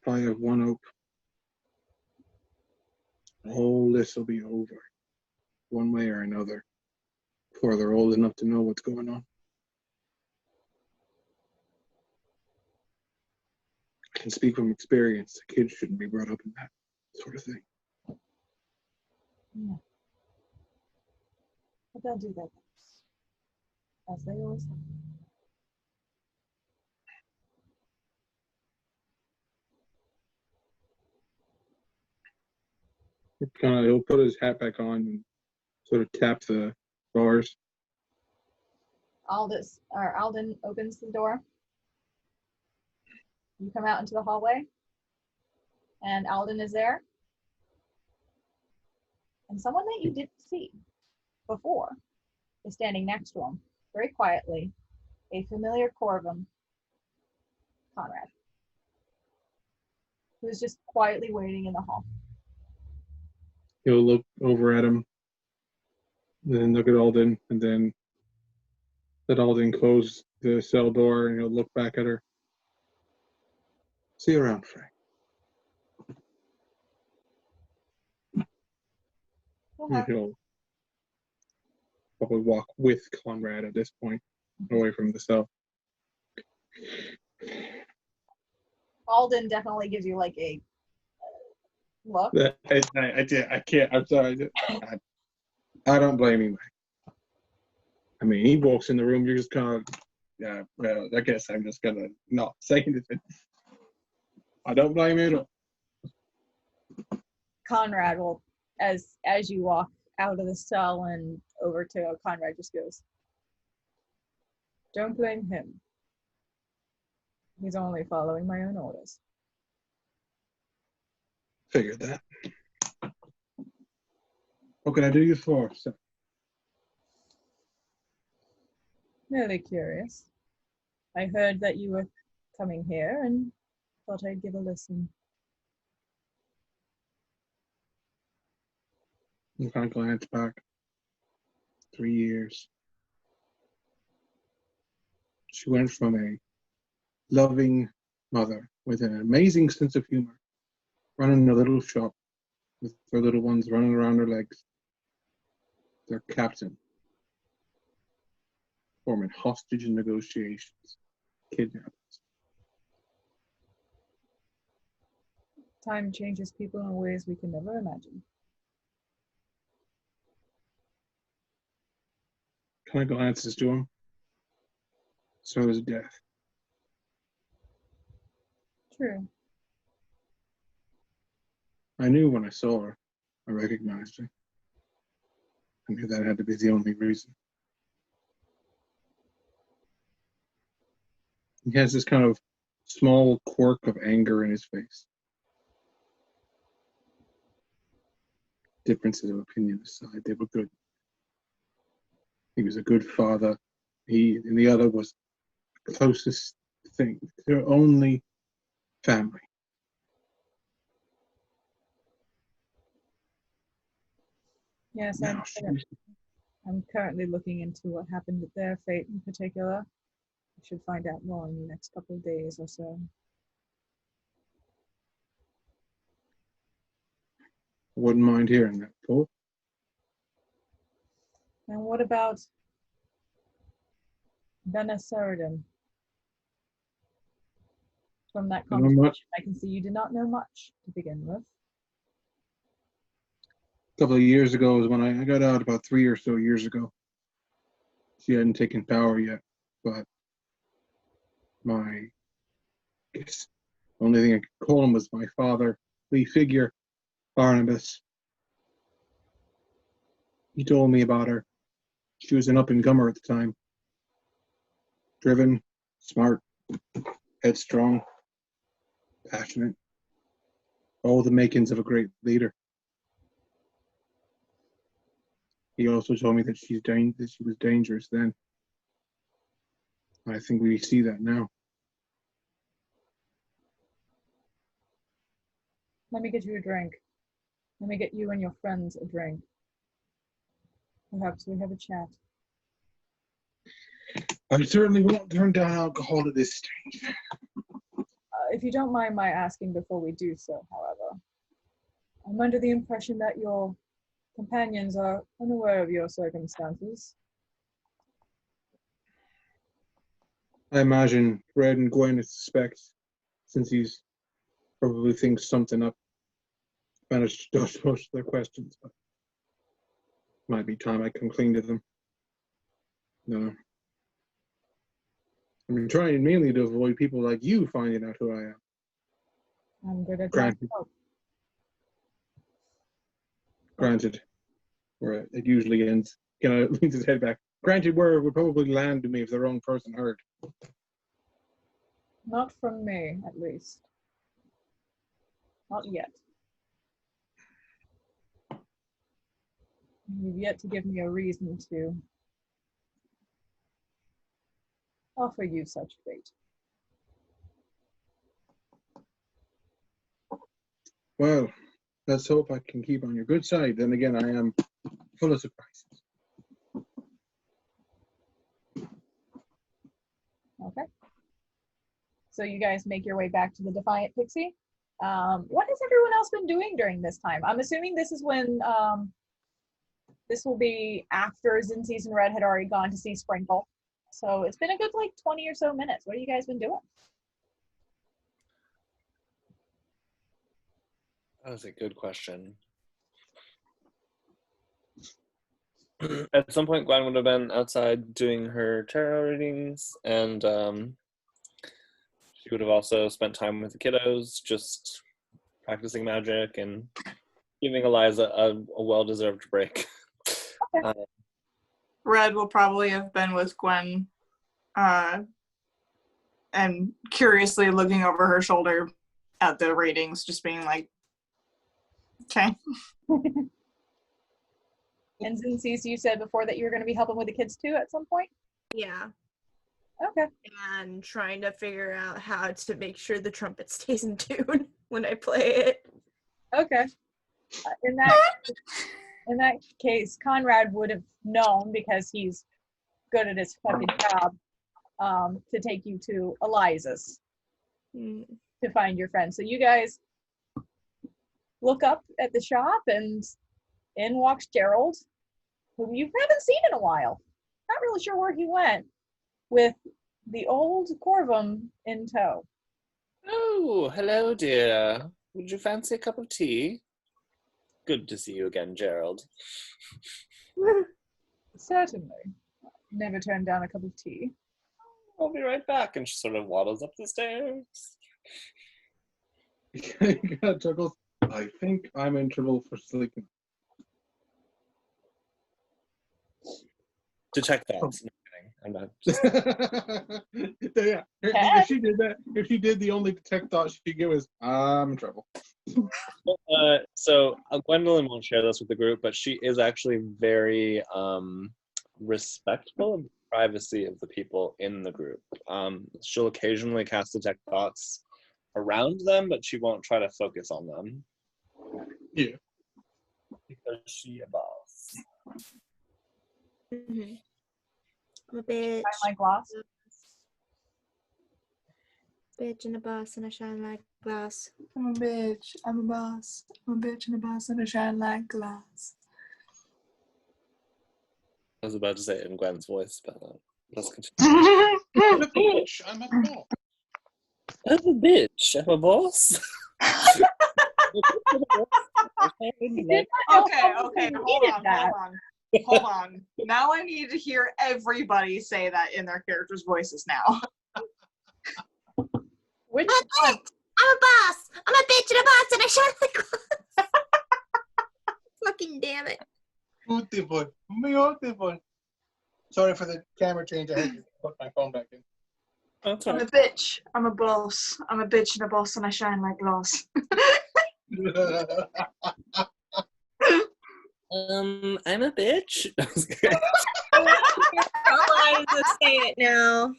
I have one hope. All this will be over, one way or another, before they're old enough to know what's going on. I can speak from experience. The kids shouldn't be brought up in that sort of thing. Yeah. But they'll do their best, as they always have. He'll put his hat back on and sort of tap the bars. Alden opens the door. You come out into the hallway, and Alden is there. And someone that you didn't see before is standing next to him, very quietly, a familiar Corvum, Conrad, who is just quietly waiting in the hall. He'll look over at him, then look at Alden, and then let Alden close the cell door, and he'll look back at her. See you around, Frank. Uh-huh. He'll probably walk with Conrad at this point, away from the cell. Alden definitely gives you like a look. I can't. I'm sorry. I don't blame him. I mean, he walks in the room. You're just kind of, yeah. Well, I guess I'm just gonna not say anything. I don't blame him. Conrad will, as you walk out of the cell and over to Conrad, just goes, "Don't blame him. He's only following my own orders." Figured that. What can I do you for, sir? Merely curious. I heard that you were coming here and thought I'd give a listen. You kind of glance back. 3 years. She went from a loving mother with an amazing sense of humor, running a little shop with her little ones running around her legs, their captain, forming hostage negotiations, kidnappings. Time changes people in ways we can never imagine. Kind of glances to him. So is death. True. I knew when I saw her, I recognized her. I knew that had to be the only reason. He has this kind of small quirk of anger in his face. Differences of opinion aside, they were good. He was a good father. He and the other was the closest thing, their only family. Yes, Now I'm currently looking into what happened with their fate in particular. I should find out more in the next couple of days or so. I wouldn't mind hearing that, Paul. And what about Benesaridan? From that Not conversation, much. I can see you did not know much to begin with. A couple of years ago is when I got out, about 3 or so years ago. She hadn't taken power yet, but my Only thing I could call him was my fatherly figure, Barnabas. He told me about her. She was an up-and-comer at the time. Driven, smart, headstrong, passionate. All the makings of a great leader. He also told me that she was dangerous then. I think we see that now. Let me get you a drink. Let me get you and your friends a drink. Perhaps we have a chat. I certainly won't turn down alcohol at this stage. If you don't mind my asking before we do so, however, I'm under the impression that your companions are unaware of your circumstances. I imagine Red and Gwen suspect, since he's probably thinks something up. Managed to dodge most of their questions, but might be time I come clean to them. No. I'm trying mainly to avoid people like you finding out who I am. I'm good at Granted. Granted. Where it usually ends. Leans his head back. Granted, where it would probably land to me if the wrong person heard. Not from me, at least. Not yet. You've yet to give me a reason to offer you such fate. Well, let's hope I can keep on your good side. Then again, I am full of surprises. Okay. So you guys make your way back to the Defiant Pixie. What has everyone else been doing during this time? I'm assuming this is when this will be after Zinzis and Red had already gone to see Sprinkle. So it's been a good 20 or so minutes. What have you guys been doing? That was a good question. At some point, Gwen would have been outside doing her tarot readings, and she would have also spent time with the kiddos, just practicing magic and giving Eliza a well-deserved break. Okay. Red will probably have been with Gwen and curiously looking over her shoulder at the ratings, just being like, okay. And Zinzis, you said before that you were going to be helping with the kids too at some point? Yeah. Okay. And trying to figure out how to make sure the trumpet stays in tune when I play it. Okay. In that case, Conrad would have known, because he's good at his fucking job, to take you to Eliza's to find your friend. So you guys look up at the shop, and in walks Gerald, whom you haven't seen in a while. Not really sure where he went, with the old Corvum in tow. Oh, hello, dear. Would you fancy a cup of tea? Good to see you again, Gerald. Certainly. Never turned down a cup of tea. I'll be right back. And she sort of waddles up the stairs. He kind of chuckles. I think I'm in trouble for sleeping. Detect thoughts. No kidding. I'm not. Just... Yeah. If she did that, if she did, the only detect thought she could give was, I'm in trouble. So Gwendolyn won't share this with the group, but she is actually very respectful of the privacy of the people in the group. She'll occasionally cast detect thoughts around them, but she won't try to focus on them. Yeah. Because she a boss. Mm-hmm. I'm a bitch. I like glass. Bitch and a boss and I shine like glass. I'm a bitch, I'm a boss. I'm a bitch and a boss and I shine like glass. I was about to say it in Gwen's voice, but let's continue. I'm a bitch. I'm a boss. I'm a bitch. I'm a boss. Okay, hold on. Now I need to hear everybody say that in their characters' voices now. Which one? I'm a boss. I'm a bitch and a boss, and I shine like glass. Fucking damn it. Beautiful. Beautiful. Sorry for the camera change. I had to put my phone back in. That's I'm right. a bitch. I'm a boss. I'm a bitch and a boss, and I shine like glass. I'm a bitch. Eliza, say it now.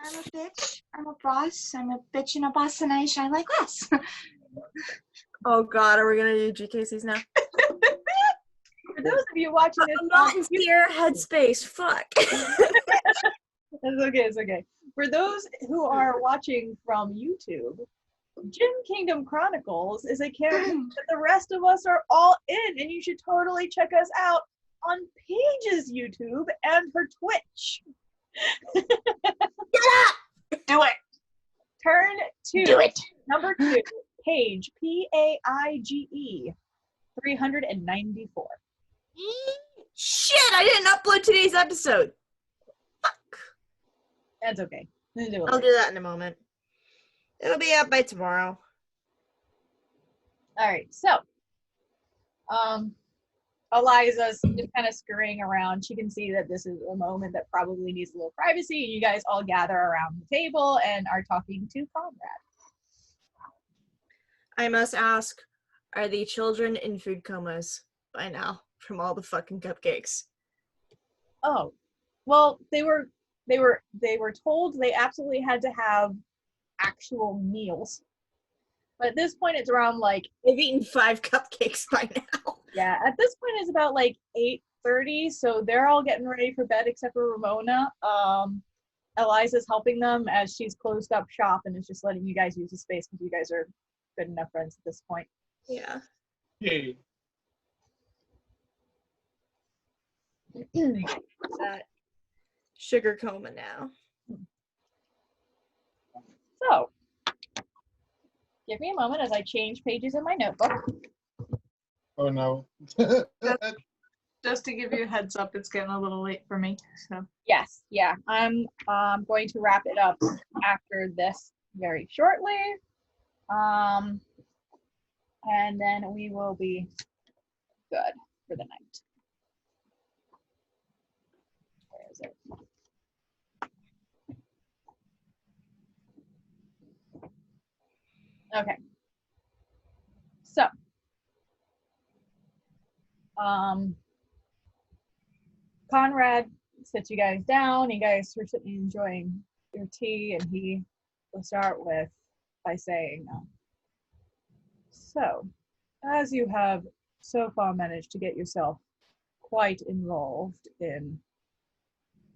I'm a bitch. I'm a boss. I'm a bitch and a boss, and I shine like glass. Oh God, are we gonna do GKCs now? For those of you watching this, I'm not in fear headspace. Fuck. It's okay, it's okay. For those who are watching from YouTube, Gym Kingdom Chronicles is a campaign that the rest of us are all in, and you should totally check us out on Paige's YouTube and her Twitch. Do it. Turn to Do it. number 2, Paige, Paige, 394. Shit, I didn't upload today's episode. Fuck. That's okay. We'll do it I'll later. do that in a moment. It'll be up by tomorrow. All right, so Eliza's just kind of scurrying around. She can see that this is a moment that probably needs a little privacy, and you guys all gather around the table and are talking to Conrad. I must ask, are the children in food comas by now from all the fucking cupcakes? Oh, well, they were told they absolutely had to have actual meals. But at this point, it's around like, They've eaten 5 cupcakes by now. yeah, at this point, it's about like 8:30, so they're all getting ready for bed except for Ramona. Eliza's helping them as she's closed up shop and is just letting you guys use the space because you guys are good enough friends at this point. Yeah. Yay. That sugar coma now. So, give me a moment as I change pages in my notebook. Oh no. Just to give you a heads up, it's getting a little late for me. So Yes, yeah, I'm going to wrap it up after this very shortly. And then we will be good for the night. Where is it? Okay. So, Conrad sits you guys down. You guys are sitting enjoying your tea, and he will start by saying, so, as you have so far managed to get yourself quite involved in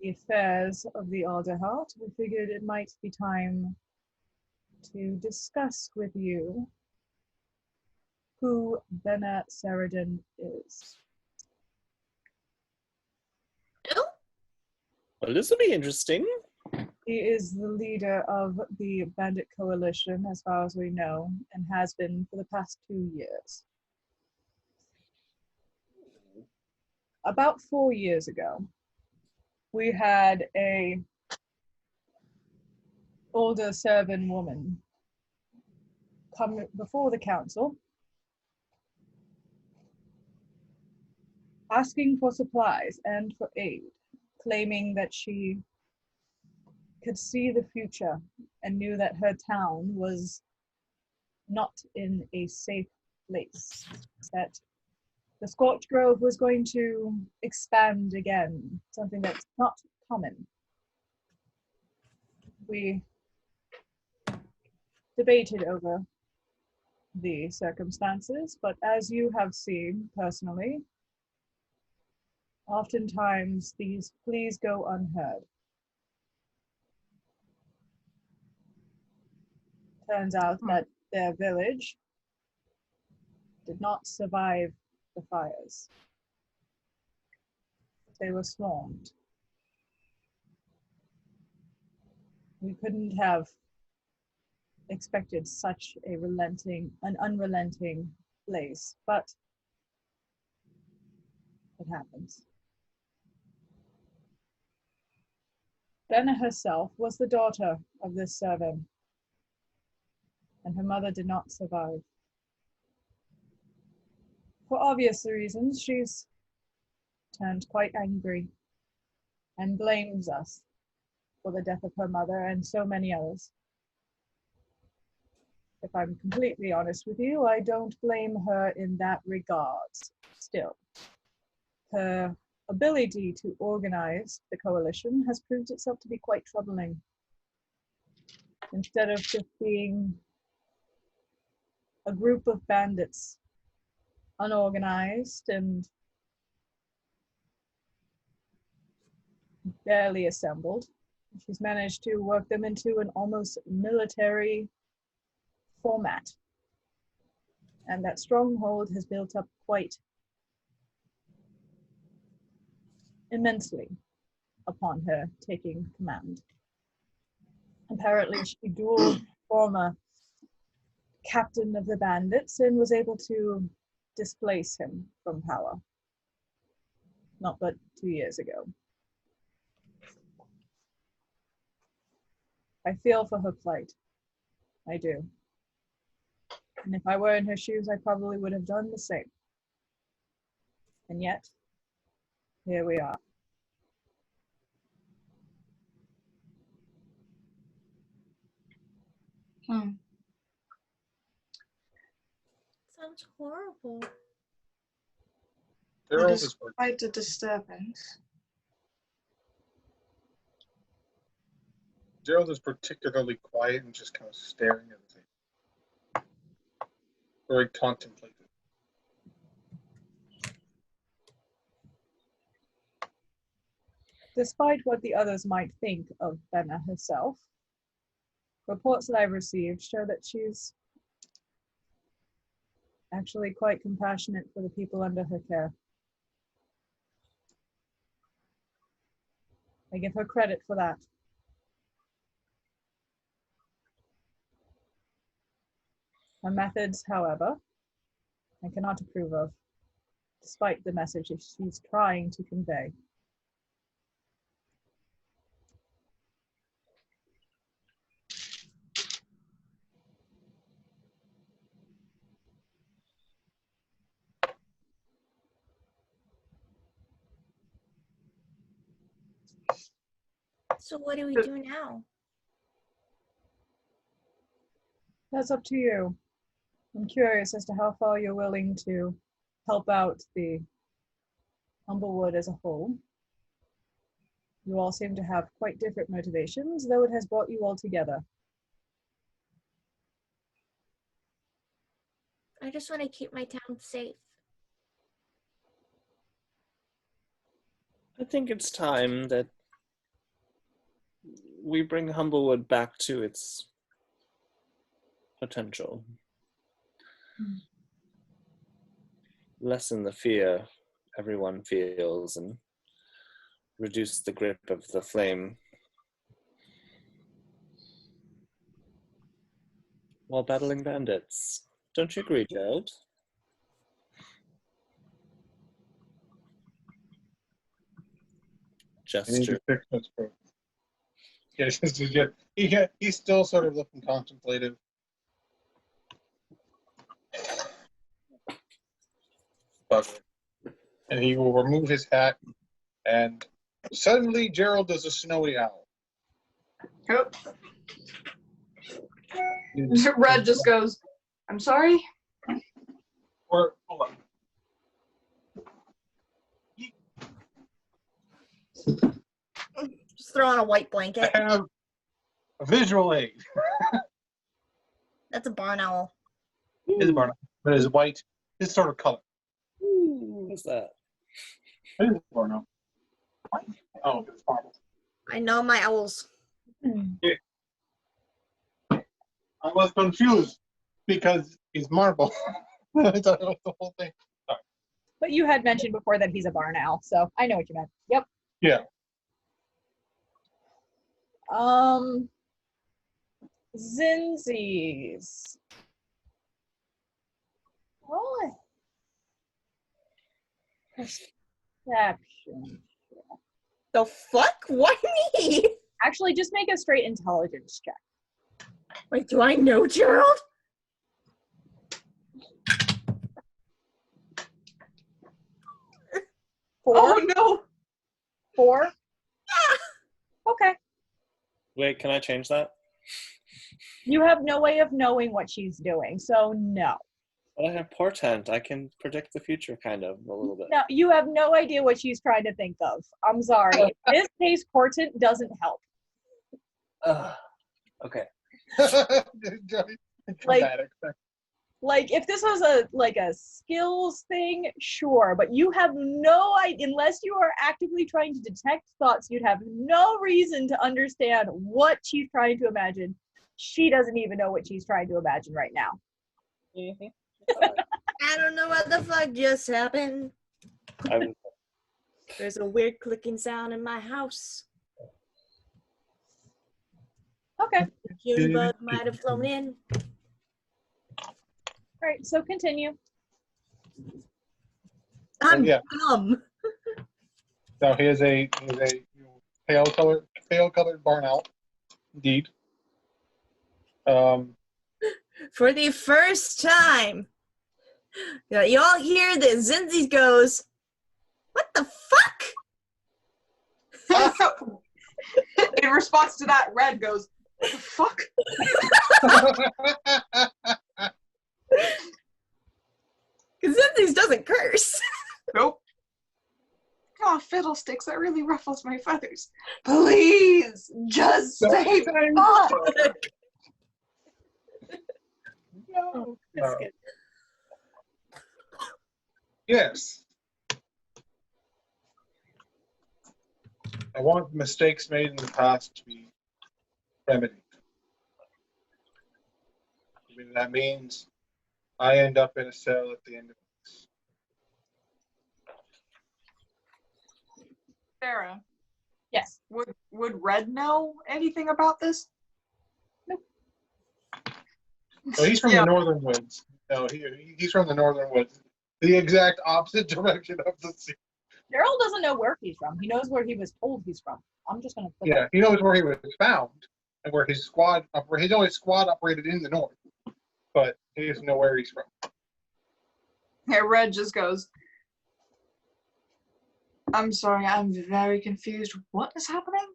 the affairs of the Alderheart, we figured it might be time to discuss with you who Benna Saradin is. Well, this will be interesting. He is the leader of the Bandit Coalition, as far as we know, and has been for the past 2 years. About 4 years ago, we had a older servant woman come before the council asking for supplies and for aid, claiming that she could see the future and knew that her town was not in a safe place, that the Scorch Grove was going to expand again, something that's not common. We debated over the circumstances, but as you have seen personally, oftentimes these pleas go unheard. Turns out that their village did not survive the fires. They were swarmed. We couldn't have expected such an unrelenting place, but it happens. Benna herself was the daughter of this servant, and her mother did not survive. For obvious reasons, she's turned quite angry and blames us for the death of her mother and so many others. If I'm completely honest with you, I don't blame her in that regard. Still, her ability to organize the coalition has proved itself to be quite troubling. Instead of just being a group of bandits, unorganized and barely assembled, she's managed to work them into an almost military format. And that stronghold has built up quite immensely upon her taking command. Apparently, she dueled former captain of the bandits and was able to displace him from power. Not but 2 years ago. I feel for her plight. I do. And if I were in her shoes, I probably would have done the same. And yet, here we are. Sounds horrible. Gerald It is is quite a disturbance. Gerald is particularly quiet and just kind of staring at the thing. Very contemplative. Despite what the others might think of Benna herself, reports that I've received show that she's actually quite compassionate for the people under her care. I give her credit for that. Her methods, however, I cannot approve of, despite the message she's trying to convey. So what do we do now? That's up to you. I'm curious as to how far you're willing to help out the Humblewood as a whole. You all seem to have quite different motivations, though it has brought you all together. I just want to keep my town safe. I think it's time that we bring Humblewood back to its potential. Lessen the fear everyone feels and reduce the grip of the flame while battling bandits. Don't you agree, Gerald? I need to Gesture. fix this problem. Yes, he's still sort of looking contemplative. And he will remove his hat, and suddenly Gerald is a snowy owl. Yep. Red just goes, I'm sorry? Or hold on. Just throw on a white blanket. I have a visual aid. That's a barn owl. It's barn, but it's white. This sort of color. Ooh, what's that? It is barn owl. Oh, it's marble. I know my owls. I was confused because he's marble. I thought it was the whole thing. Sorry. But you had mentioned before that he's a barn owl, so I know what you meant. Yep. Yeah. Zinzies. Oh. Perception. The fuck? Why me? Actually, just make a straight intelligence check. Wait, do I know Gerald? Four? Oh no! 4? Okay. Wait, can I change that? You have no way of knowing what she's doing, so no. But I have portent. I can predict the future, kind of, a little bit. No, you have no idea what she's trying to think of. I'm sorry. In this case, portent doesn't help. Okay. Dramatic. Like if this was a skills thing, sure, but you have no idea unless you are actively trying to detect thoughts. You'd have no reason to understand what she's trying to imagine. She doesn't even know what she's trying to imagine right now. I don't know what the fuck just happened. There's a weird clicking sound in my house. Okay. June bug might have flown in. All right. So continue. I'm yeah. dumb. So here's a pale colored barn owl. Indeed. For the first time, you all hear that Zinzi goes, "What the fuck?" In response to that, Red goes, "What the fuck?" Because Zinzi's doesn't curse. Nope. Oh, fiddlesticks, that really ruffles my feathers. Please, just say fuck. No. Yes. I want mistakes made in the past to be remedied. I mean, that means I end up in a cell at the end of this. Sarah, Yes. would Red know anything about this? Well, he's from the northern woods. No, he's from the northern woods. The exact opposite direction of the sea. Gerald doesn't know where he's from. He knows where he was told he's from. I'm just gonna put Yeah, he knows where he was found and where his only squad operated in the north. But he doesn't know where he's from. Yeah, Red just goes, "I'm sorry, I'm very confused. What is happening?"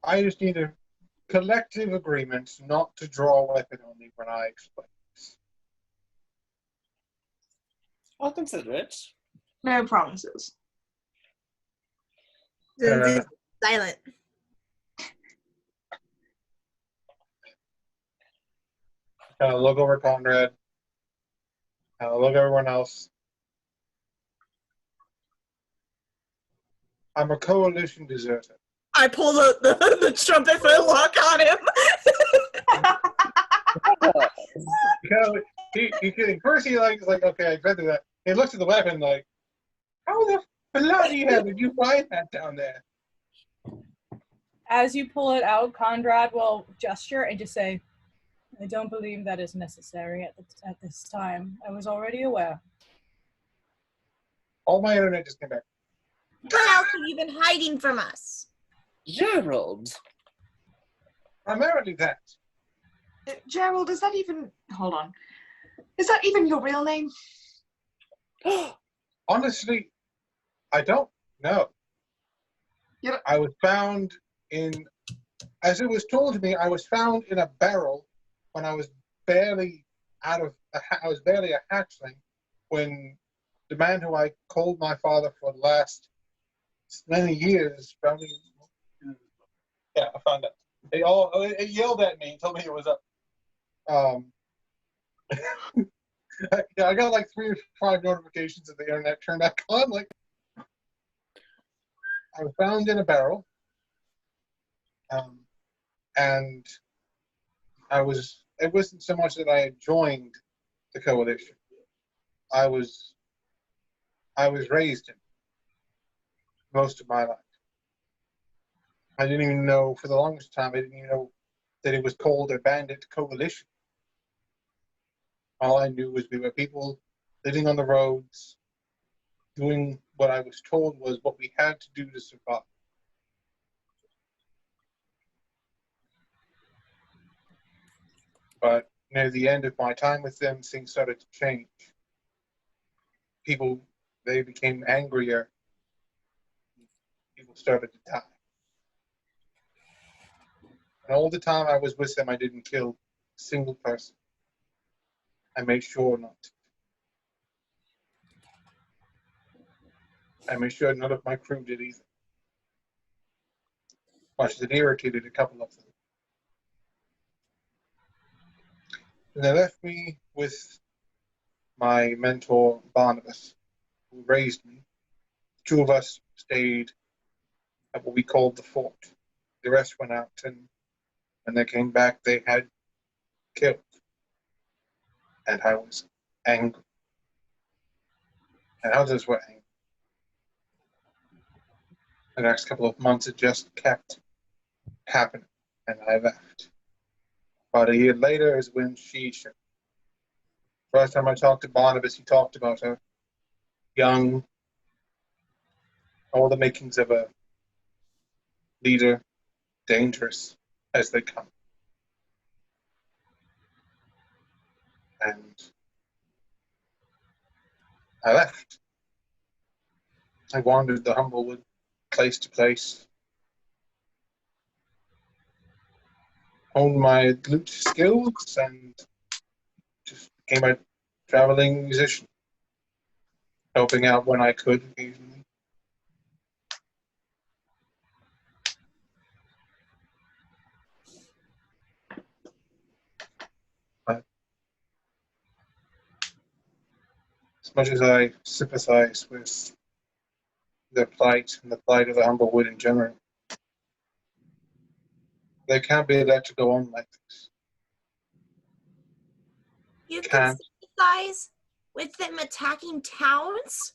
I just need a collective agreement not to draw a weapon on me when I explain this. I'll consider it. No promises. Zinzi's silent. Look over Conrad. Look at everyone else. I'm a coalition deserter. I pull the trumpet flintlock on him. First he's like, okay, I read that. He looks at the weapon like, how the bloody hell did you find that down there? As you pull it out, Conrad will gesture and just say, "I don't believe that is necessary at this time. I was already aware." All my internet just came back. What else have you been hiding from us? Gerald. Primarily that. Gerald, is that even... Hold on. Is that even your real name? Honestly, I don't know. Yeah. I was found in, as it was told to me, I was found in a barrel when I was barely a hatchling when the man who I called my father for the last many years found me. Yeah, I found out. It yelled at me and told me it was up. Yeah, I got like 3 or 5 notifications of the internet turned back on. Like, I was found in a barrel, and it wasn't so much that I had joined the coalition. I was raised in it most of my life. I didn't even know, for the longest time, I didn't even know that it was called a bandit coalition. All I knew was we were people living on the roads, doing what I was told was what we had to do to survive. But near the end of my time with them, things started to change. People, they became angrier. People started to die. And all the time I was with them, I didn't kill a single person. I made sure not to. I made sure none of my crew did either. Much as it irritated a couple of them. And they left me with my mentor, Barnabas, who raised me. Two of us stayed at what we called the fort. The rest went out, and when they came back, they had killed. And I was angry. And others were angry. The next couple of months, it just kept happening, and I left. About a year later is when she showed. First time I talked to Barnabas, he talked about her. Young, all the makings of a leader, dangerous as they come. And I left. I wandered the Humblewood, place to place. Honed my lute skills and just became a traveling musician, helping out when I could occasionally. But as much as I sympathize with their plight and the plight of the Humblewood in general, they can't be let to go on like this. You can Can't. sympathize with them attacking towns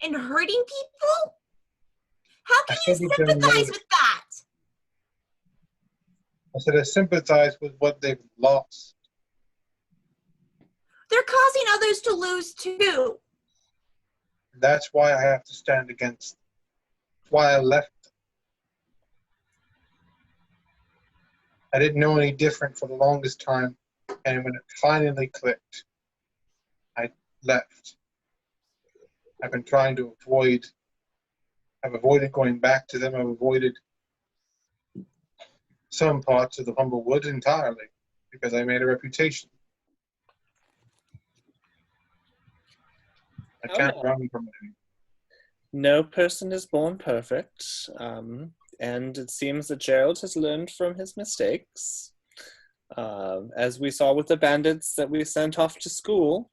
and hurting people? How can you sympathize with that? I said I sympathize with what they've lost. They're causing others to lose too. That's why I have to stand against them. That's why I left them. I didn't know any different for the longest time, and when it finally clicked, I left. I've been trying to I've avoided going back to them. I've avoided some parts of the Humblewood entirely because I made a reputation. I can't run from it anymore. No person is born perfect, and it seems that Gerald has learned from his mistakes. As we saw with the bandits that we sent off to school,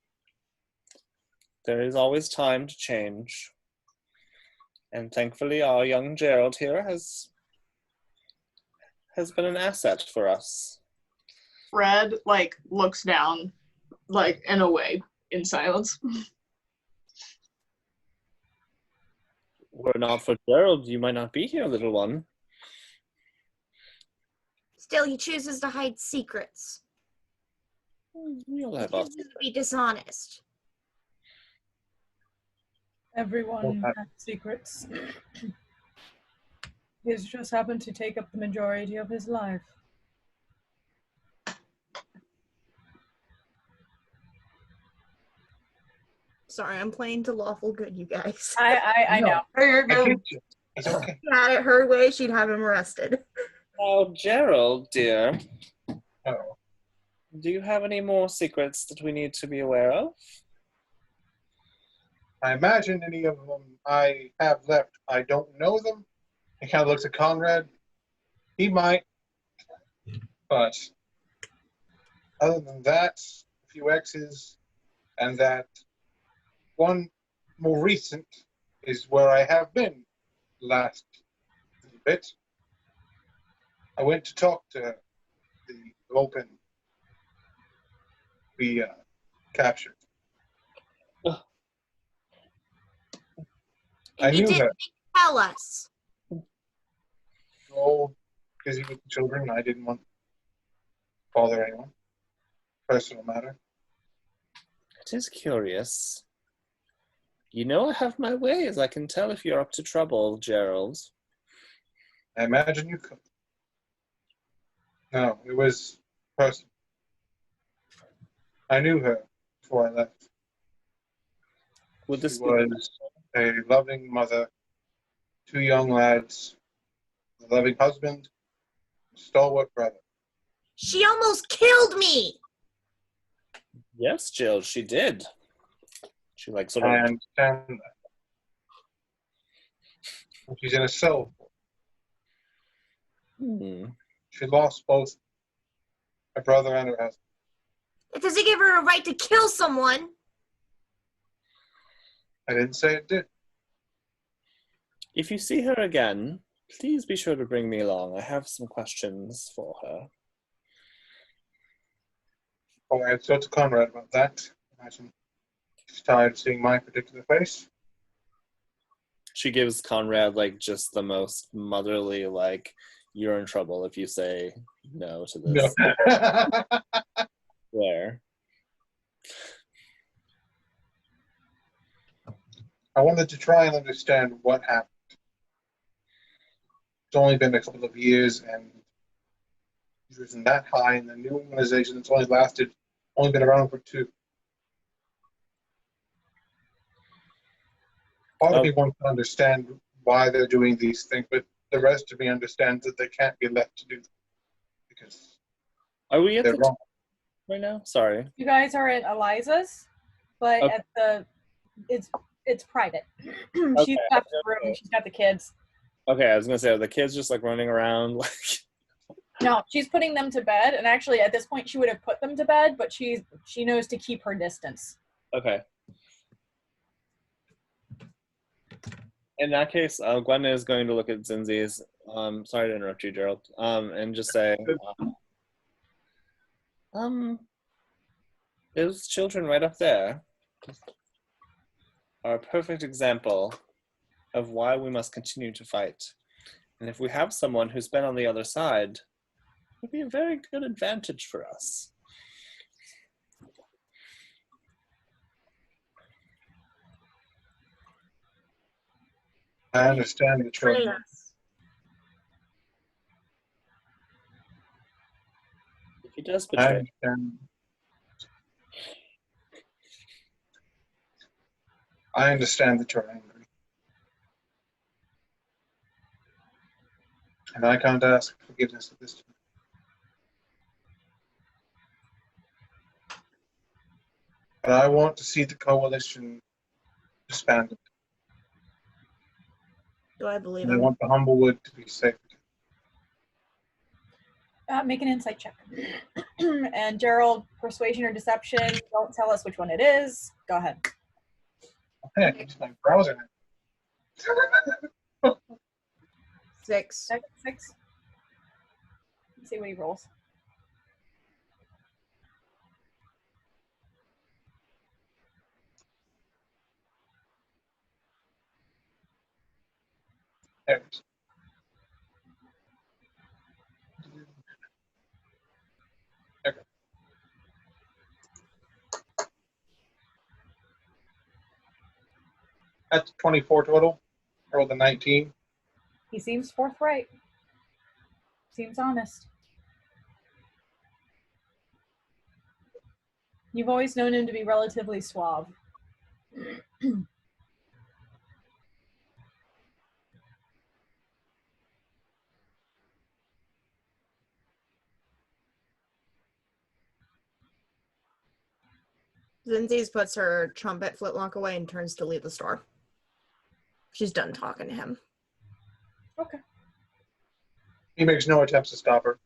there is always time to change. And thankfully, our young Gerald here has been an asset for us. Fred, looks down, in a way, in silence. Were it not for Gerald, you might not be here, little one. Still, he chooses to hide secrets. You'll have He us. chooses to be dishonest. Everyone has secrets. His just happened to take up the majority of his life. Sorry, I'm playing to lawful good, you guys. I know. It's okay. If she had it her way, she'd have him arrested. Oh, Gerald, dear. Oh. Do you have any more secrets that we need to be aware of? I imagine any of them I have left, I don't know them. He kind of looks at Conrad. He might. But other than that, a few X's, and that one more recent is where I have been last little bit. I went to talk to the open we captured. And I you knew didn't her. tell us. All busy with the children. I didn't want to bother anyone. Personal matter. That is curious. You know I have my ways. I can tell if you're up to trouble, Gerald. I imagine you could. No, it was a person. I knew her before I left. Would this She be was a loving mother, 2 young lads, a loving husband, a stalwart brother. She almost killed me. Yes, Jill, she did. She like sort of I understand that. She's in a cell. She lost both her brother and her husband. It doesn't give her a right to kill someone. I didn't say it did. If you see her again, please be sure to bring me along. I have some questions for her. Oh, I had talked to Conrad about that. I imagine she's tired of seeing my particular face. She gives Conrad like just the most motherly, like, you're in trouble if you say no to this. No. There. I wanted to try and understand what happened. It's only been a couple of years, and it wasn't that high, and the new organization that's only been around for 2. Part of me wants to understand why they're doing these things, but the rest of me understands that they can't be left to do them because Are we at they're the wrong. right now? Sorry. You guys are at Eliza's, but Okay. at the it's private. Okay. She's got the room. She's got the kids. Okay, I was gonna say, are the kids just like running around like No, she's putting them to bed, and actually at this point she would have put them to bed, but she knows to keep her distance. Okay. In that case, Gwen is going to look at Zinzi's. Sorry to interrupt you, Gerald. And just say, those children right up there are a perfect example of why we must continue to fight. And if we have someone who's been on the other side, it would be a very good advantage for us. I understand the choice. If he does I betray, understand. I understand that you're angry. And I can't ask forgiveness at this time. But I want to see the coalition disbanded. Do I believe And I him? want the Humblewood to be safe. Make an insight check. And Gerald, persuasion or deception, don't tell us which one it is. Go ahead. Okay, I can use my browser now. 6. 6. Let's see what he rolls. There it is. Okay. That's 24 total. I rolled a 19. He seems forthright. Seems honest. You've always known him to be relatively suave. Zinzi's puts her trumpet flintlock away and turns to leave the store. She's done talking to him. Okay. He makes no attempts to stop her.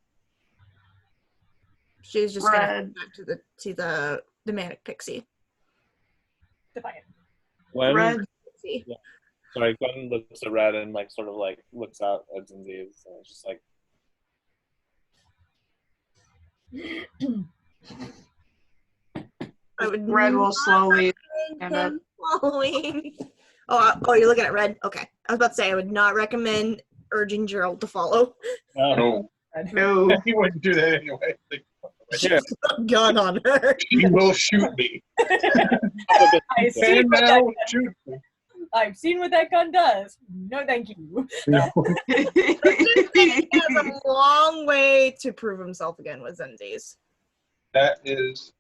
She's just gonna Red. head back to the manic pixie. Defiant. Gwen, Red. Pixie. sorry, Gwen looks at Red and like sort of like looks out at Zinzi. So it's just like, I would Red will not slowly recommend stand up. him following. Oh, you're looking at Red? Okay. I was about to say I would not recommend urging Gerald to follow. no. No. No. He wouldn't do that anyway. Sure. Gun on her. He will shoot me. I've seen And what that now gun, shoot me. I've seen what that gun does. No, thank you. He has a long way to prove himself again with Zenzi's. That is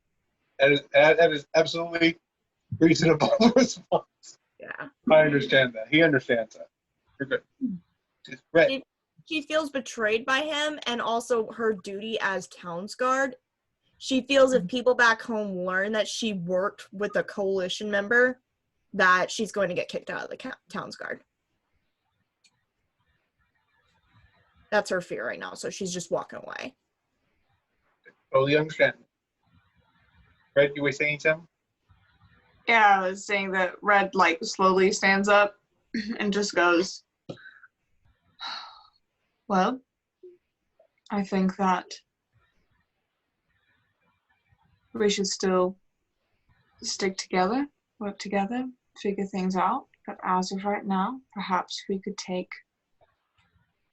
absolutely reasonable response. Yeah. I understand that. He understands that. You're good. Just red. She feels betrayed by him, and also her duty as town's guard. She feels if people back home learn that she worked with a coalition member, that she's going to get kicked out of the town's guard. That's her fear right now, so she's just walking away. Totally understand. Red, you were saying something? Yeah, I was saying that Red like slowly stands up and just goes, well, I think that we should still stick together, work together, figure things out. But as of right now, perhaps we could take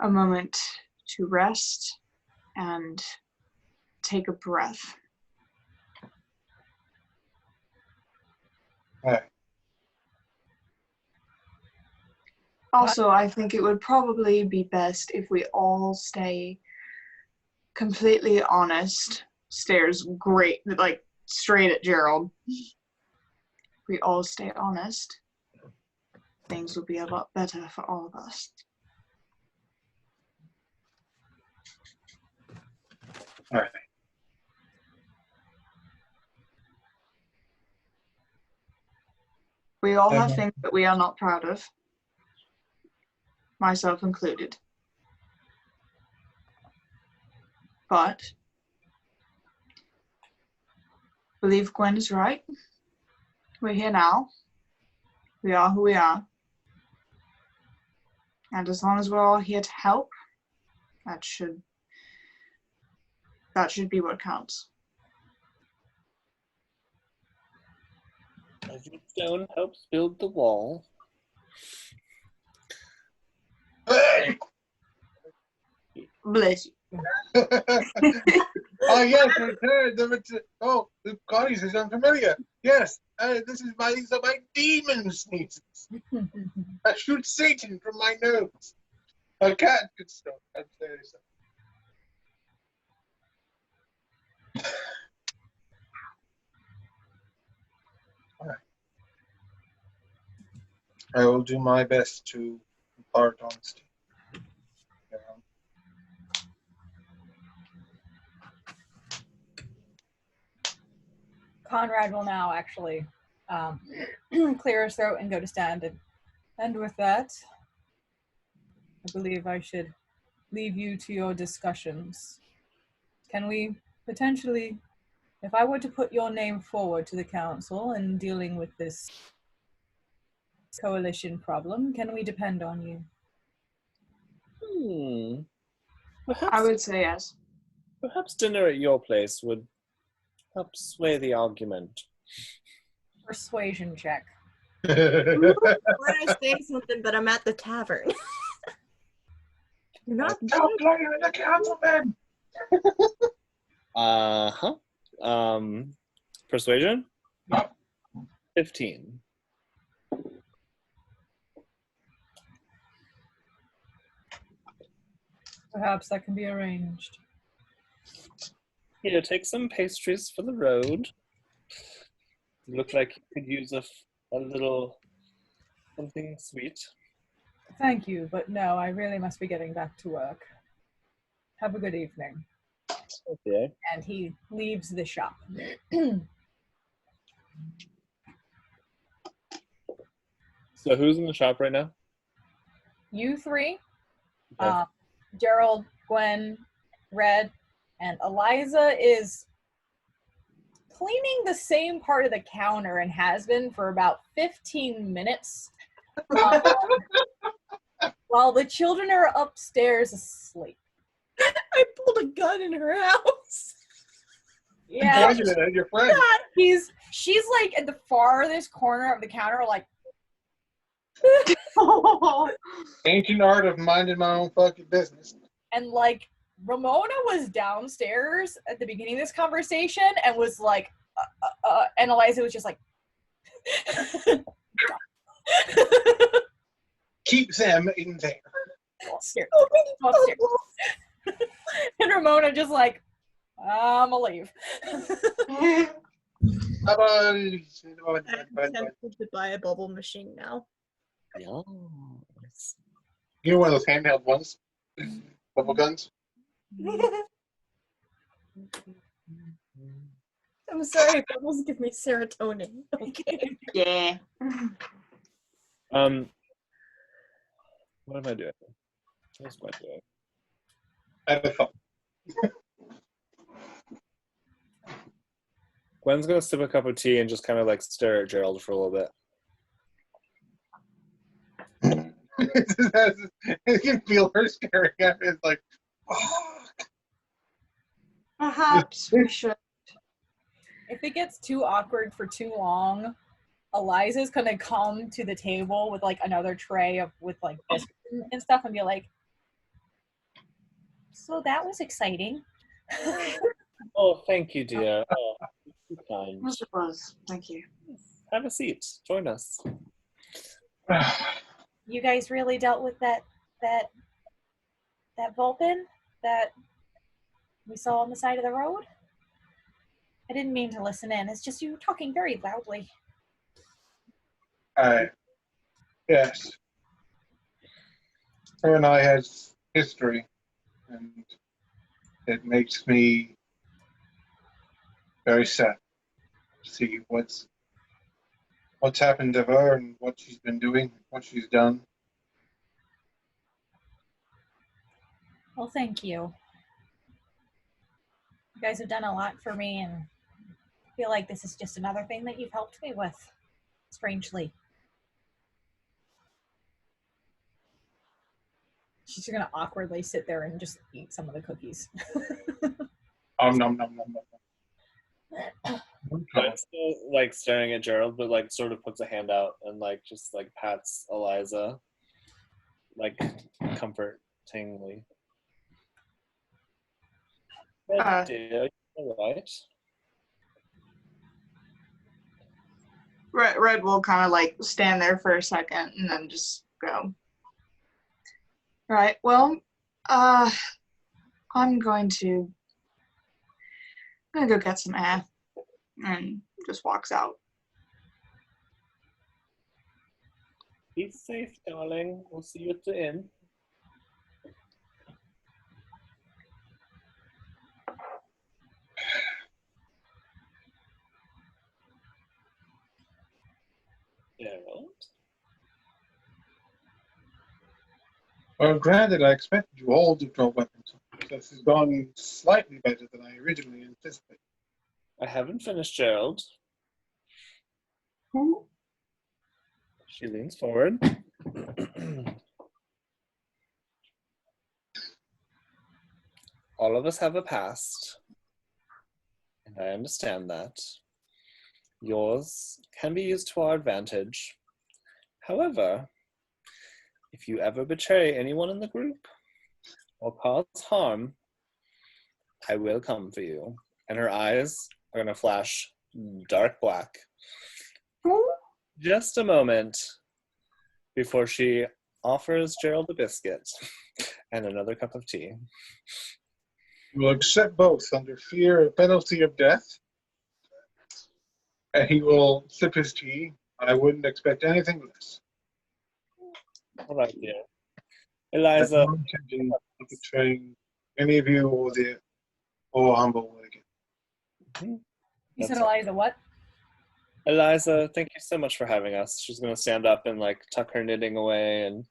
a moment to rest and take a breath. All right. Also, I think it would probably be best if we all stay completely honest. Stares great, like straight at Gerald. If we all stay honest, things will be a lot better for all of us. All right. We all have things that we are not proud of, myself included. But I believe Gwen is right. We're here now. We are who we are. And as long as we're all here to help, that should be what counts. Every stone helps build the wall. Bless you. Oh yes, return them. Oh, the goddess is unfamiliar. Yes, these are my demon sneezes. I shoot Satan from my nose. A cat could stop. I'm very sorry. All right. I will do my best to impart honesty. Conrad will now actually clear his throat and go to stand. And with that, I believe I should leave you to your discussions. Can we potentially, if I were to put your name forward to the council in dealing with this coalition problem, can we depend on you? Perhaps, I would say yes. Perhaps dinner at your place would help sway the argument. Persuasion check. I want to say something, but I'm at the tavern. You're not Stop playing with the council, man. Persuasion? Yep. 15. Perhaps that can be arranged. Here, take some pastries for the road. You look like you could use a little something sweet. Thank you, but no, I really must be getting back to work. Have a good evening. Okay. And he leaves the shop. So who's in the shop right now? You three, Okay. Gerald, Gwen, Red, and Eliza is cleaning the same part of the counter and has been for about 15 minutes. While the children are upstairs asleep. I pulled a gun in her house. Yeah. Pointed it at your friend. She's like at the farthest corner of the counter, like Ancient art of minding my own fucking business. and like Ramona was downstairs at the beginning of this conversation and was like, and Eliza was just like, Keep them in there. upstairs. And Ramona just like, I'ma leave. Bye-bye. I'm tempted to buy a bubble machine now. Yes. You know one of those handheld ones? Bubble guns? I'm sorry, bubbles give me serotonin. Okay. Yeah. What am I doing? What am I doing? I have a thought. Gwen's gonna sip a cup of tea and just kind of like stare at Gerald for a little bit. You can feel her staring at me. It's like, oh. Perhaps we should. If it gets too awkward for too long, Eliza's gonna come to the table with like another tray with like biscuits and stuff and be like, so that was exciting. Oh, thank you, dear. Oh, too kind. Yes, it was. Thank you. Have a seat. Join us. You guys really dealt with that Vulcan that we saw on the side of the road? I didn't mean to listen in. It's just you talking very loudly. Yes. Her and I had history, and it makes me very sad to see what's happened to her and what she's been doing, what she's done. Well, thank you. You guys have done a lot for me, and I feel like this is just another thing that you've helped me with, strangely. She's gonna awkwardly sit there and just eat some of the cookies. Nom nom nom nom nom. Gwen's still like staring at Gerald, but like sort of puts a hand out and like just like pats Eliza, like comfortingly. Dear, all right. Red will kind of like stand there for a second and then just go. Right. Well, I'm going to go get some air, and just walks out. Be safe, darling. We'll see you at the inn. Gerald? Well, granted, I expected you all to draw weapons. This has gone slightly better than I originally anticipated. I haven't finished, Gerald. Who? She leans forward. All of us have a past, and I understand that. Yours can be used to our advantage. However, if you ever betray anyone in the group or cause harm, I will come for you. And her eyes are going to flash dark black. Just a moment before she offers Gerald a biscuit and another cup of tea. He will accept both under fear of penalty of death. And he will sip his tea. I wouldn't expect anything less. All right, dear. Eliza. I'm not intending of betraying any of you or Humblewood again. You said Eliza what? Eliza, thank you so much for having us. She's going to stand up and like tuck her knitting away and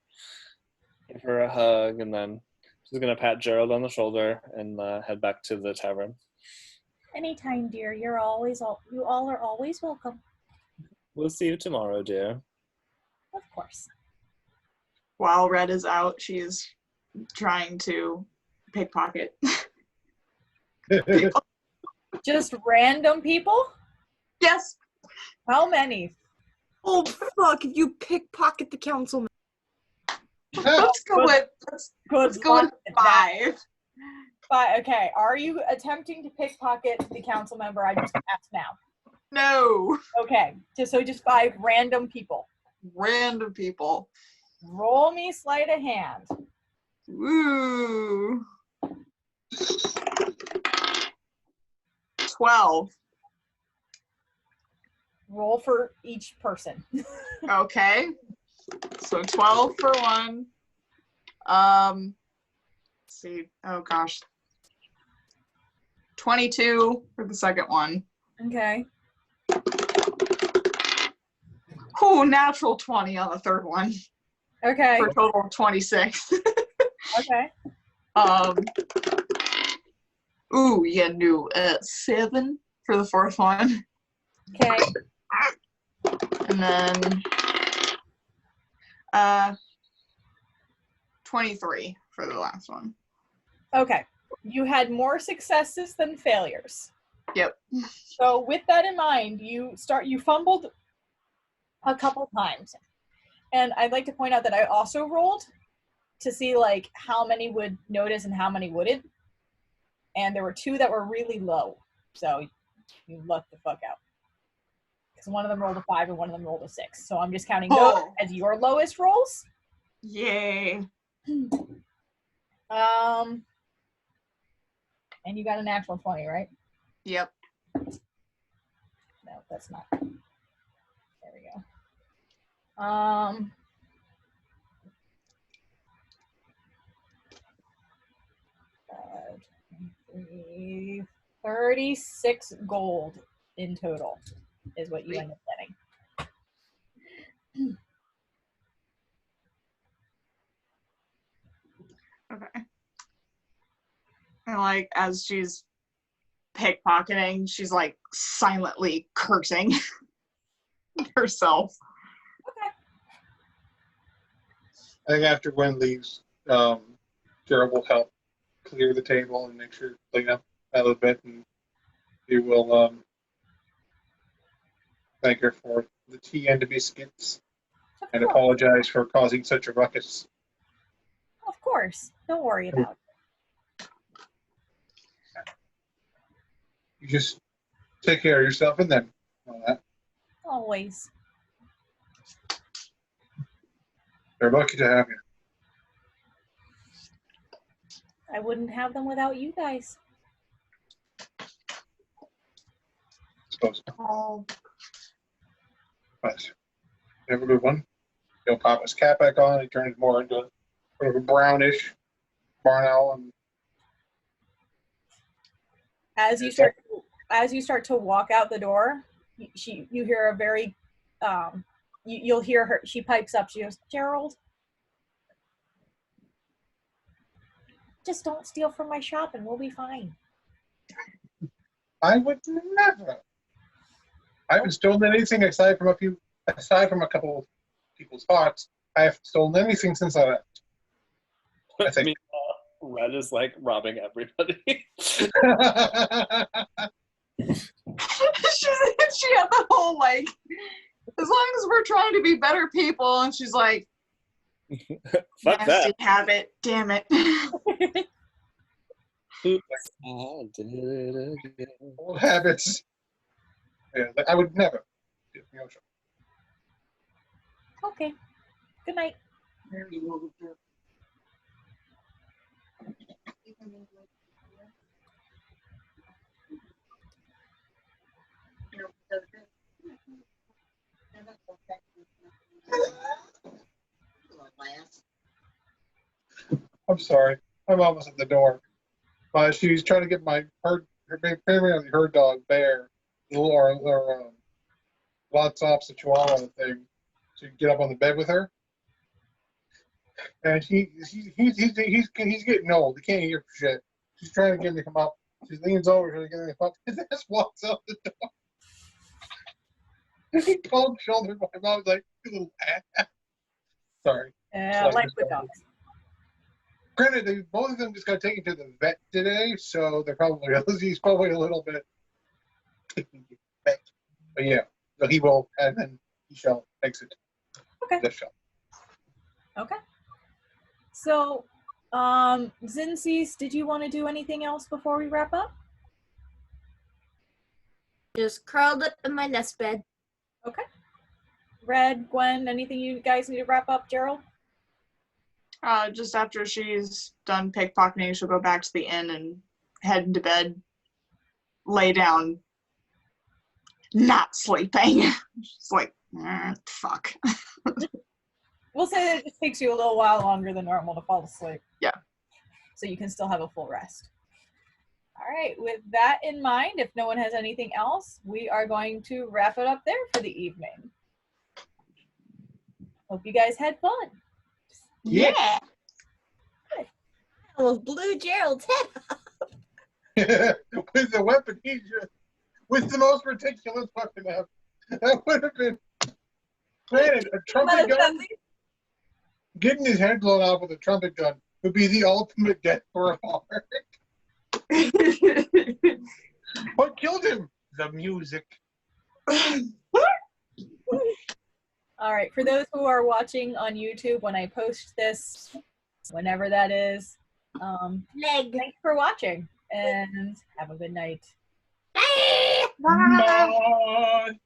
give her a hug, and then she's going to pat Gerald on the shoulder and head back to the tavern. Anytime, dear. You all are always welcome. We'll see you tomorrow, dear. Of course. While Red is out, she's trying to pickpocket. Just random people? Yes. How many? Oh fuck! If you pickpocket the councilman. Let's go with 5. Okay, are you attempting to pickpocket the council member I just asked now? No. Okay, just 5 random people. Random people. Roll me sleight of hand. Ooh. 12. Roll for each person. Okay. So 12 for one. Let's see. Oh gosh. 22 for the second one. Okay. Oh, natural 20 on the third one. Okay. For a total of 26. Okay. Ooh, yeah, new 7 for the fourth one. Okay. And then 23 for the last one. Okay. You had more successes than failures. Yep. So with that in mind, you fumbled a couple times. And I'd like to point out that I also rolled to see like how many would notice and how many wouldn't. And there were 2 that were really low. So you lucked the fuck out. Because one of them rolled a 5 and one of them rolled a 6. So I'm just counting those as your lowest rolls. Yay. And you got a natural 20, right? Yep. No, that's not. There we go. 36 gold in total is what you end up getting. Okay. And like as she's pickpocketing, she's like silently cursing herself. Okay. I think after Gwen leaves, Gerald will help clear the table and make sure clean up a little bit, and he will thank her for the tea and the biscuits and apologize for causing such a ruckus. Of course. Don't worry about it. You just take care of yourself and then all that. Always. They're lucky to have you. I wouldn't have them without you guys. Suppose. Oh. But you have a good one. He'll pop his cap back on. He turns more into sort of a brownish barn owl. And As you start to walk out the door, you hear a very you'll hear her. She pipes up. She goes, "Gerald, just don't steal from my shop, and we'll be fine." I would never. I haven't stolen anything aside from a couple of people's hearts. I haven't stolen anything since I left. I think. Red is like robbing everybody. She had the whole like, as long as we're trying to be better people, and she's like, Fuck nasty that. habit, damn it. Oops, I did it again. Old habits. Yeah, I would never. Okay. Good night. I'm sorry. My mom was at the door. She's trying to get her dog Bear, or Lotsop's a Chihuahua thing, to get up on the bed with her. And he's getting old. He can't hear for shit. She's trying to get him to come up. She leans over, trying to get him to come up. His ass walks out the door. He cold shouldered my mom. Like, you little ass. Sorry. I like the dogs. Granted, both of them just got taken to the vet today, so he's probably a little bit taking the vet. But yeah, so he will, and then he shall exit Okay. the shop. Okay. So Zincies, did you want to do anything else before we wrap up? Just curled up in my nest bed. Okay. Red, Gwen, anything you guys need to wrap up, Gerald? Just after she's done pickpocketing, she'll go back to the inn and head into bed, lay down, not sleeping. She's like, fuck. We'll say that it just takes you a little while longer than normal to fall asleep. Yeah. So you can still have a full rest. All right, with that in mind, if no one has anything else, we are going to wrap it up there for the evening. Hope you guys had fun. Yeah. I almost blew Gerald's head off. With the weapon he just, with the most ridiculous weapon ever. That would have been, granted, a trumpet gun, getting his head blown off with a trumpet gun would be the ultimate death for a heart. What killed him? The music. All right, for those who are watching on YouTube, when I post this, whenever that is, thanks for watching and have a good night. Bye. Bye.